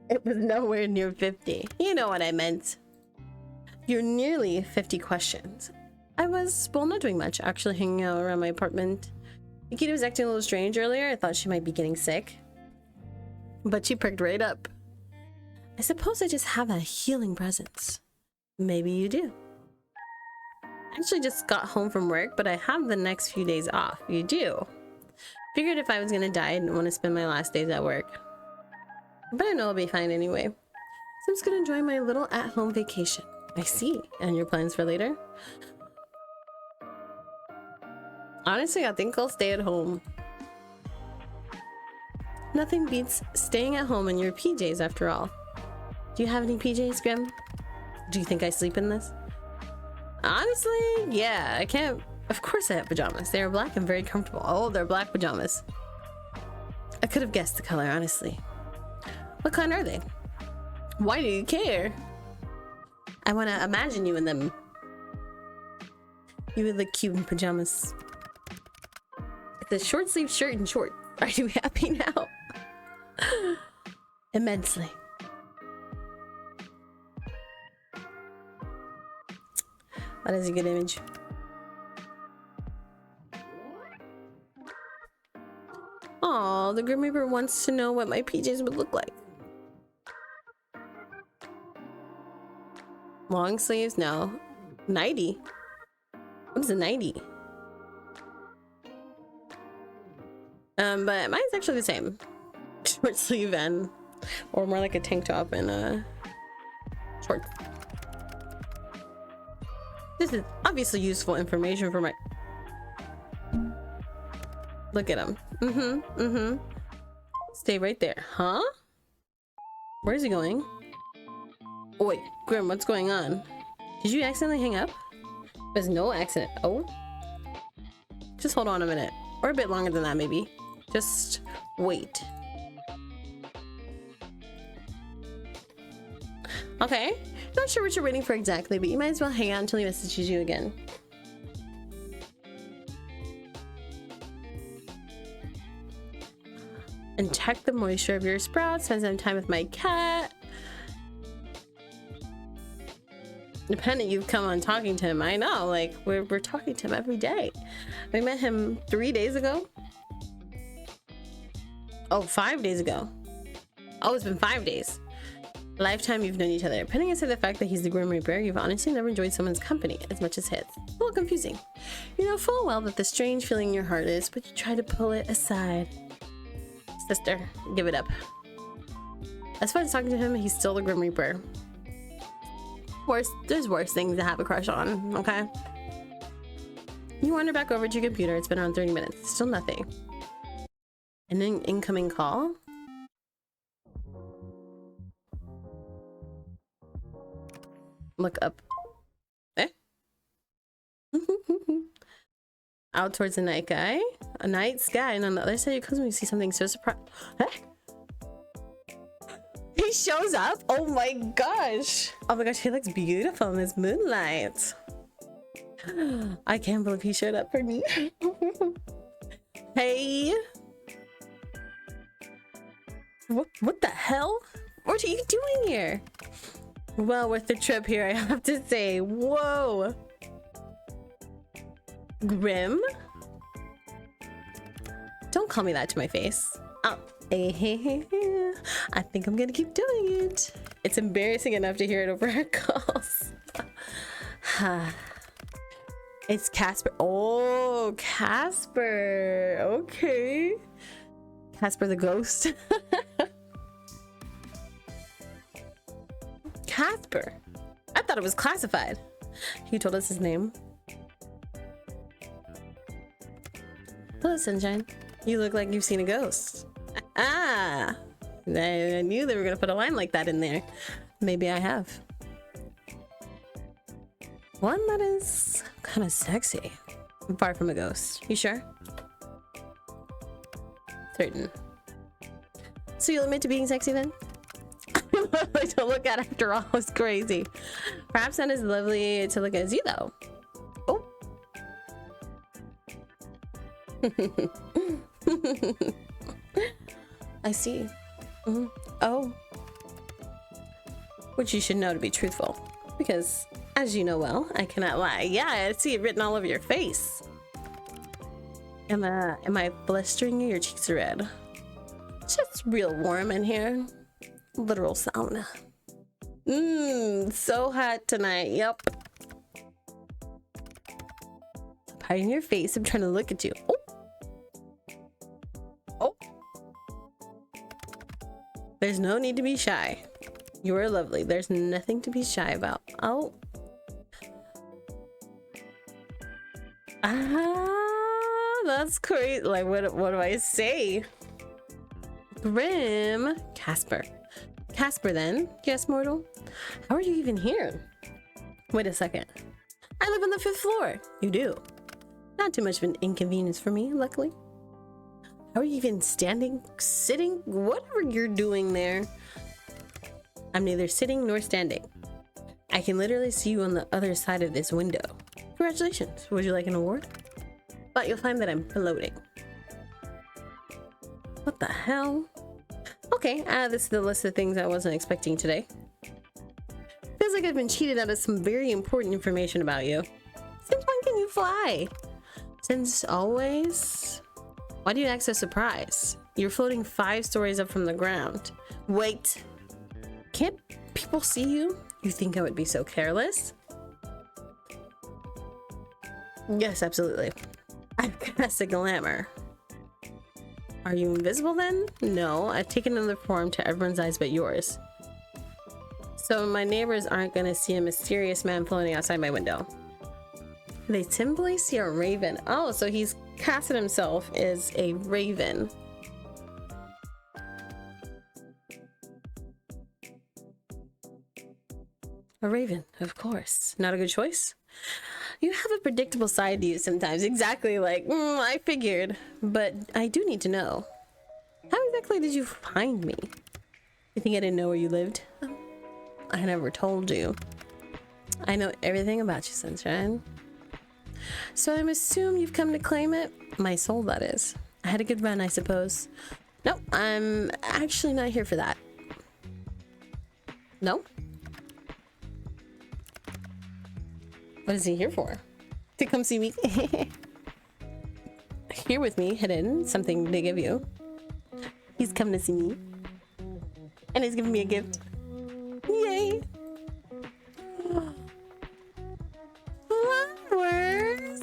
A: It was nowhere near 50. You know what I meant. You're nearly 50 questions. I was, well, not doing much, actually hanging out around my apartment. Nikita was acting a little strange earlier. I thought she might be getting sick. But she perked right up. I suppose I just have a healing presence. Maybe you do. I actually just got home from work, but I have the next few days off. You do. Figured if I was gonna die, I didn't want to spend my last days at work. But I know I'll be fine anyway. So I'm just gonna enjoy my little at-home vacation. I see. And your plans for later? Honestly, I think I'll stay at home. Nothing beats staying at home in your PJs after all. Do you have any PJs, Grim? Do you think I sleep in this? Honestly, yeah, I can't. Of course I have pajamas. They are black and very comfortable. Oh, they're black pajamas. I could have guessed the color, honestly. What kind are they? Why do you care? I want to imagine you in them. You would look cute in pajamas. It's a short sleeve shirt and shorts. Are you happy now? Immensely. That is a good image. Aw, the Grim Reaper wants to know what my PJs would look like. Long sleeves? No. Nightie? What is a nightie? But mine's actually the same. Short sleeve and, or more like a tank top and shorts. This is obviously useful information for my... Look at him. Stay right there. Huh? Where is he going? Oh, wait, Grim, what's going on? Did you accidentally hang up? There's no accident. Oh? Just hold on a minute. Or a bit longer than that, maybe. Just wait. Okay. Not sure what you're waiting for exactly, but you might as well hang out until he messages you again. And check the moisture of your sprouts. Spend some time with my cat. Dependent, you've come on talking to him. I know, like, we're talking to him every day. We met him 3 days ago. Oh, 5 days ago. Oh, it's been 5 days. Lifetime you've known each other. Putting aside the fact that he's the Grim Reaper, you've honestly never enjoyed someone's company as much as his. A little confusing. You know full well that the strange feeling in your heart is, but you try to pull it aside. Sister, give it up. As far as talking to him, he's still the Grim Reaper. There's worse things to have a crush on, okay? You wander back over to your computer. It's been around 30 minutes. Still nothing. And an incoming call? Look up. Eh? Out towards the night sky. A night sky, and on the other side of your cosmos, you see something so surprising. Eh? He shows up? Oh my gosh. Oh my gosh, he looks beautiful in this moonlight. I can't believe he showed up for me. Hey. What the hell? What are you doing here? Well worth the trip here, I have to say. Whoa. Grim? Don't call me that to my face. Oh. I think I'm gonna keep doing it. It's embarrassing enough to hear it over our calls. It's Casper. Oh, Casper. Okay. Casper the ghost. Casper. I thought it was classified. He told us his name. Hello, Sunshine. You look like you've seen a ghost. Ah, I knew they were gonna put a line like that in there. Maybe I have. One that is kind of sexy. Far from a ghost. You sure? Certain. So you'll admit to being sexy then? Lovely to look at after all is crazy. Perhaps not as lovely to look at as you though. Oh. I see. Oh. Which you should know to be truthful. Because, as you know well, I cannot lie. Yeah, I see it written all over your face. Am I blistering you? Your cheeks are red. It's just real warm in here. Literal sauna. So hot tonight. Yep. Hiding your face. I'm trying to look at you. Oh. Oh. There's no need to be shy. You are lovely. There's nothing to be shy about. Oh, Ah, that's crazy. Like, what do I say? Grim. Casper. Casper, then. Yes, mortal. How are you even here? Wait a second. I live on the 5th floor. You do. Not too much of an inconvenience for me, luckily. How are you even standing, sitting, whatever you're doing there? I'm neither sitting nor standing. I can literally see you on the other side of this window. Congratulations. Would you like an award? But you'll find that I'm floating. What the hell? Okay, this is the list of things I wasn't expecting today. Feels like I've been cheated out of some very important information about you. Since when can you fly? Since always? Why do you act so surprised? You're floating 5 stories up from the ground. Wait. Can't people see you? You think I would be so careless? Yes, absolutely. I've cast a glamour. Are you invisible then? No, I've taken another form to everyone's eyes but yours. So my neighbors aren't gonna see a mysterious man floating outside my window. They simply see a raven. Oh, so he's casted himself as a raven. A raven, of course. Not a good choice? You have a predictable side to you sometimes. Exactly, like, I figured. But I do need to know. How exactly did you find me? You think I didn't know where you lived? I never told you. I know everything about you, Sunshine. So I'm assuming you've come to claim it? My soul, that is. I had a good run, I suppose. Nope, I'm actually not here for that. No? What is he here for? To come see me? Here with me, hidden, something to give you. He's come to see me. And he's giving me a gift. Yay! Flowers!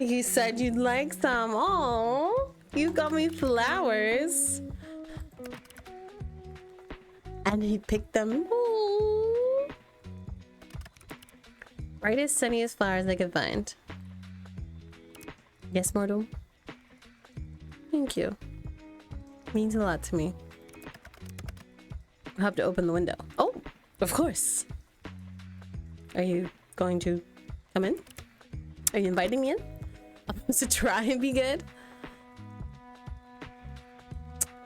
A: You said you'd like some. Oh, you got me flowers. And he picked them. Ooh. Brightest, sunniest flowers I could find. Yes, mortal. Thank you. Means a lot to me. I'll have to open the window. Oh, of course. Are you going to come in? Are you inviting me in? I'm supposed to try and be good?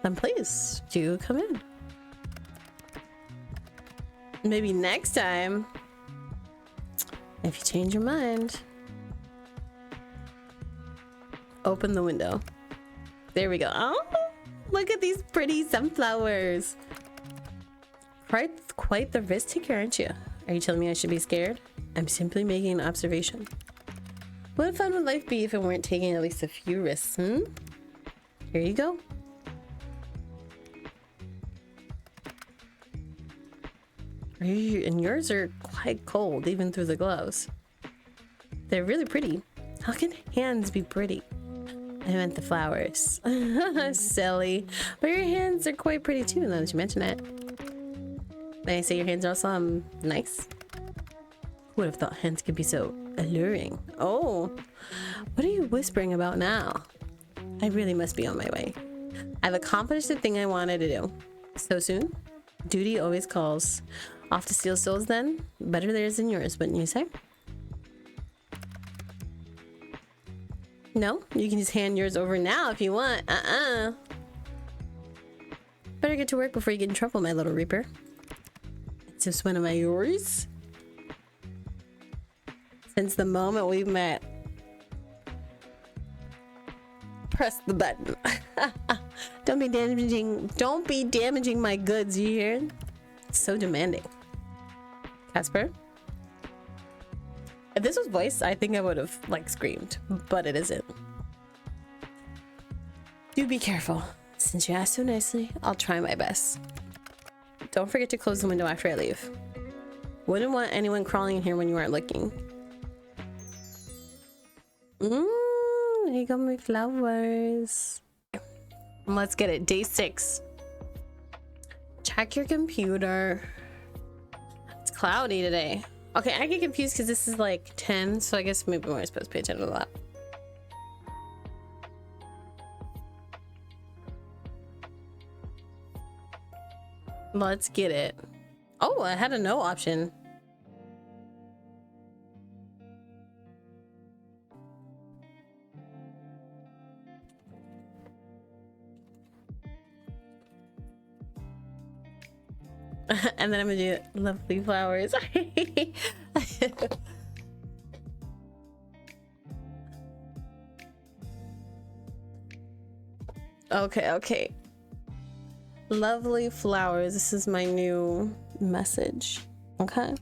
A: Then please, do come in. Maybe next time, if you change your mind, open the window. There we go. Oh, look at these pretty sunflowers. Quite the risk taker, aren't you? Are you telling me I should be scared? I'm simply making an observation. What fun would life be if it weren't taking at least a few risks, Here you go. And yours are quite cold, even through the gloves. They're really pretty. How can hands be pretty? I meant the flowers. Silly. But your hands are quite pretty too, now that you mention it. May I say your hands are also nice? Who would have thought hands could be so alluring? Oh, what are you whispering about now? I really must be on my way. I've accomplished the thing I wanted to do. So soon? Duty always calls. Off to steal souls then? Better theirs than yours, wouldn't you say? No, you can just hand yours over now if you want. Better get to work before you get in trouble, my little reaper. It's just one of my yours. Since the moment we met. Press the button. Don't be damaging my goods, you hear? It's so demanding. Casper? If this was voice, I think I would have like screamed, but it isn't. Do be careful. Since you asked so nicely, I'll try my best. Don't forget to close the window after I leave. Wouldn't want anyone crawling in here when you aren't looking. You got my flowers. Let's get it. Day 6. Check your computer. It's cloudy today. Okay, I get confused because this is like 10, so I guess maybe we're supposed to pay attention to that. Let's get it. Oh, I had a no option. And then I'm gonna do lovely flowers. Okay. Lovely flowers. This is my new message. Okay.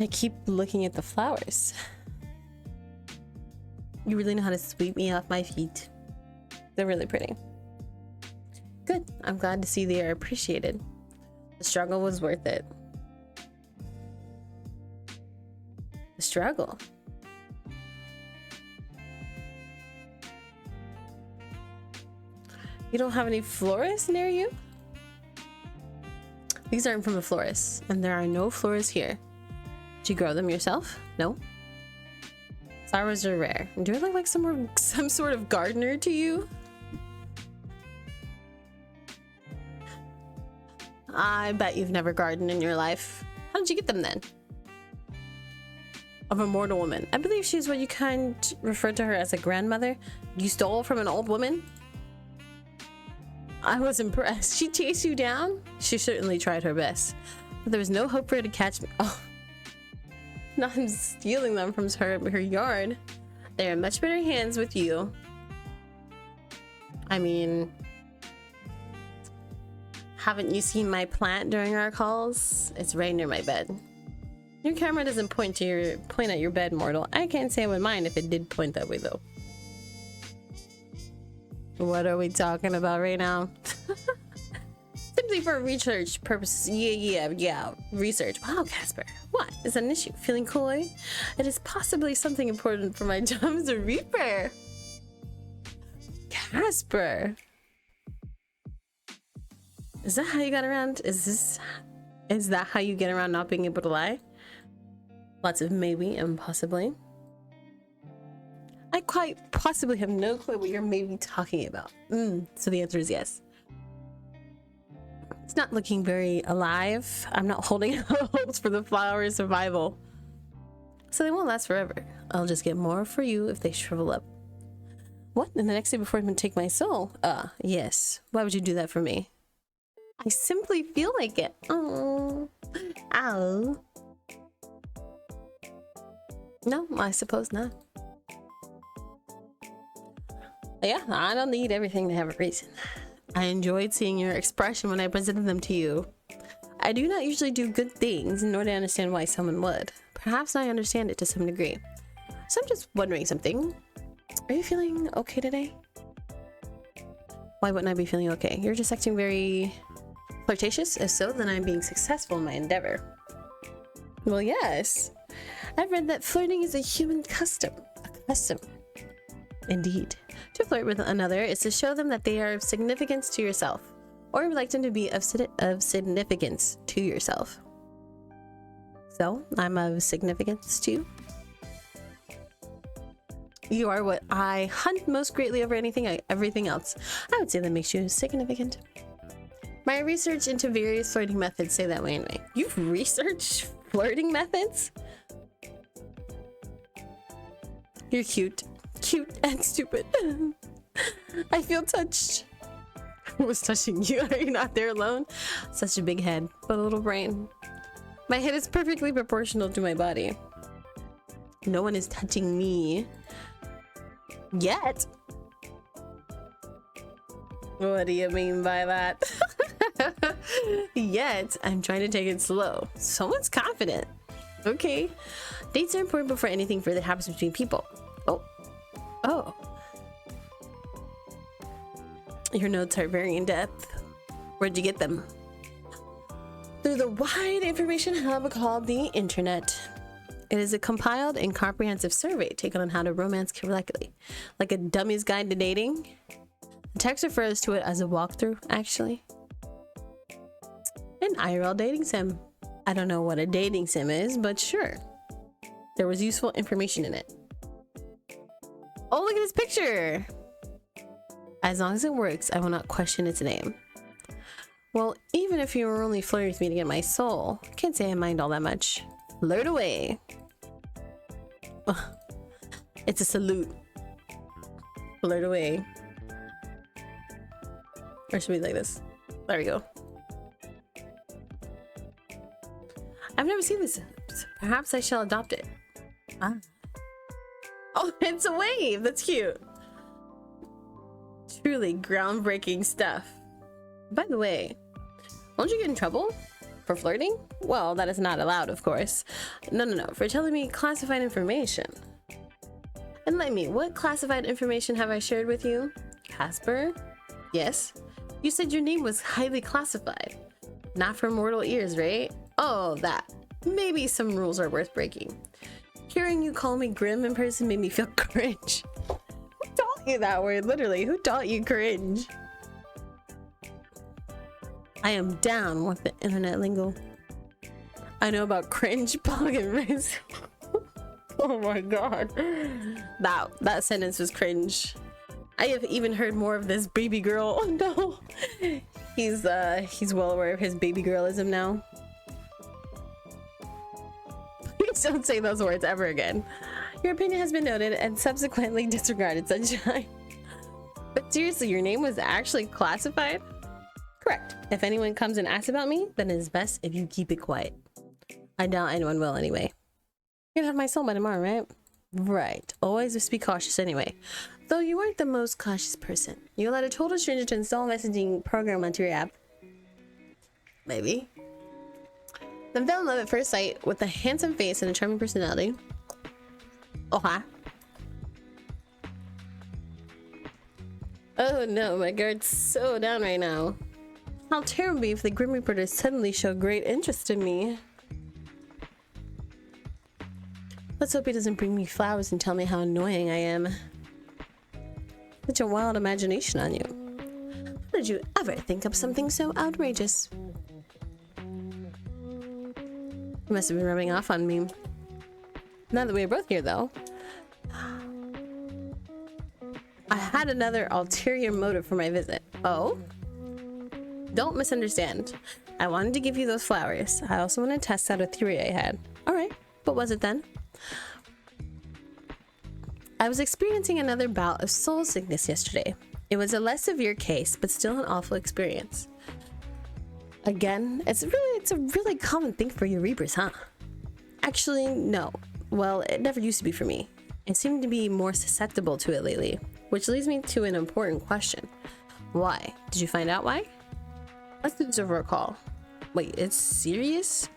A: I keep looking at the flowers. You really know how to sweep me off my feet. They're really pretty. Good. I'm glad to see they are appreciated. The struggle was worth it. The struggle. You don't have any florists near you? These aren't from a florist, and there are no florists here. Did you grow them yourself? No? Flowers are rare. Do I look like some sort of gardener to you? I bet you've never gardened in your life. How did you get them then? Of a mortal woman. I believe she's what you kind referred to her as a grandmother. You stole from an old woman? I was impressed. She chased you down? She certainly tried her best. But there was no hope for her to catch me. Oh. Not him stealing them from her yard. They're in much better hands with you. I mean, haven't you seen my plant during our calls? It's right near my bed. Your camera doesn't point at your bed, mortal. I can't say I would mind if it did point that way though. What are we talking about right now? Simply for research purposes. Yeah. Research. Wow, Casper. What is an issue? Feeling coy? It is possibly something important for my job as a reaper. Casper. Is that how you got around? Is that how you get around not being able to lie? Lots of maybe and possibly. I quite possibly have no clue what you're maybe talking about. So the answer is yes. It's not looking very alive. I'm not holding out hopes for the flower's survival. So they won't last forever. I'll just get more for you if they shrivel up. What? And the next day before I'm gonna take my soul? Yes. Why would you do that for me? I simply feel like it. Oh. Ow. No, I suppose not. Yeah, I don't need everything to have a reason. I enjoyed seeing your expression when I presented them to you. I do not usually do good things, nor do I understand why someone would. Perhaps I understand it to some degree. So I'm just wondering something. Are you feeling okay today? Why wouldn't I be feeling okay? You're just acting very flirtatious. If so, then I'm being successful in my endeavor. Well, yes. I've read that flirting is a human custom. A custom. Indeed. To flirt with another is to show them that they are of significance to yourself, or you would like them to be of significance to yourself. So, I'm of significance to you. You are what I hunt most greatly over everything else. I would say that makes you significant. My research into various flirting methods say that way anyway. You've researched flirting methods? You're cute. Cute and stupid. I feel touched. Who was touching you? Are you not there alone? Such a big head, but a little brain. My head is perfectly proportional to my body. No one is touching me. Yet. What do you mean by that? Yet, I'm trying to take it slow. Someone's confident. Okay. Dates are important before anything further happens between people. Oh. Your notes are very in depth. Where'd you get them? Through the wide information hub called the internet. It is a compiled and comprehensive survey taken on how to romance correctly. Like a dummy's guide to dating. The text refers to it as a walkthrough, actually. IRL dating sim. I don't know what a dating sim is, but sure. There was useful information in it. Oh, look at this picture. As long as it works, I will not question its name. Well, even if you were only flirting with me to get my soul, can't say I mind all that much. Flirt away. Ugh. It's a salute. Flirt away. Or should we like this? There we go. I've never seen this. Perhaps I shall adopt it. Ah. Oh, it's a wave. That's cute. Truly groundbreaking stuff. By the way, won't you get in trouble for flirting? Well, that is not allowed, of course. No, for telling me classified information. Enlighten me, what classified information have I shared with you? Casper? Yes. You said your name was highly classified. Not for mortal ears, right? Oh, that. Maybe some rules are worth breaking. Hearing you call me grim in person made me feel cringe. Who taught you that word? Literally, who taught you cringe? I am down with the internet lingo. I know about cringe, pog, and riz. Oh my god. That sentence was cringe. I have even heard more of this baby girl. Oh no. He's well aware of his baby girlism now. Please don't say those words ever again. Your opinion has been noted and subsequently disregarded, sunshine. But seriously, your name was actually classified? Correct. If anyone comes and asks about me, then it is best if you keep it quiet. I doubt anyone will anyway. You're gonna have my soul by tomorrow, right? Right. Always just be cautious anyway. Though you weren't the most cautious person. You allowed a total stranger to install a messaging program onto your app. Maybe. Then fell in love at first sight with a handsome face and a charming personality. Oh, hi. Oh no, my guard's so down right now. How terrible if the Grim Reaper suddenly show great interest in me. Let's hope he doesn't bring me flowers and tell me how annoying I am. Such a wild imagination on you. How did you ever think up something so outrageous? You must have been rubbing off on me. Now that we're both here, though. I had another ulterior motive for my visit. Oh? Don't misunderstand. I wanted to give you those flowers. I also want to test out a theory I had. Alright, what was it then? I was experiencing another bout of soul sickness yesterday. It was a less severe case, but still an awful experience. Again, it's a really common thing for you Reapers, huh? Actually, no. Well, it never used to be for me. I seem to be more susceptible to it lately, which leads me to an important question. Why? Did you find out why? Let's do this over a call. Wait, it's serious?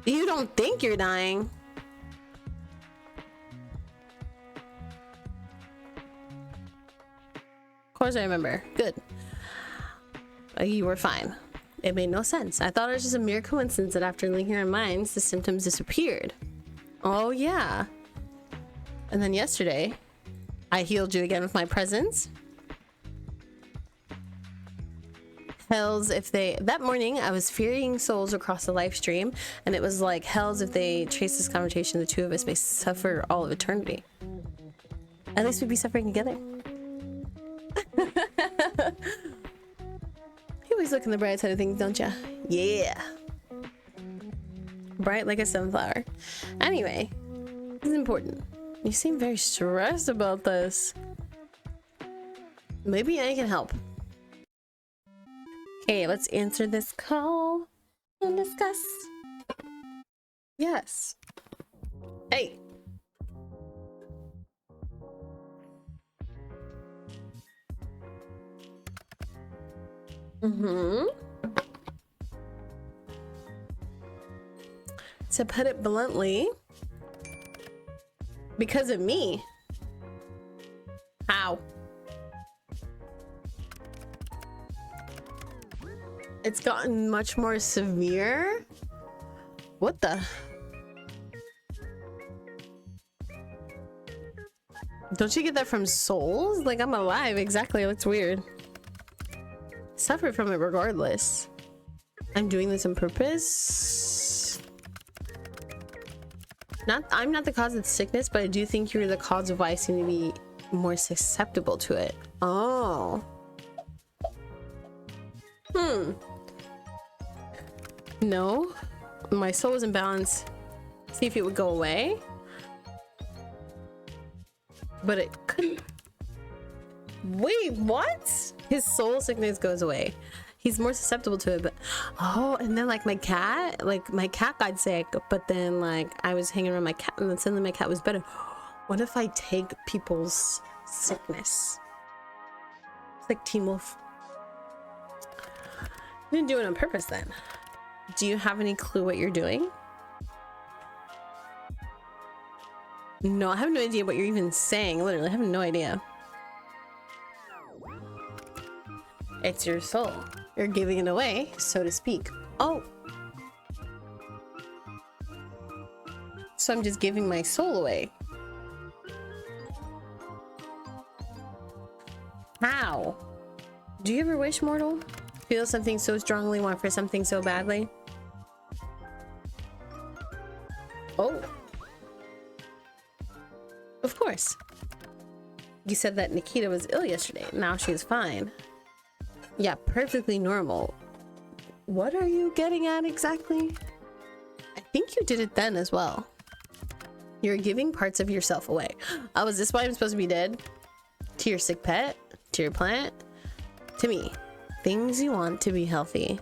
A: You don't think you're dying? Of course I remember. Good. You were fine. It made no sense. I thought it was just a mere coincidence that after linking our minds, the symptoms disappeared. Oh yeah. And then yesterday, I healed you again with my presence. Hells if they... That morning, I was ferrying souls across the live stream, and it was like, hells if they trace this conversation, the two of us may suffer all of eternity. At least we'd be suffering together. You always look on the bright side of things, don't ya? Yeah. Bright like a sunflower. Anyway, this is important. You seem very stressed about this. Maybe I can help. Okay, let's answer this call and discuss. Yes. Hey. To put it bluntly, because of me. How? It's gotten much more severe. What the? Don't you get that from souls? Like, I'm alive. Exactly. That's weird. Suffer from it regardless. I'm doing this on purpose. I'm not the cause of the sickness, but I do think you're the cause of why I seem to be more susceptible to it. Oh. No. My soul was in balance. See if it would go away. But it couldn't. Wait, what? His soul sickness goes away. He's more susceptible to it, but oh, and then like my cat got sick, but then like I was hanging around my cat and then suddenly my cat was better. What if I take people's sickness? It's like Teen Wolf. I didn't do it on purpose then. Do you have any clue what you're doing? No, I have no idea what you're even saying. Literally, I have no idea. It's your soul. You're giving it away, so to speak. Oh. So I'm just giving my soul away. How? Do you ever wish, mortal? Feel something so strongly, want for something so badly? Oh. Of course. You said that Nikita was ill yesterday. Now she's fine. Yeah, perfectly normal. What are you getting at exactly? I think you did it then as well. You're giving parts of yourself away. Oh, is this why I'm supposed to be dead? To your sick pet? To your plant? To me. Things you want to be healthy.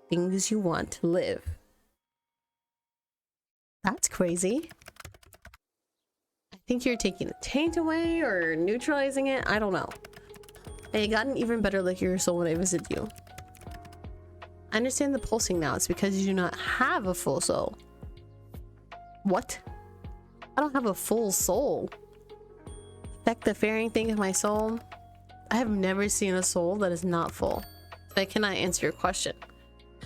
A: Things you want to live. That's crazy. I think you're taking the taint away or neutralizing it. I don't know. I got an even better look at your soul when I visited you. I understand the pulsing now. It's because you do not have a full soul. What? I don't have a full soul. Affect the fairing thing of my soul. I have never seen a soul that is not full. So I cannot answer your question.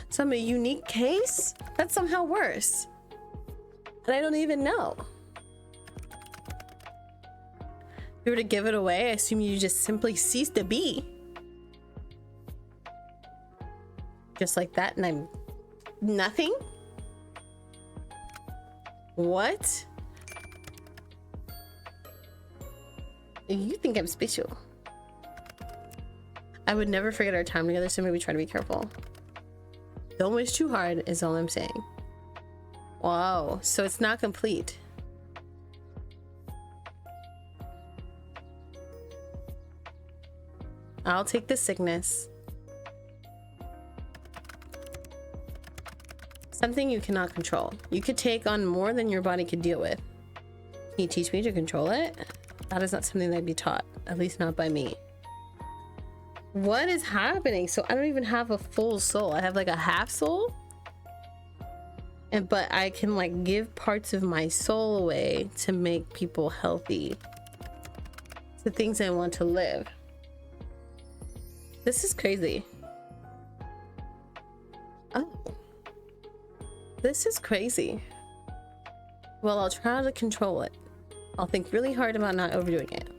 A: So I'm a unique case? That's somehow worse. And I don't even know. If you were to give it away, I assume you just simply cease to be. Just like that, and I'm nothing? What? You think I'm special. I would never forget our time together, so maybe try to be careful. Don't wish too hard is all I'm saying. Wow, so it's not complete. I'll take the sickness. Something you cannot control. You could take on more than your body could deal with. Can you teach me to control it? That is not something that'd be taught, at least not by me. What is happening? So I don't even have a full soul. I have like a half soul. But I can like give parts of my soul away to make people healthy. It's the things I want to live. This is crazy. Oh. This is crazy. Well, I'll try to control it. I'll think really hard about not overdoing it.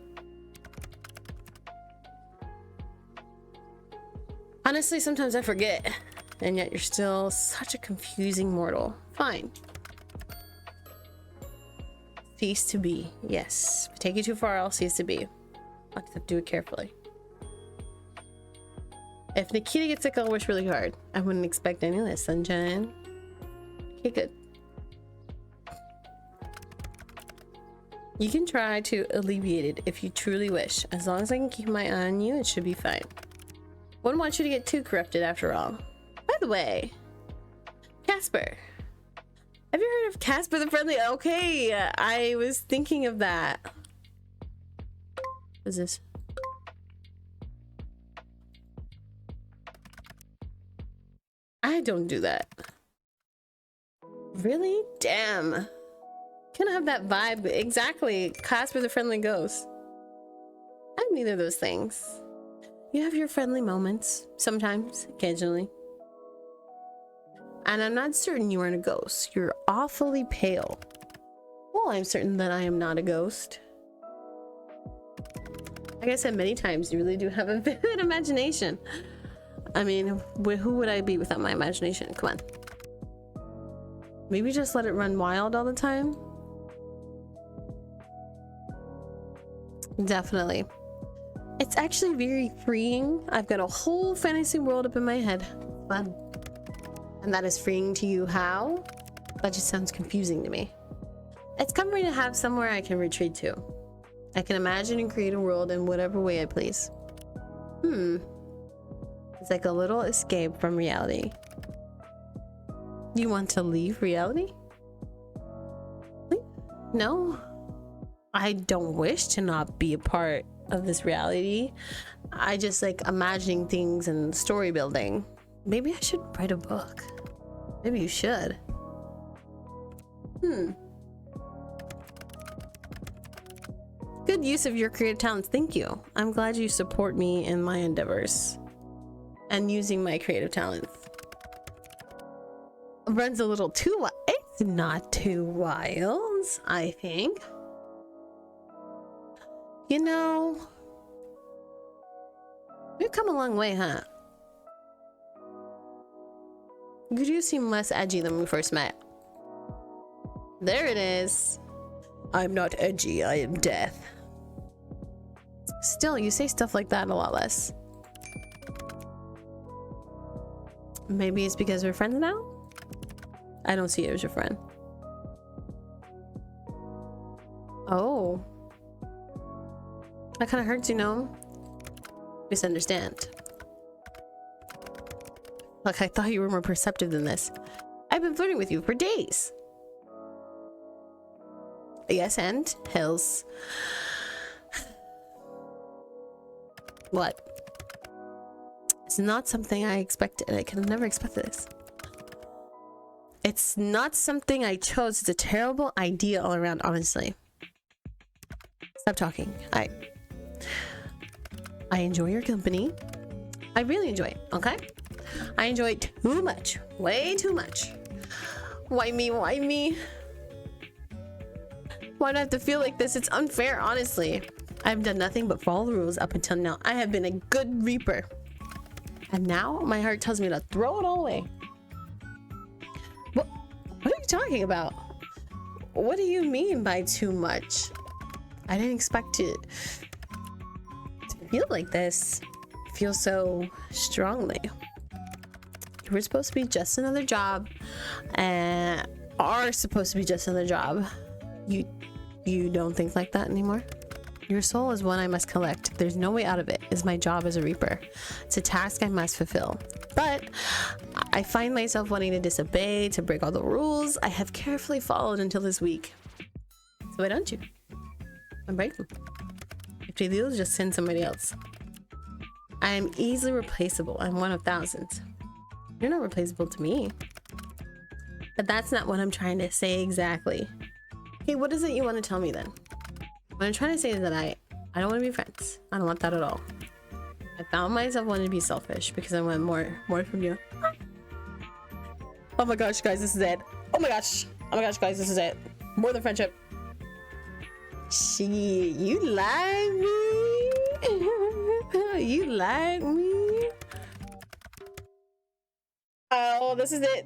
A: Honestly, sometimes I forget. And yet you're still such a confusing mortal. Fine. Cease to be. Yes. If I take you too far, I'll cease to be. I'll have to do it carefully. If Nikita gets sick, I'll wish really hard. I wouldn't expect any less, sunshine. Okay, good. You can try to alleviate it if you truly wish. As long as I can keep my eye on you, it should be fine. Wouldn't want you to get too corrupted after all. By the way, Casper. Have you heard of Casper the Friendly? Okay, I was thinking of that. What is this? I don't do that. Really? Damn. Can I have that vibe? Exactly. Casper the Friendly Ghost. I'm neither of those things. You have your friendly moments. Sometimes. Occasionally. And I'm not certain you aren't a ghost. You're awfully pale. Well, I'm certain that I am not a ghost. Like I said many times, you really do have a vivid imagination. I mean, who would I be without my imagination? Come on. Maybe just let it run wild all the time. Definitely. It's actually very freeing. I've got a whole fantasy world up in my head. Fun. And that is freeing to you. How? That just sounds confusing to me. It's comforting to have somewhere I can retreat to. I can imagine and create a world in whatever way I please. It's like a little escape from reality. You want to leave reality? No. I don't wish to not be a part of this reality. I just like imagining things and story building. Maybe I should write a book. Maybe you should. Good use of your creative talents. Thank you. I'm glad you support me in my endeavors and using my creative talents. Runs a little too wild. It's not too wild, I think. You know, we've come a long way, huh? You do seem less edgy than when we first met. There it is. I'm not edgy, I am death. Still, you say stuff like that a lot less. Maybe it's because we're friends now? I don't see you as your friend. Oh. That kind of hurts, you know? Misunderstand. Like, I thought you were more perceptive than this. I've been flirting with you for days. Yes, and hills. What? It's not something I expected. I could have never expected this. It's not something I chose. It's a terrible idea all around, honestly. Stop talking. I enjoy your company. I really enjoy it, okay? I enjoy it too much. Way too much. Why me? Why me? Why do I have to feel like this? It's unfair, honestly. I've done nothing but follow the rules up until now. I have been a good reaper. And now my heart tells me to throw it all away. What are you talking about? What do you mean by too much? I didn't expect it to feel like this. Feel so strongly. You were supposed to be just another job, and are supposed to be just another job. You don't think like that anymore? Your soul is one I must collect. There's no way out of it. It's my job as a reaper. It's a task I must fulfill. But I find myself wanting to disobey, to break all the rules I have carefully followed until this week. So why don't you? And break them. If you do, just send somebody else. I am easily replaceable. I'm one of thousands. You're not replaceable to me. But that's not what I'm trying to say exactly. Hey, what is it you want to tell me then? What I'm trying to say is that I don't want to be friends. I don't want that at all. I found myself wanting to be selfish because I want more from you. Oh my gosh, guys, this is it. Oh my gosh, guys, this is it. More than friendship. You like me? You like me? Oh, this is it.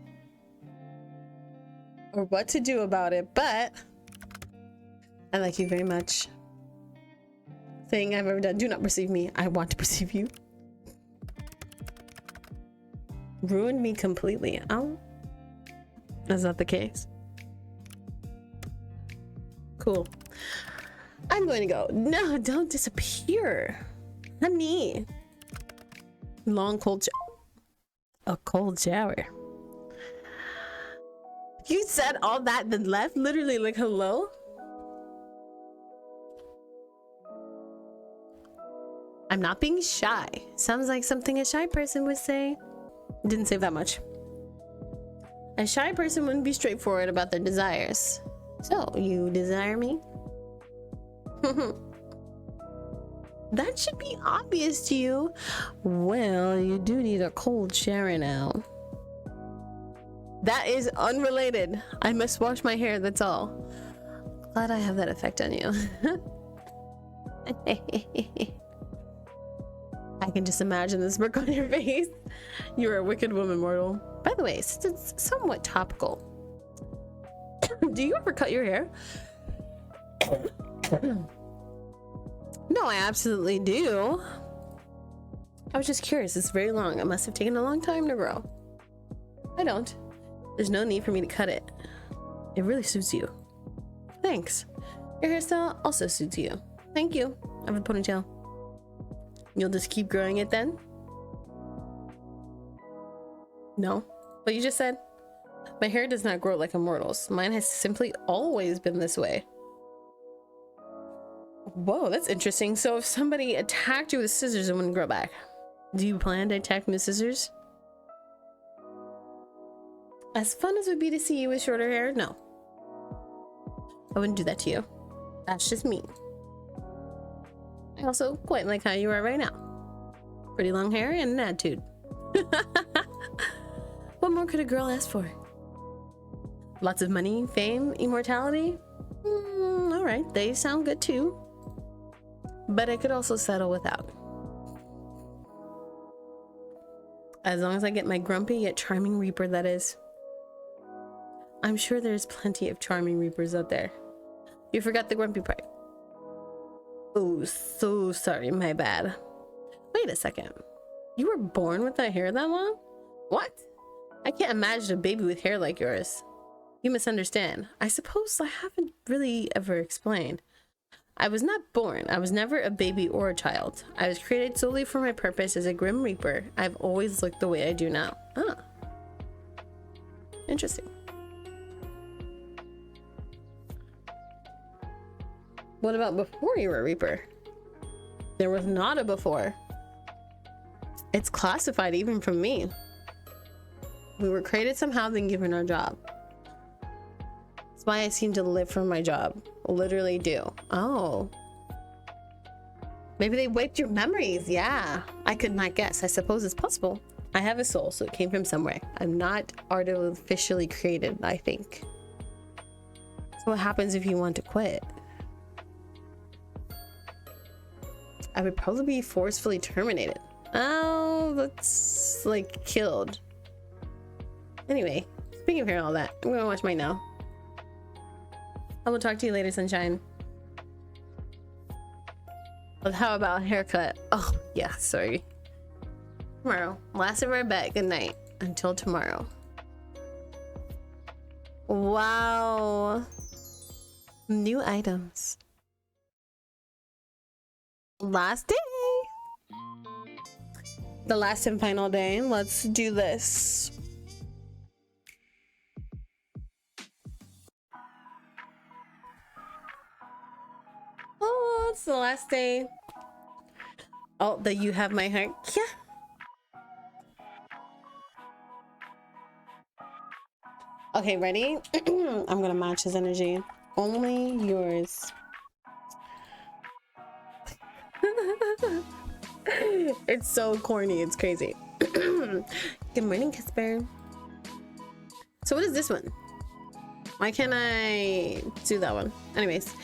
A: Or what to do about it, but I like you very much. Thing I've ever done. Do not perceive me. I want to perceive you. Ruined me completely. Oh, that's not the case. Cool. I'm going to go. No, don't disappear. Honey. Long cold a cold shower. You said all that then left? Literally like hello? I'm not being shy. Sounds like something a shy person would say. Didn't say that much. A shy person wouldn't be straightforward about their desires. So, you desire me? That should be obvious to you. Well, you do need a cold shower now. That is unrelated. I must wash my hair, that's all. Glad I have that effect on you. can just imagine this smirk on your face. You're a wicked woman, mortal. By the way, since it's somewhat topical, do you ever cut your hair? No, I absolutely do. I was just curious. It's very long. It must have taken a long time to grow. I don't. There's no need for me to cut it. It really suits you. Thanks. Your hairstyle also suits you. Thank you. I have a ponytail. You'll just keep growing it then? No. What you just said? My hair does not grow like a mortal's. Mine has simply always been this way. Whoa, that's interesting. So if somebody attacked you with scissors, it wouldn't grow back. Do you plan to attack me with scissors? As fun as it would be to see you with shorter hair, no. I wouldn't do that to you. That's just me. I also quite like how you are right now. Pretty long hair and an attitude. What more could a girl ask for? Lots of money, fame, immortality? All right, they sound good too. But I could also settle without. As long as I get my grumpy yet charming reaper, that is. I'm sure there's plenty of charming reapers out there. You forgot the grumpy part. Oh, so sorry, my bad. Wait a second. You were born with that hair that long? What? I can't imagine a baby with hair like yours. You misunderstand. I suppose I haven't really ever explained. I was not born. I was never a baby or a child. I was created solely for my purpose as a Grim Reaper. I've always looked the way I do now. Ah. Interesting. What about before you were a Reaper? There was not a before. It's classified even from me. We were created somehow, then given our job. That's why I seem to live for my job. Literally do. Oh. Maybe they wiped your memories. Yeah. I could not guess. I suppose it's possible. I have a soul, so it came from somewhere. I'm not artificially created, I think. So what happens if you want to quit? I would probably be forcefully terminated. Oh, that's like killed. Anyway, speaking of hearing all that, I'm gonna watch mine now. I will talk to you later, sunshine. But how about a haircut? Oh, yeah, sorry. Tomorrow. Last of our bet. Good night. Until tomorrow. Wow. New items. Last day. The last and final day. Let's do this. Oh, it's the last day. Oh, that you have my heart. Yeah. Okay, ready? I'm gonna match his energy. Only yours. It's so corny, it's crazy. Good morning, Casper. So what is this one? Why can't I do that one? Anyways,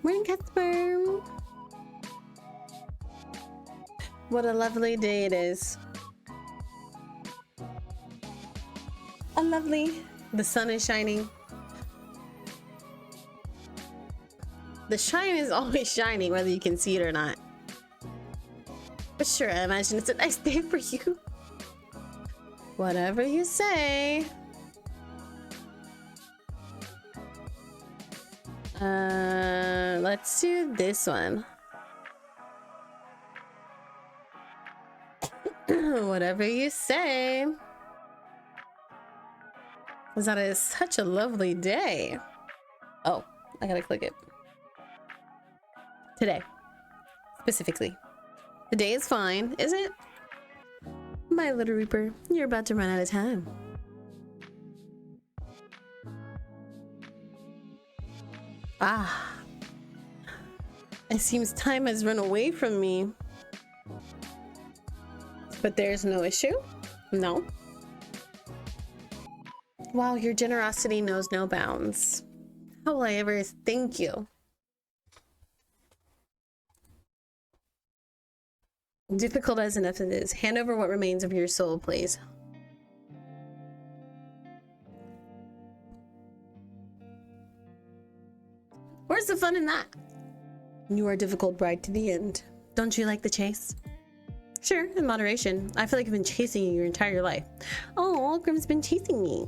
A: morning, Casper. What a lovely day it is. A lovely. The sun is shining. The shine is always shining, whether you can see it or not. But sure, I imagine it's a nice day for you. Whatever you say. Let's do this one. Whatever you say. That is such a lovely day. Oh, I gotta click it. Today, specifically. The day is fine, is it? My little Reaper, you're about to run out of time. Ah. It seems time has run away from me. But there's no issue? No. Wow, your generosity knows no bounds. How will I ever thank you? Difficult as enough it is. Hand over what remains of your soul, please. Where's the fun in that? You are a difficult bride to the end. Don't you like the chase? Sure, in moderation. I feel like I've been chasing you your entire life. Oh, Grim's been chasing me.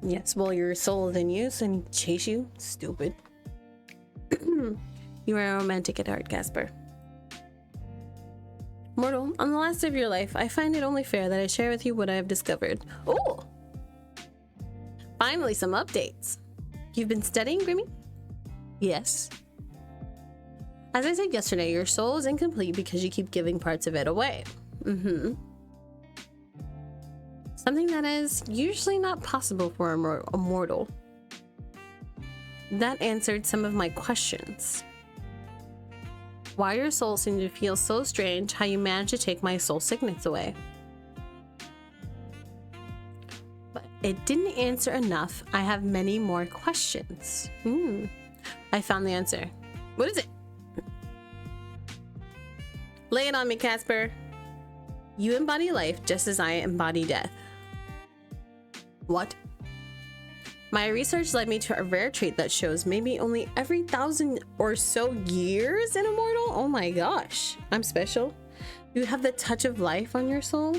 A: Yes, well, your soul is in use and chase you. Stupid. You are romantic at heart, Casper. Mortal, on the last day of your life, I find it only fair that I share with you what I have discovered. Oh! Finally, some updates. You've been studying, Grimmy? Yes. As I said yesterday, your soul is incomplete because you keep giving parts of it away. Something that is usually not possible for a mortal. That answered some of my questions. Why your soul seemed to feel so strange, how you managed to take my soul sickness away. But it didn't answer enough. I have many more questions. I found the answer. What is it? Lay it on me, Casper. You embody life just as I embody death. What? My research led me to a rare trait that shows maybe only every 1,000 or so years in a mortal. Oh my gosh, I'm special. You have the touch of life on your soul.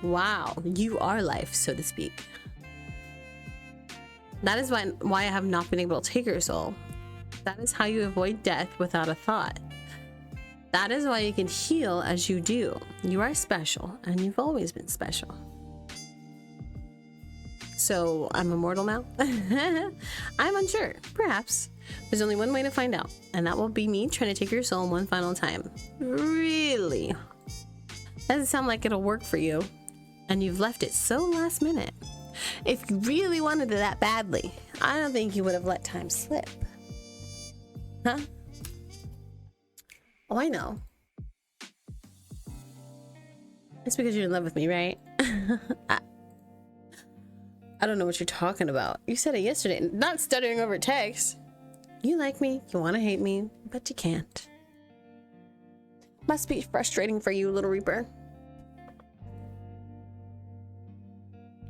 A: Wow, you are life, so to speak. That is why I have not been able to take your soul. That is how you avoid death without a thought. That is why you can heal as you do. You are special, and you've always been special. So I'm immortal now? I'm unsure. Perhaps. There's only one way to find out, and that will be me trying to take your soul one final time. Really? Doesn't sound like it'll work for you. And you've left it so last minute. If you really wanted it that badly, I don't think you would have let time slip. Huh? Oh, I know. It's because you're in love with me, right? I don't know what you're talking about. You said it yesterday, not stuttering over text. You like me, you want to hate me, but you can't. Must be frustrating for you, Little Reaper.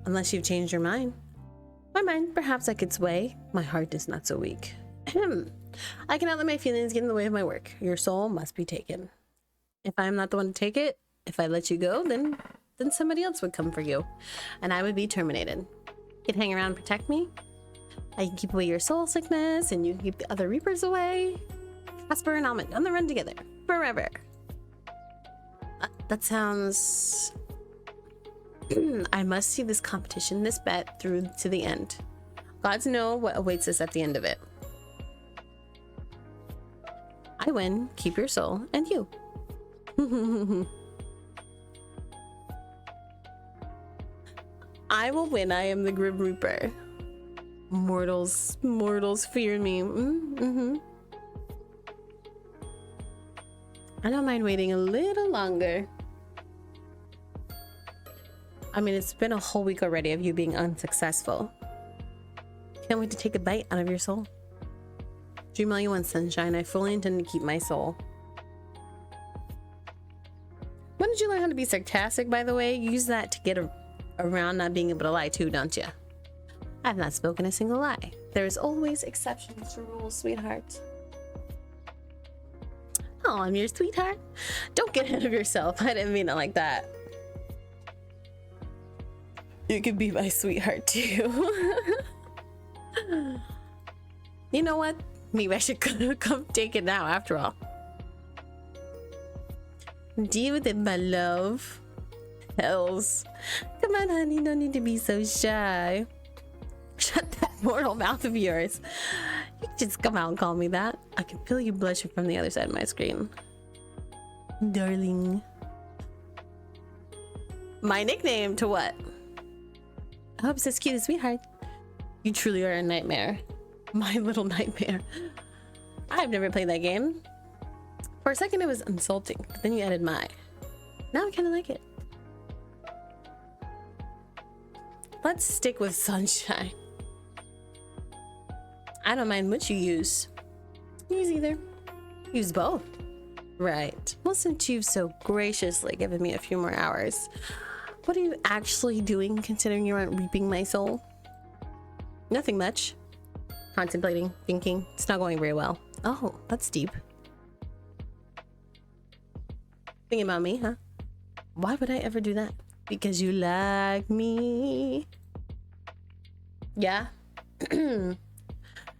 A: Unless you've changed your mind. My mind, perhaps I could sway. My heart is not so weak. I cannot let my feelings get in the way of my work. Your soul must be taken. If I'm not the one to take it, if I let you go, then somebody else would come for you, and I would be terminated. You can hang around and protect me. I can keep away your soul sickness, and you can keep the other Reapers away. Casper and Almond on the run together forever. That sounds... I must see this competition, this bet, through to the end. Gods know what awaits us at the end of it. I win, keep your soul, and you. I will win, I am the Grim Reaper. Mortals fear me. I don't mind waiting a little longer. I mean, it's been a whole week already of you being unsuccessful. Can't wait to take a bite out of your soul. Dream all you want, sunshine. I fully intend to keep my soul. When did you learn how to be sarcastic, by the way? You use that to get around not being able to lie too, don't you? I've not spoken a single lie. There is always exceptions to rules, sweetheart. Oh, I'm your sweetheart. Don't get ahead of yourself. I didn't mean it like that. You can be my sweetheart too. You know what? Maybe I should come take it now after all. Deal with it, my love. Hells. Come on, honey. No need to be so shy. Shut that mortal mouth of yours. You can just come out and call me that. I can feel you blushing from the other side of my screen. Darling. My nickname to what? I hope it's as cute as sweetheart. You truly are a nightmare. My little nightmare. I've never played that game. For a second it was insulting, but then you added my. Now I kind of like it. Let's stick with sunshine. I don't mind what you use. Use either. Use both. Right. Well, since you've so graciously given me a few more hours, what are you actually doing considering you aren't reaping my soul? Nothing much. Contemplating, thinking. It's not going very well. Oh, that's deep. Thinking about me, huh? Why would I ever do that? Because you like me. Yeah?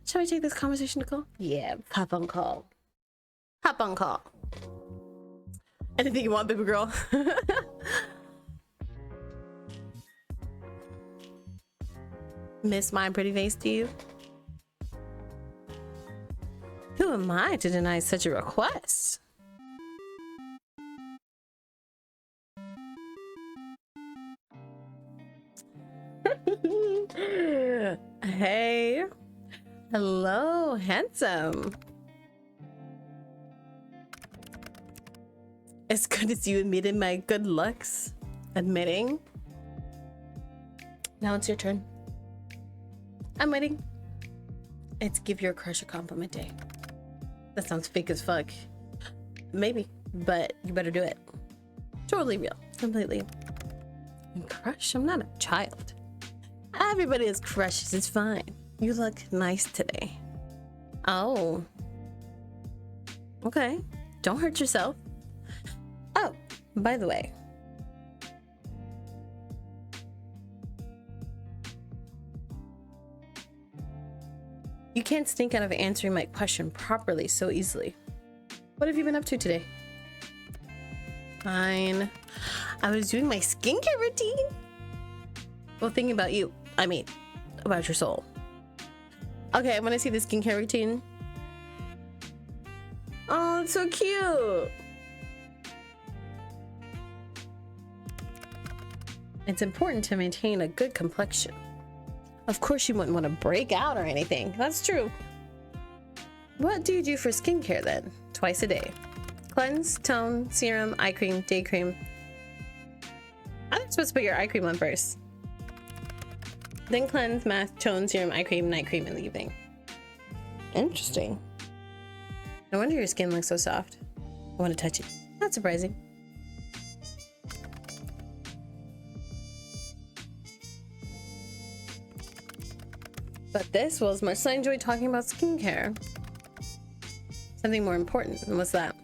A: Shall we take this conversation to call? Yeah, hop on call. Hop on call. Anything you want, baby girl. Miss my pretty face, do you? Who am I to deny such a request? Hey. Hello, handsome. As good as you admitted my good looks. Admitting. Now it's your turn. I'm waiting. It's give your crush a compliment day. That sounds fake as fuck. Maybe, but you better do it. Totally real. Completely. And crush? I'm not a child. Everybody has crushes. It's fine. You look nice today. Oh. Okay. Don't hurt yourself. Oh, by the way. You can't sneak out of answering my question properly so easily. What have you been up to today? Fine. I was doing my skincare routine. Well, thinking about you. I mean, about your soul. Okay, I'm gonna see the skincare routine. Oh, it's so cute. It's important to maintain a good complexion. Of course you wouldn't want to break out or anything. That's true. What do you do for skincare then? Twice a day. Cleanse, tone, serum, eye cream, day cream. I'm supposed to put your eye cream on first. Then cleanse, mask, tone, serum, eye cream, night cream in the evening. Interesting. No wonder your skin looks so soft. I want to touch it. Not surprising. But this, well, as much as I enjoy talking about skincare, something more important. And what's that?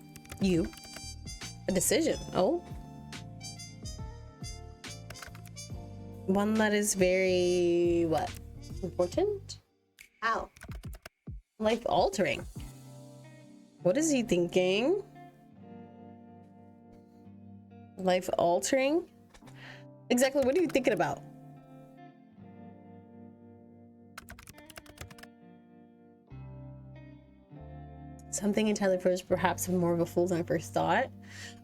A: You. A decision. Oh. One that is very, what? Important? How? Life altering. What is he thinking? Life altering? Exactly, what are you thinking about? Something entirely first, perhaps more of a fool than I first thought.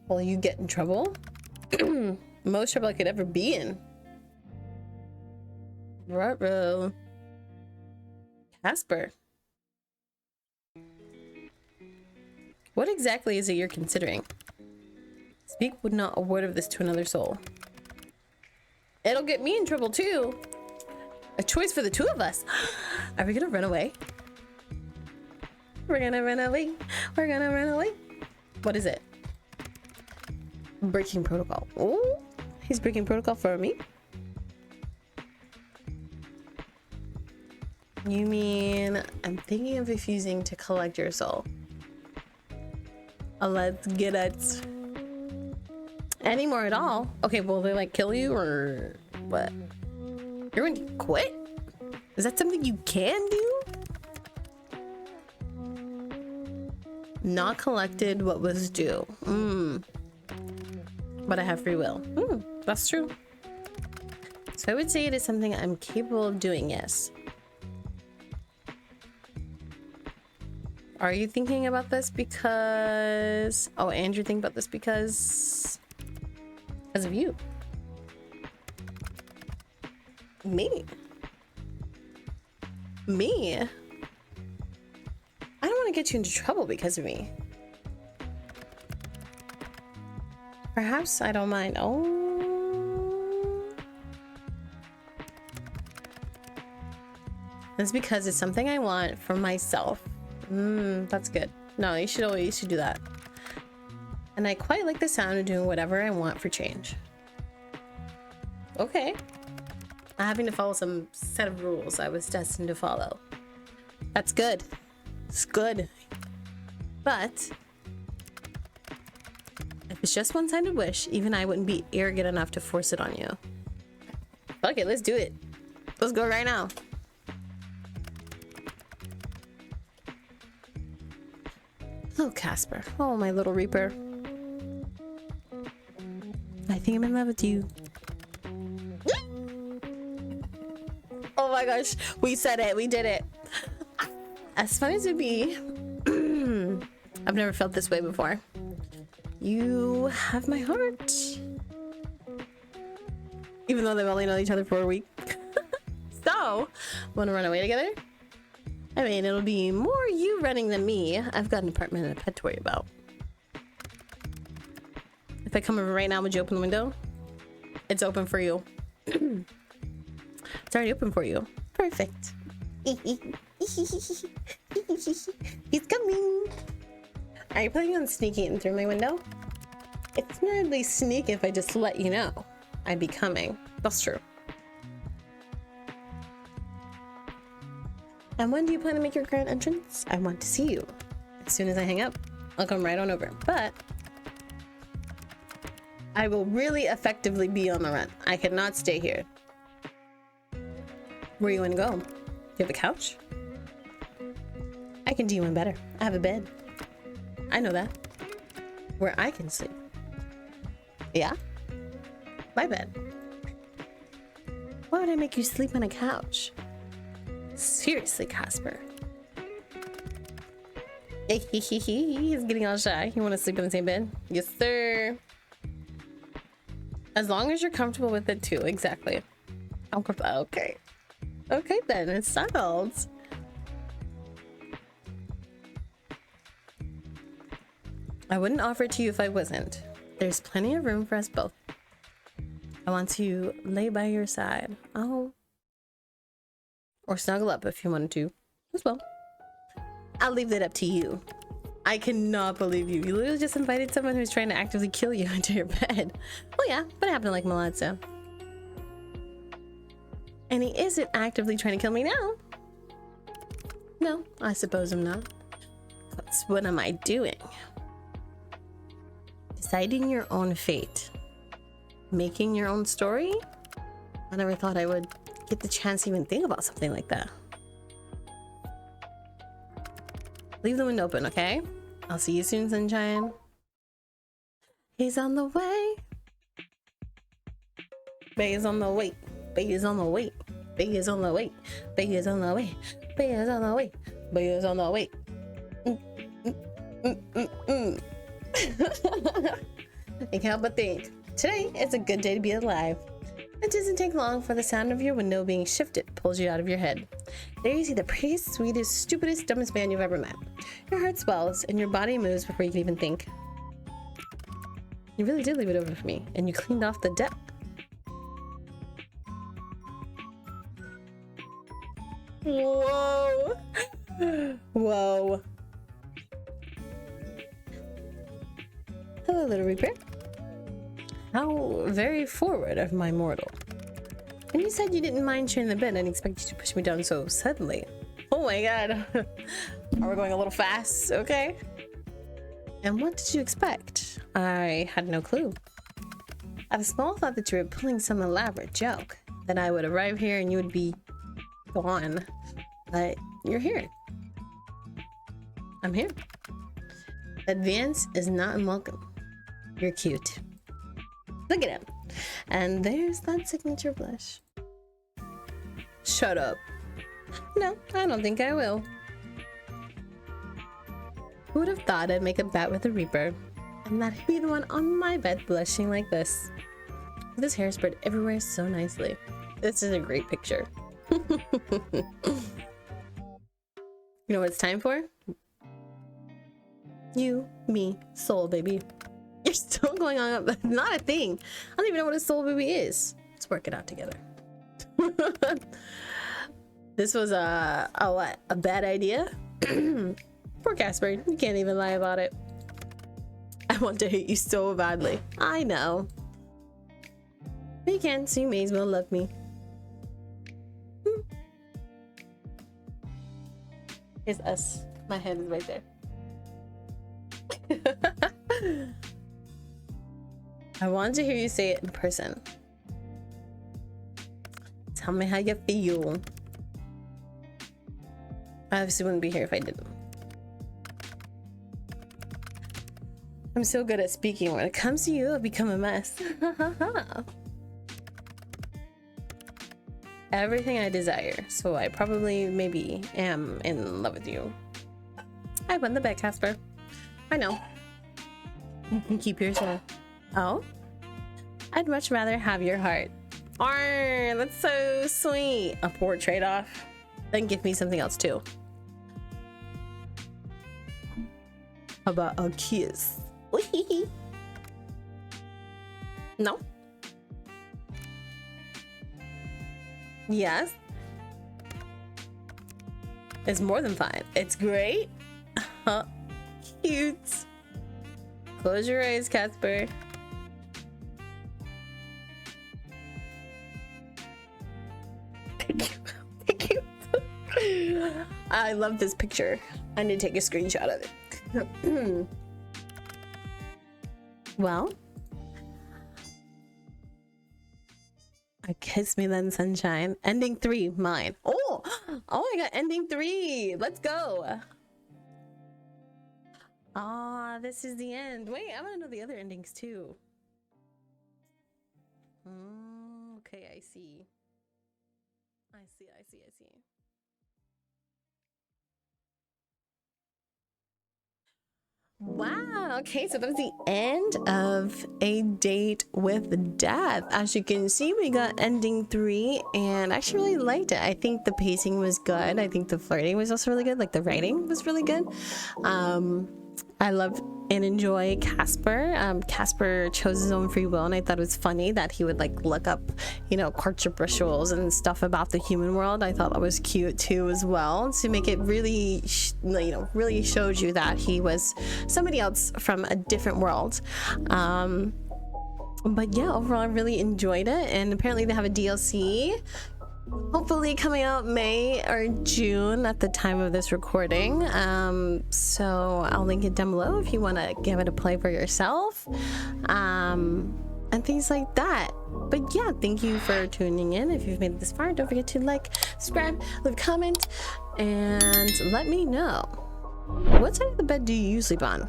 A: While you get in trouble. Most trouble I could ever be in. Ruh-roh. Casper. What exactly is it you're considering? Speak with not a word of this to another soul. It'll get me in trouble too. A choice for the two of us. Are we gonna run away? We're gonna run away. We're gonna run away. What is it? Breaking protocol. Oh, he's breaking protocol for me. You mean I'm thinking of refusing to collect your soul? Let's get it. Any more at all? Okay, will they like kill you or what? You're going to quit? Is that something you can do? Not collected what was due. But I have free will. That's true. So I would say it is something I'm capable of doing, yes. Are you thinking about this because... Oh, and you're thinking about this because of you. Me? I don't want to get you into trouble because of me. Perhaps I don't mind. Oh. It's because it's something I want for myself. That's good. No, you should always do that. And I quite like the sound of doing whatever I want for change. Okay. Not having to follow some set of rules I was destined to follow. That's good. It's good. But if it's just one-sided wish, even I wouldn't be arrogant enough to force it on you. Okay, let's do it. Let's go right now. Oh, Casper. Oh, my little Reaper. I think I'm in love with you. Oh my gosh, we said it. We did it. As fun as it'd be, I've never felt this way before. You have my heart. Even though they've only known each other for a week. So, want to run away together? I mean, it'll be more you running than me. I've got an apartment and a pet to worry about. If I come over right now, would you open the window? It's open for you. It's already open for you. Perfect. He's coming. Are you planning on sneaking in through my window? It's not really sneak if I just let you know I'd be coming. That's true. And when do you plan to make your grand entrance? I want to see you. As soon as I hang up, I'll come right on over. But I will really effectively be on the run. I cannot stay here. Where do you want to go? Do you have a couch? I can do you one better. I have a bed. I know that. Where I can sleep. Yeah? My bed. Why would I make you sleep on a couch? Seriously, Casper. He's getting all shy. You want to sleep in the same bed? Yes, sir. As long as you're comfortable with it too. Exactly. I'm comfortable. Okay. Okay then, it's settled. I wouldn't offer it to you if I wasn't. There's plenty of room for us both. I want to lay by your side. Oh. Or snuggle up if you wanted to as well. I'll leave that up to you. I cannot believe you. You literally just invited someone who's trying to actively kill you into your bed. Oh yeah, but it happened like Melazzo. And he isn't actively trying to kill me now. No, I suppose I'm not. But what am I doing? Deciding your own fate. Making your own story? I never thought I would get the chance to even think about something like that. Leave the window open, okay? I'll see you soon, sunshine. He's on the way. Bay is on the way. Bay is on the way. Bay is on the way. Bay is on the way. Bay is on the way. Bay is on the way. I can't help but think. Today is a good day to be alive. It doesn't take long for the sound of your window being shifted pulls you out of your head. There you see the prettiest, sweetest, stupidest, dumbest man you've ever met. Your heart swells and your body moves before you can even think. You really did leave it over for me, and you cleaned off the deck. Whoa. Whoa. Hello, little Reaper. How very forward of my mortal. And you said you didn't mind sharing the bed, I didn't expect you to push me down so suddenly. Oh my god. Are we going a little fast? Okay. And what did you expect? I had no clue. I have a small thought that you were pulling some elaborate joke. That I would arrive here and you would be gone. But you're here. I'm here. Advance is not welcome. You're cute. Look at him. And there's that signature blush. Shut up. No, I don't think I will. Who would have thought I'd make a bet with a Reaper and that he'd be the one on my bed blushing like this? With his hair spread everywhere so nicely. This is a great picture. You know what it's time for? You, me, soul baby. You're still going on. That's not a thing. I don't even know what a soul baby is. Let's work it out together. This was a what? A bad idea? Poor Casper, you can't even lie about it. I want to hate you so badly. I know. But you can, so you may as well love me. Here's us. My head is right there. I wanted to hear you say it in person. Tell me how you feel. I obviously wouldn't be here if I didn't. I'm so good at speaking. When it comes to you, I've become a mess. Everything I desire. So I probably maybe am in love with you. I won the bet, Casper. I know. You can keep your soul. Oh? I'd much rather have your heart. Arr, that's so sweet. A poor trade-off. Then give me something else too. How about a kiss? No? Yes? It's more than fine. It's great. Cute. Close your eyes, Casper. Thank you. I love this picture. I need to take a screenshot of it. Well, kiss me then, sunshine. Ending 3, mine. Oh, I got ending 3. Let's go. Ah, this is the end. Wait, I want to know the other endings too. Okay, I see. I see. Wow, okay, so that was the end of A Date with Death. As you can see, we got ending 3, and I actually really liked it. I think the pacing was good. I think the flirting was also really good. Like the writing was really good. I love and enjoy Casper. Casper chose his own free will, and I thought it was funny that he would like look up, you know, courtship rituals and stuff about the human world. I thought that was cute too as well, to make it really, you know, really showed you that he was somebody else from a different world. But yeah, overall I really enjoyed it, and apparently they have a DLC hopefully coming out May or June at the time of this recording. So I'll link it down below if you want to give it a play for yourself, and things like that. But yeah, thank you for tuning in. If you've made it this far, don't forget to like, subscribe, leave a comment, and let me know what side of the bed do you sleep on.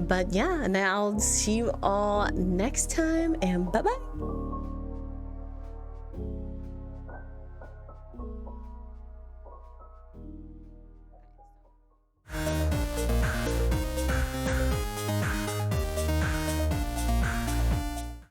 A: But yeah, and I'll see you all next time, and bye bye.